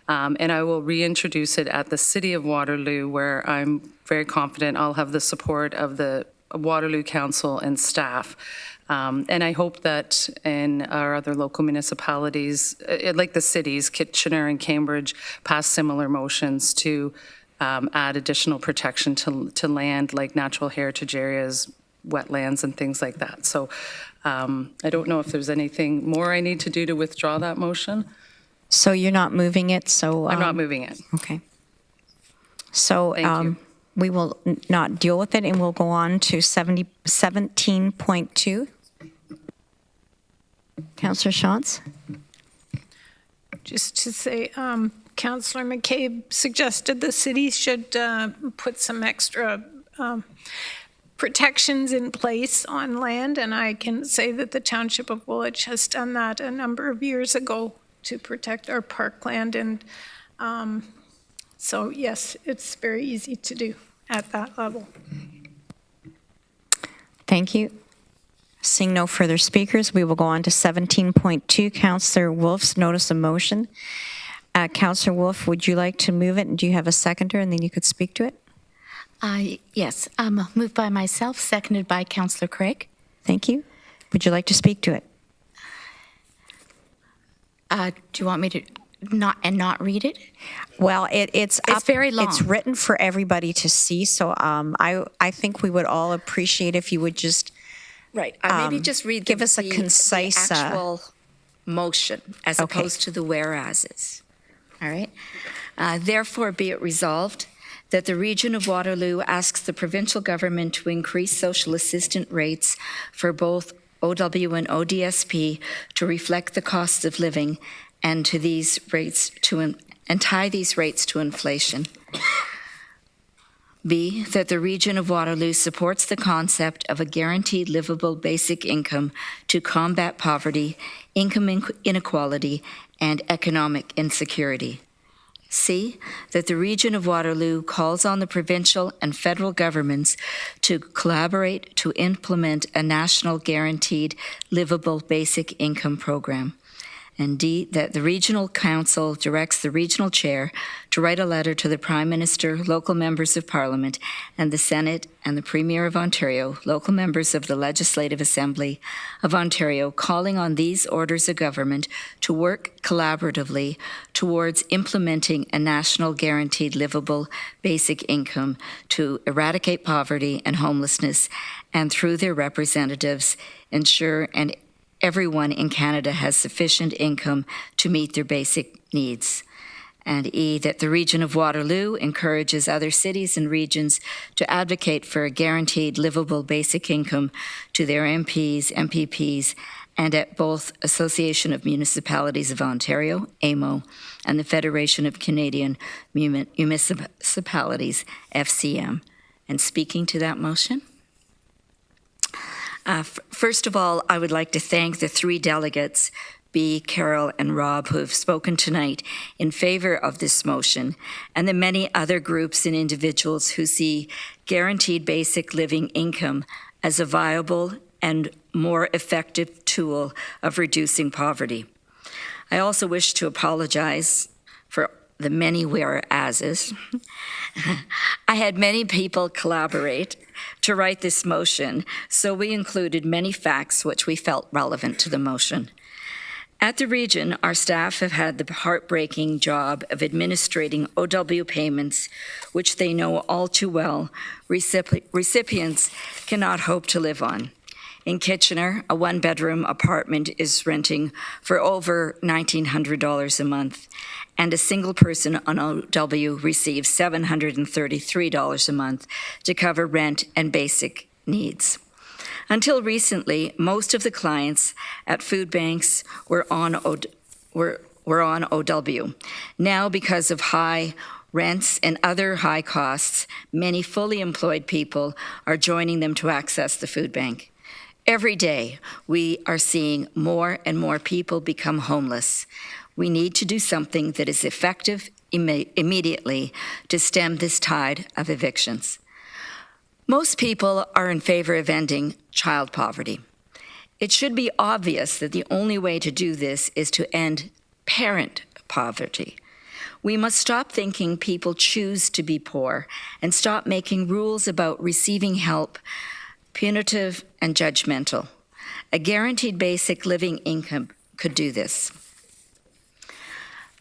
Speaker 14: and I will reintroduce it at the City of Waterloo, where I'm very confident I'll have the support of the Waterloo Council and staff. And I hope that in our other local municipalities, like the cities, Kitchener and Cambridge, pass similar motions to add additional protection to land like natural heritage areas, wetlands, and things like that. So I don't know if there's anything more I need to do to withdraw that motion.
Speaker 4: So you're not moving it? So
Speaker 14: I'm not moving it.
Speaker 4: Okay. So
Speaker 14: Thank you.
Speaker 4: We will not deal with it, and we'll go on to 17.2. Councillor Shantz?
Speaker 22: Just to say, Councillor McCabe suggested the city should put some extra protections in place on land, and I can say that the Township of Woolwich has done that a number of years ago to protect our parkland, and so yes, it's very easy to do at that level.
Speaker 4: Thank you. Seeing no further speakers, we will go on to 17.2, Councillor Wolf's notice of motion. Councillor Wolf, would you like to move it, and do you have a seconder, and then you could speak to it?
Speaker 3: Yes, moved by myself, seconded by Councillor Craig.
Speaker 4: Thank you. Would you like to speak to it?
Speaker 3: Do you want me to not read it?
Speaker 4: Well, it's
Speaker 3: very long.
Speaker 4: It's written for everybody to see, so I think we would all appreciate if you would just
Speaker 3: Right. Maybe just read
Speaker 4: give us a concise
Speaker 3: the actual motion as
Speaker 4: Okay.
Speaker 3: opposed to the whereases. All right. Therefore, be it resolved that the region of Waterloo asks the provincial government to increase social assistance rates for both OW and ODSP to reflect the costs of living and to these rates and tie these rates to inflation. B, that the region of Waterloo supports the concept of a guaranteed livable basic income to combat poverty, income inequality, and economic insecurity. C, that the region of Waterloo calls on the provincial and federal governments to collaborate to implement a national guaranteed livable basic income program. And D, that the Regional Council directs the Regional Chair to write a letter to the Prime Minister, local members of Parliament, and the Senate and the Premier of Ontario, local members of the Legislative Assembly of Ontario, calling on these orders of government to work collaboratively towards implementing a national guaranteed livable basic income to eradicate poverty and homelessness, and through their representatives, ensure and everyone in Canada has sufficient income to meet their basic needs. And E, that the region of Waterloo encourages other cities and regions to advocate for a guaranteed livable basic income to their MPs, MPPs, and at both Association of Municipalities of Ontario, AMO, and the Federation of Canadian Municipalities, FCM. And speaking to that motion? First of all, I would like to thank the three delegates, B, Carol, and Rob, who have spoken tonight in favor of this motion, and the many other groups and individuals who see guaranteed basic living income as a viable and more effective tool of reducing poverty. I also wish to apologize for the many whereases. I had many people collaborate to write this motion, so we included many facts which we felt relevant to the motion. At the region, our staff have had the heartbreaking job of administrating OW payments, which they know all too well recipients cannot hope to live on. In Kitchener, a one-bedroom apartment is renting for over $1,900 a month, and a single person on OW receives $733 a month to cover rent and basic needs. Until recently, most of the clients at food banks were on OW. Now, because of high rents and other high costs, many fully employed people are joining them to access the food bank. Every day, we are seeing more and more people become homeless. We need to do something that is effective immediately to stem this tide of evictions. Most people are in favor of ending child poverty. It should be obvious that the only way to do this is to end parent poverty. We must stop thinking people choose to be poor and stop making rules about receiving help punitive and judgmental. A guaranteed basic living income could do this.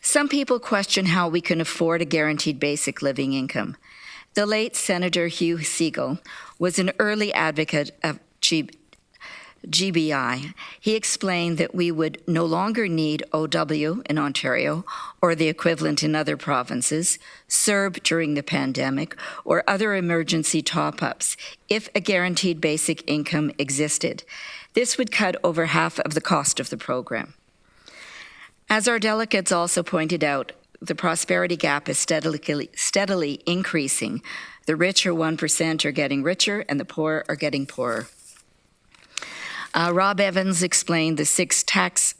Speaker 3: Some people question how we can afford a guaranteed basic living income. The late Senator Hugh Segal was an early advocate of GBI. He explained that we would no longer need OW in Ontario or the equivalent in other provinces, CERB during the pandemic, or other emergency top-ups if a guaranteed basic income existed. This would cut over half of the cost of the program. As our delegates also pointed out, the prosperity gap is steadily increasing The rich, or 1%, are getting richer, and the poor are getting poorer. Rob Evans explained the 6 tax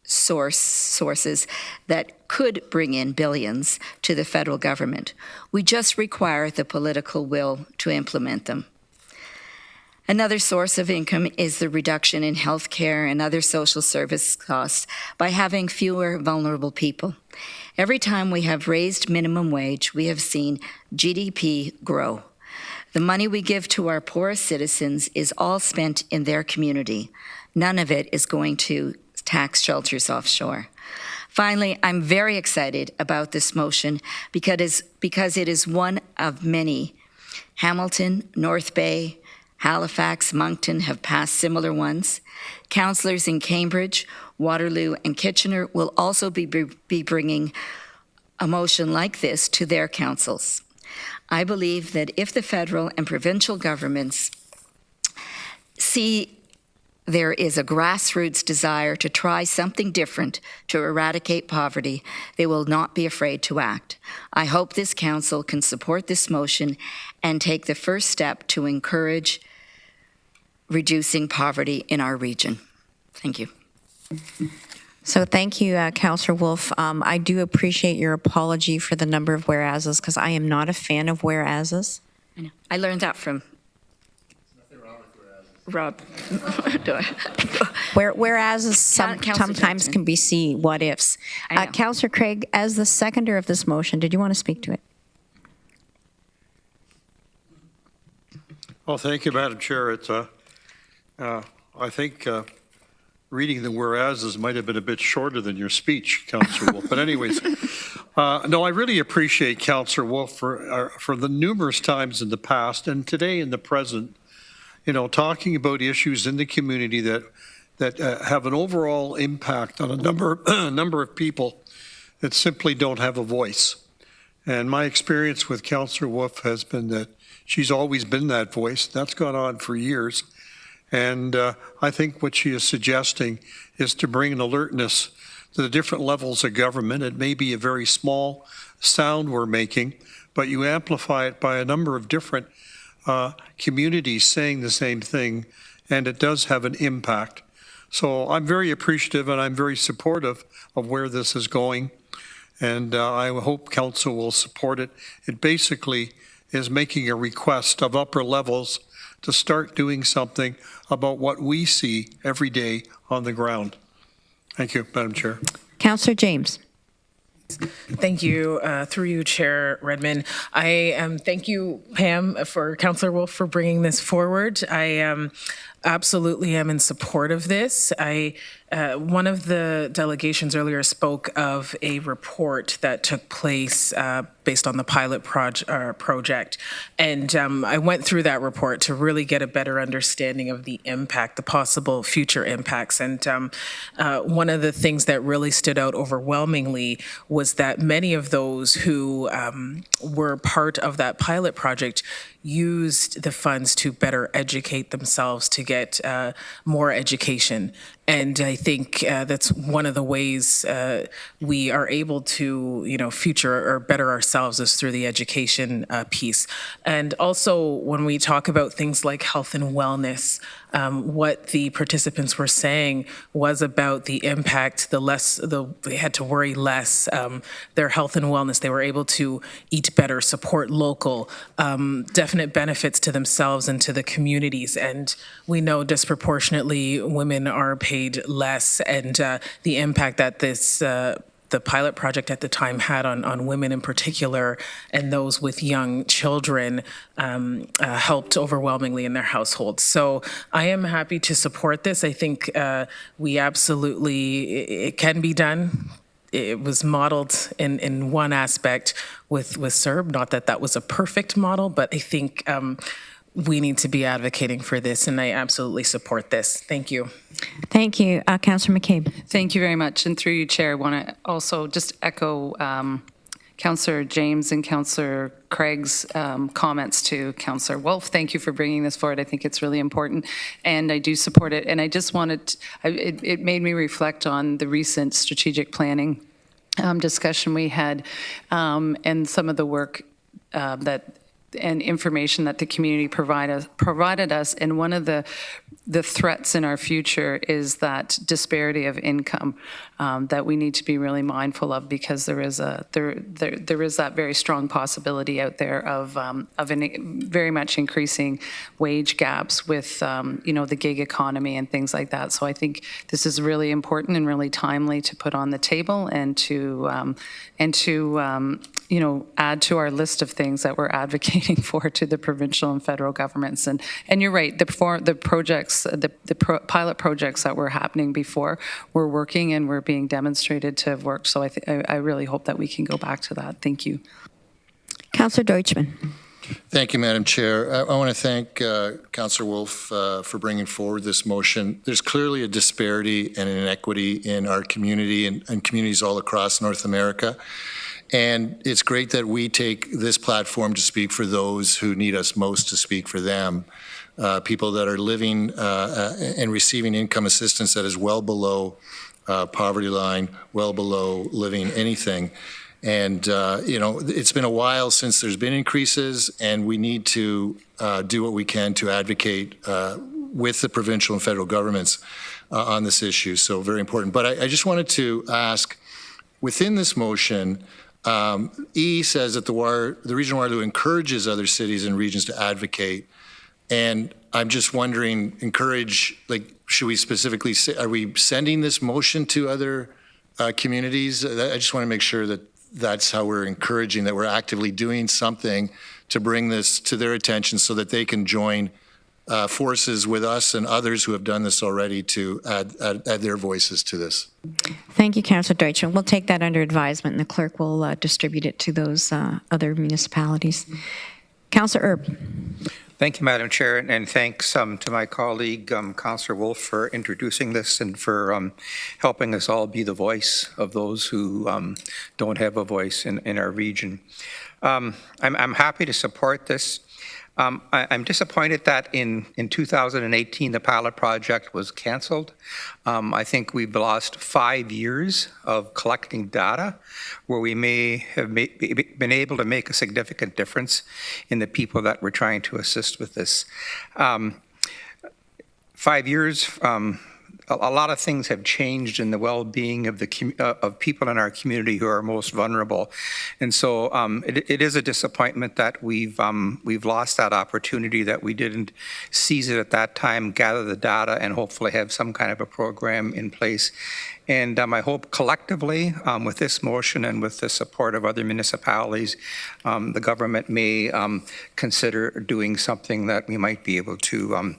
Speaker 3: sources that could bring in billions to the federal government. We just require the political will to implement them. Another source of income is the reduction in health care and other social service costs by having fewer vulnerable people. Every time we have raised minimum wage, we have seen GDP grow. The money we give to our poorest citizens is all spent in their community. None of it is going to tax shelters offshore. Finally, I'm very excited about this motion because it is one of many. Hamilton, North Bay, Halifax, Moncton have passed similar ones. Councillors in Cambridge, Waterloo, and Kitchener will also be bringing a motion like this to their councils. I believe that if the federal and provincial governments see there is a grassroots desire to try something different to eradicate poverty, they will not be afraid to act. I hope this council can support this motion and take the first step to encourage reducing poverty in our region. Thank you.
Speaker 4: So thank you, Councillor Wolf. I do appreciate your apology for the number of whereases, because I am not a fan of whereases.
Speaker 3: I know. I learned that from Rob.
Speaker 4: Whereas sometimes can be see what ifs. Councillor Craig, as the seconder of this motion, did you want to speak to it?
Speaker 20: Well, thank you, Madam Chair. It's I think reading the whereases might have been a bit shorter than your speech, Councillor Wolf. But anyways, no, I really appreciate Councillor Wolf for the numerous times in the past and today in the present, you know, talking about issues in the community that have an overall impact on a number of people that simply don't have a voice. And my experience with Councillor Wolf has been that she's always been that voice. That's gone on for years. And I think what she is suggesting is to bring an alertness to the different levels of government. It may be a very small sound we're making, but you amplify it by a number of different communities saying the same thing, and it does have an impact. So I'm very appreciative and I'm very supportive of where this is going, and I hope Council will support it. It basically is making a request of upper levels to start doing something about what we see every day on the ground. Thank you, Madam Chair.
Speaker 4: Councillor James.
Speaker 11: Thank you, through you, Chair Redmond. Thank you, Pam, for Councillor Wolf for bringing this forward. I absolutely am in support of this. One of the delegations earlier spoke of a report that took place based on the pilot project. And I went through that report to really get a better understanding of the impact, the possible future impacts. And one of the things that really stood out overwhelmingly was that many of those who were part of that pilot project used the funds to better educate themselves, to get more education. And I think that's one of the ways we are able to, you know, future or better ourselves is through the education piece. And also when we talk about things like health and wellness, what the participants were saying was about the impact, they had to worry less, their health and wellness, they were able to eat better, support local, definite benefits to themselves and to the communities. And we know disproportionately women are paid less, and the impact that the pilot project at the time had on women in particular and those with young children helped overwhelmingly in their households. So I am happy to support this. I think we absolutely, it can be done. It was modeled in one aspect with CERB, not that that was a perfect model, but I think we need to be advocating for this, and I absolutely support this. Thank you.
Speaker 4: Thank you. Councillor McCabe.
Speaker 14: Thank you very much. And through you, Chair, I want to also just echo Councillor James and Councillor Craig's comments to Councillor Wolf. Thank you for bringing this forward. I think it's really important, and I do support it. And I just wanted, it made me reflect on the recent strategic planning discussion we had, and some of the work that and information that the community provided us. And one of the threats in our future is that disparity of income that we need to be really mindful of, because there is that very strong possibility out there of very much increasing wage gaps with the gig economy and things like that. So I think this is really important and really timely to put on the table and to add to our list of things that we're advocating for to the provincial and federal governments. And you're right, the projects, the pilot projects that were happening before were working and were being demonstrated to have worked. So I really hope that we can go back to that. Thank you.
Speaker 4: Councillor Deutschmann.
Speaker 6: Thank you, Madam Chair. I want to thank Councillor Wolf for bringing forward this motion. There's clearly a disparity and an inequity in our community and communities all across North America. And it's great that we take this platform to speak for those who need us most to speak for them. People that are living and receiving income assistance that is well below poverty line, well below living anything. And, it's been a while since there's been increases, and we need to do what we can to advocate with the provincial and federal governments on this issue. So very important. But I just wanted to ask, within this motion, E says that the Region of Waterloo encourages other cities and regions to advocate. And I'm just wondering, should we specifically say, are we sending this motion to other communities? I just want to make sure that that's how we're encouraging, that we're actively doing something to bring this to their attention so that they can join forces with us and others who have done this already to add their voices to this.
Speaker 4: Thank you, Councillor Deutschmann. We'll take that under advisement, and the clerk will distribute it to those other municipalities. Councillor Erb.
Speaker 19: Thank you, Madam Chair, and thanks to my colleague, Councillor Wolf, for introducing this and for helping us all be the voice of those who don't have a voice in our region. I'm happy to support this. I'm disappointed that in 2018 the pilot project was canceled. I think we've lost 5 years of collecting data where we may have been able to make a significant difference in the people that we're trying to assist with this. 5 years, a lot of things have changed in the well-being of people in our community who are most vulnerable, and so it is a disappointment that we've lost that opportunity, that we didn't seize it at that time, gather the data, and hopefully have some kind of a program in place. And I hope collectively, with this motion and with the support of other municipalities, the government may consider doing something that we might be able to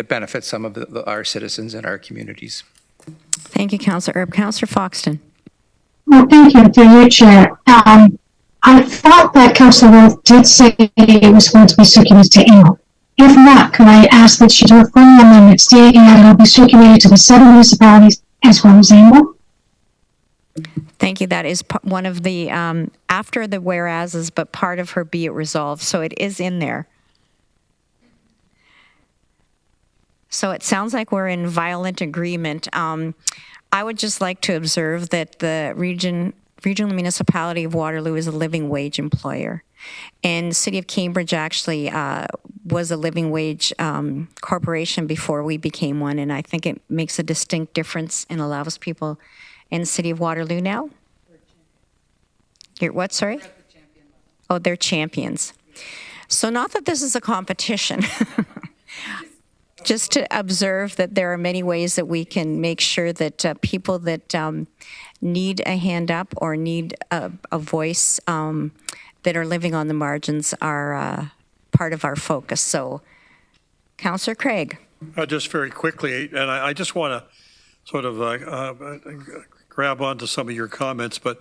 Speaker 19: benefit some of our citizens and our communities.
Speaker 4: Thank you, Councillor Erb. Councillor Foxton.
Speaker 5: Well, thank you, through your chair. I thought that Councillor Wolf did say it was going to be circulated to England. If not, could I ask that she do a friendly amendment stating that it will be circulated to the 7 municipalities as well as England?
Speaker 4: Thank you. That is one of the, after the whereases, but part of her be it resolved. So it is in there. So it sounds like we're in violent agreement. I would just like to observe that the regional municipality of Waterloo is a living wage employer. And the City of Cambridge actually was a living wage corporation before we became one. And I think it makes a distinct difference and allows people in the City of Waterloo now. You're what, sorry? Oh, they're champions. So not that this is a competition. Just to observe that there are many ways that we can make sure that people that need a hand up or need a voice that are living on the margins are part of our focus. So, Councillor Craig.
Speaker 20: Just very quickly, and I just want to sort of grab onto some of your comments, but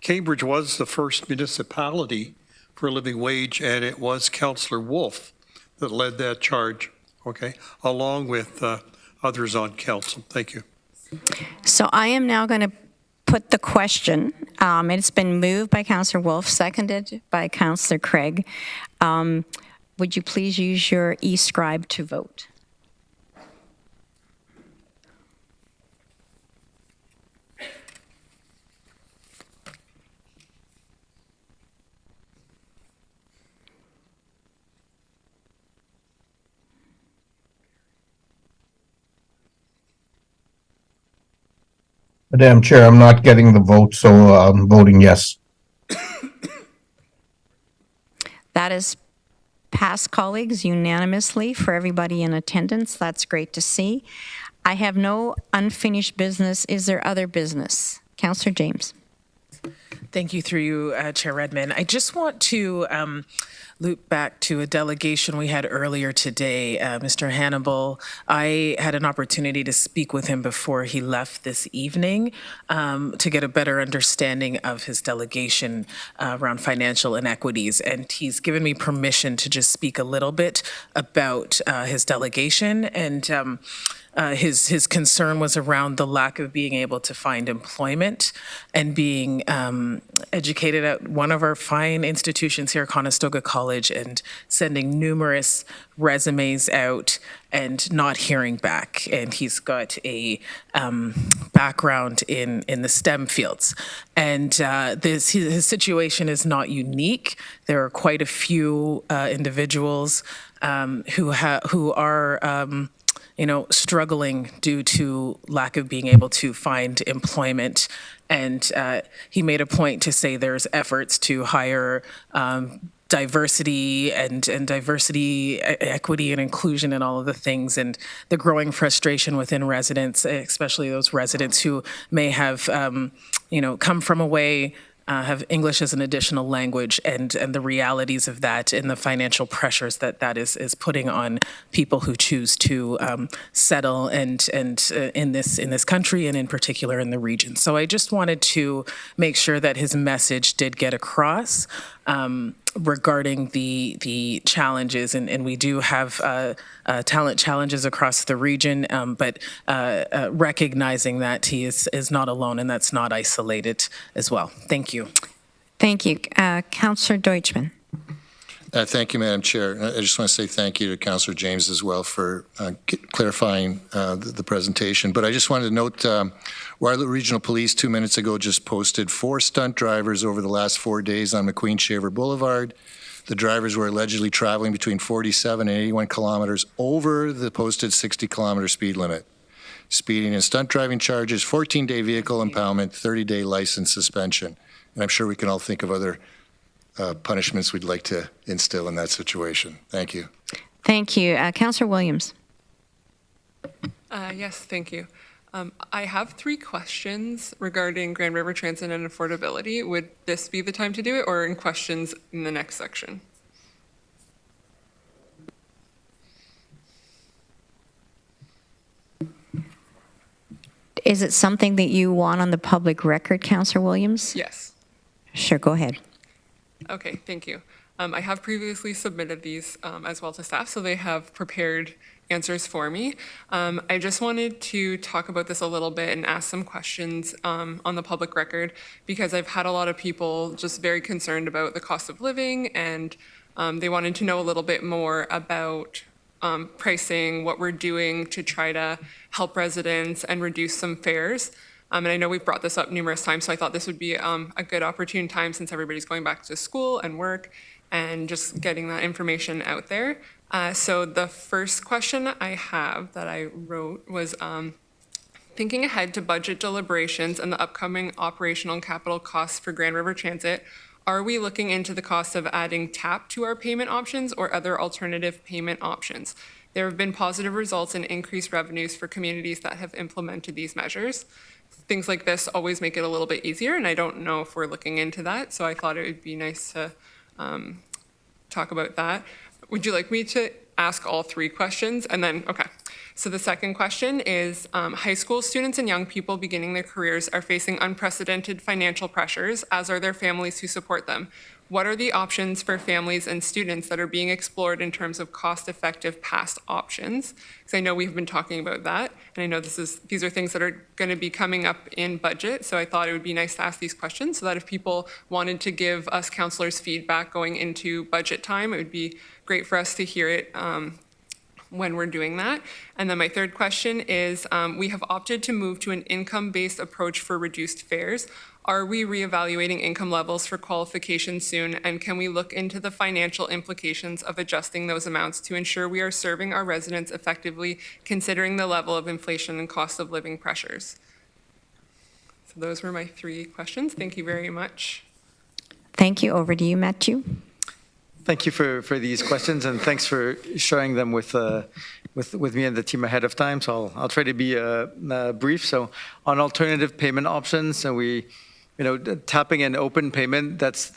Speaker 20: Cambridge was the first municipality for a living wage, and it was Councillor Wolf that led that charge. Okay, along with others on council. Thank you.
Speaker 4: So I am now going to put the question. It's been moved by Councillor Wolf, seconded by Councillor Craig. Would you please use your e-scribe to vote?
Speaker 16: Madam Chair, I'm not getting the vote, so I'm voting yes.
Speaker 4: That is passed, colleagues, unanimously for everybody in attendance. That's great to see. I have no unfinished business. Is there other business? Councillor James.
Speaker 11: Thank you, through you, Chair Redmond. I just want to loop back to a delegation we had earlier today. Mr. Hanibal, I had an opportunity to speak with him before he left this evening to get a better understanding of his delegation around financial inequities. And he's given me permission to just speak a little bit about his delegation. And his concern was around the lack of being able to find employment and being educated at one of our fine institutions here, Conestoga College, and sending numerous resumes out and not hearing back. And he's got a background in the STEM fields. And his situation is not unique. There are quite a few individuals who are struggling due to lack of being able to find employment. And he made a point to say there's efforts to hire diversity and diversity, equity and inclusion and all of the things, and the growing frustration within residents, especially those residents who may have, come from away, have English as an additional language, and the realities of that and the financial pressures that is putting on people who choose to settle and in this country, and in particular in the region. So I just wanted to make sure that his message did get across regarding the challenges, and we do have talent challenges across the region, but recognizing that he is not alone and that's not isolated as well. Thank you.
Speaker 4: Thank you. Councillor Deutschmann.
Speaker 6: Thank you, Madam Chair. I just want to say thank you to Councillor James as well for clarifying the presentation. But I just wanted to note Waterloo Regional Police 2 minutes ago just posted 4 stunt drivers over the last 4 days on McQueen Shaver Boulevard. The drivers were allegedly traveling between 47 and 81 kilometers over the posted 60-kilometer speed limit. Speeding and stunt driving charges, 14-day vehicle impoundment, 30-day license suspension. And I'm sure we can all think of other punishments we'd like to instill in that situation. Thank you.
Speaker 4: Thank you. Councillor Williams.
Speaker 7: Yes, thank you. I have 3 questions regarding Grand River Transit and affordability. Would this be the time to do it, or in questions in the next section?
Speaker 4: Is it something that you want on the public record, Councillor Williams?
Speaker 7: Yes.
Speaker 4: Sure, go ahead.
Speaker 7: Okay, thank you. I have previously submitted these as well to staff, so they have prepared answers for me. I just wanted to talk about this a little bit and ask some questions on the public record, because I've had a lot of people just very concerned about the cost of living, and they wanted to know a little bit more about pricing, what we're doing to try to help residents and reduce some fares. And I know we've brought this up numerous times, so I thought this would be a good opportune time, since everybody's going back to school and work, and just getting that information out there. So the first question I have that I wrote was, thinking ahead to budget deliberations and the upcoming operational and capital costs for Grand River Transit, are we looking into the cost of adding TAP to our payment options or other alternative payment options? There have been positive results in increased revenues for communities that have implemented these measures. Things like this always make it a little bit easier, and I don't know if we're looking into that, so I thought it would be nice to talk about that. Would you like me to ask all 3 questions? And then, okay. So the second question is, high school students and young people beginning their careers are facing unprecedented financial pressures, as are their families who support them. What are the options for families and students that are being explored in terms of cost-effective past options? Because I know we've been talking about that, and I know these are things that are going to be coming up in budget, so I thought it would be nice to ask these questions so that if people wanted to give us councillors feedback going into budget time, it would be great for us to hear it when we're doing that. And then my third question is, we have opted to move to an income-based approach for reduced fares. Are we reevaluating income levels for qualifications soon, and can we look into the financial implications of adjusting those amounts to ensure we are serving our residents effectively, considering the level of inflation and cost of living pressures? So those were my 3 questions. Thank you very much.
Speaker 4: Thank you. Over to you, Matthew.
Speaker 15: Thank you for these questions, and thanks for sharing them with me and the team ahead of time. So I'll try to be brief. So on alternative payment options, so tapping an open payment, that's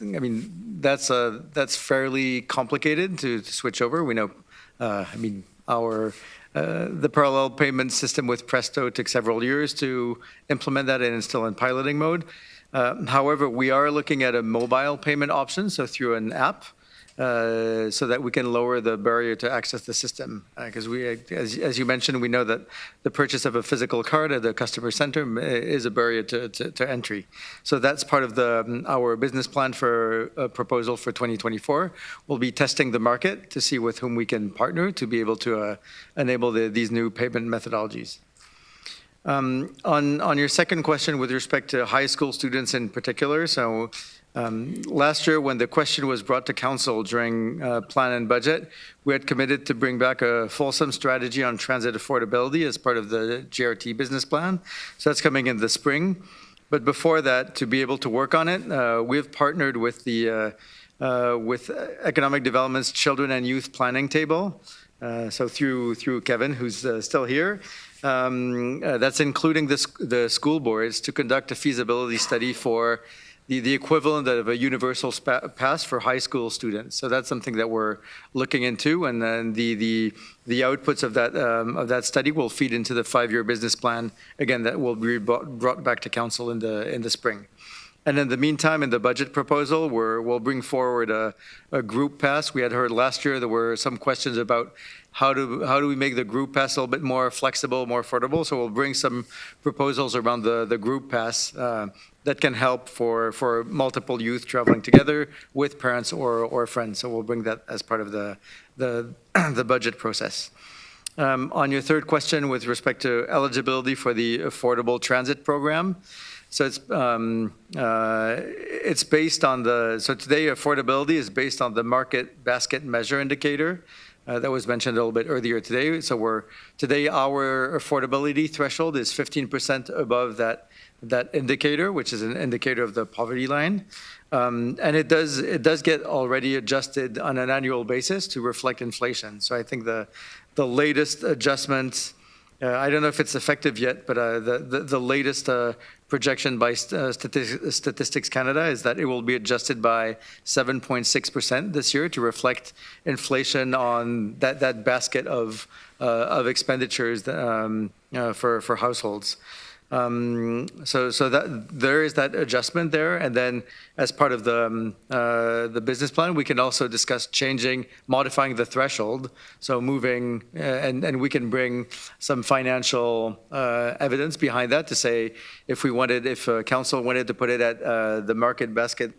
Speaker 15: fairly complicated to switch over. We know, the parallel payment system with Presto took several years to implement that, and it's still in piloting mode. However, we are looking at a mobile payment option, so through an app, so that we can lower the barrier to access the system. Because as you mentioned, we know that the purchase of a physical card at the customer center is a barrier to entry. So that's part of our business plan for a proposal for 2024. We'll be testing the market to see with whom we can partner to be able to enable these new payment methodologies. On your second question with respect to high school students in particular, so last year when the question was brought to council during plan and budget, we had committed to bring back a fulsome strategy on transit affordability as part of the GRT business plan. So that's coming in the spring. But before that, to be able to work on it, we've partnered with the with Economic Development's Children and Youth Planning Table. So through Kevin, who's still here. That's including the school boards to conduct a feasibility study for the equivalent of a universal pass for high school students. So that's something that we're looking into, and then the outputs of that study will feed into the 5-year business plan. Again, that will be brought back to council in the spring. And in the meantime, in the budget proposal, we'll bring forward a group pass. We had heard last year there were some questions about how do we make the group pass a little bit more flexible, more affordable. So we'll bring some proposals around the group pass that can help for multiple youth traveling together with parents or friends. So we'll bring that as part of the budget process. On your third question with respect to eligibility for the Affordable Transit Program, so it's based on so today affordability is based on the market basket measure indicator that was mentioned a little bit earlier today. So today our affordability threshold is 15% above that indicator, which is an indicator of the poverty line. And it does get already adjusted on an annual basis to reflect inflation. So I think the latest adjustment, I don't know if it's effective yet, but the latest projection by Statistics Canada is that it will be adjusted by 7.6% this year to reflect inflation on that basket of expenditures for households. So that there is that adjustment there, and then as part of the business plan, we can also discuss modifying the threshold. So moving, and we can bring some financial evidence behind that to say if council wanted to put it at the market basket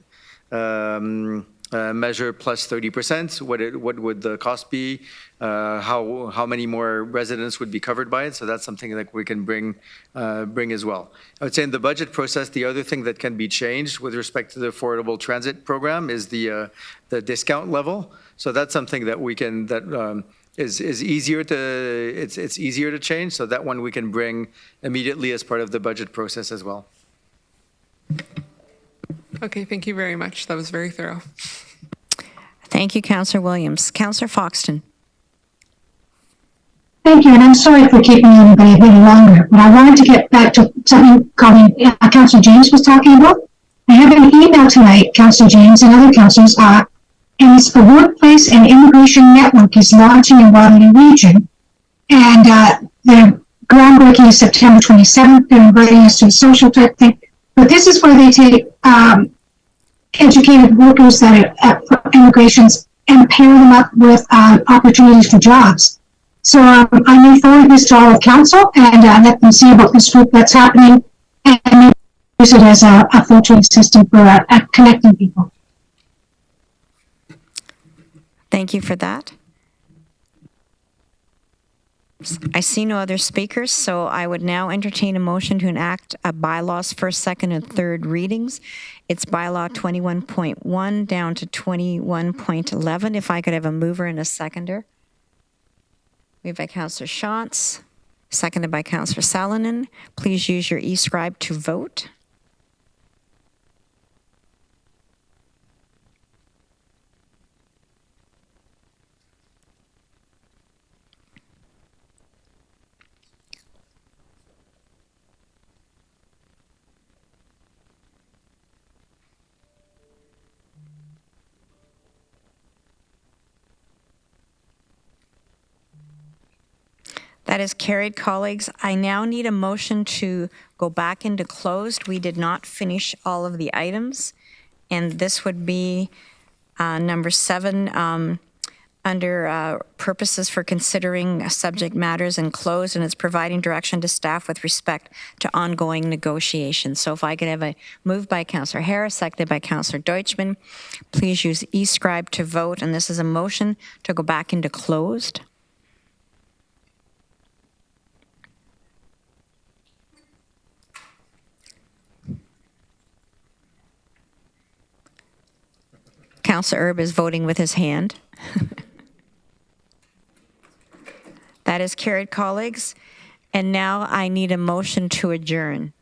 Speaker 15: measure plus 30%, what would the cost be? How many more residents would be covered by it? So that's something that we can bring as well. I would say in the budget process, the other thing that can be changed with respect to the affordable transit program is the discount level. So that's something that we can is easier to change. So that one we can bring immediately as part of the budget process as well.
Speaker 7: Okay, thank you very much. That was very thorough.
Speaker 4: Thank you, Councillor Williams. Councillor Foxton.
Speaker 5: Thank you, and I'm sorry for keeping anybody a bit longer, but I wanted to get back to something Councillor James was talking about. I have an email tonight, Councillor James and other councillors, and it's the Workplace and Immigration Network is launching in Waterloo region, and the groundbreaking is September 27th. They're inviting us to a social type thing. But this is where they take educated workers that are for immigrations and pair them up with opportunities for jobs. So I may forward this to all of council and let them see about this group that's happening and use it as a filtering system for connecting people.
Speaker 4: Thank you for that. I see no other speakers, so I would now entertain a motion to enact bylaws first, second, and third readings. It's bylaw 21.1 down to 21.11. If I could have a mover and a seconder. Moved by Councillor Shantz, seconded by Councillor Salonen. Please use your e-scribe to vote. That is carried, colleagues. I now need a motion to go back into closed. We did not finish all of the items, and this would be number 7 under purposes for considering subject matters and closed, and it's providing direction to staff with respect to ongoing negotiations. So if I could have a move by Councillor Harris, seconded by Councillor Deutschmann, please use e-scribe to vote, and this is a motion to go back into closed. Councillor Erb is voting with his hand. That is carried, colleagues. And now I need a motion to adjourn.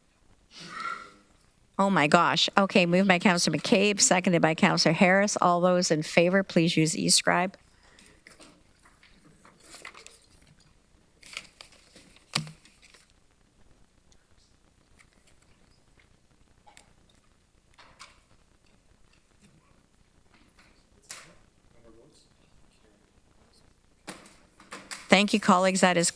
Speaker 4: Oh my gosh. Okay, moved by Councillor McCabe, seconded by Councillor Harris. All those in favor, please use e-scribe. Thank you, colleagues. That is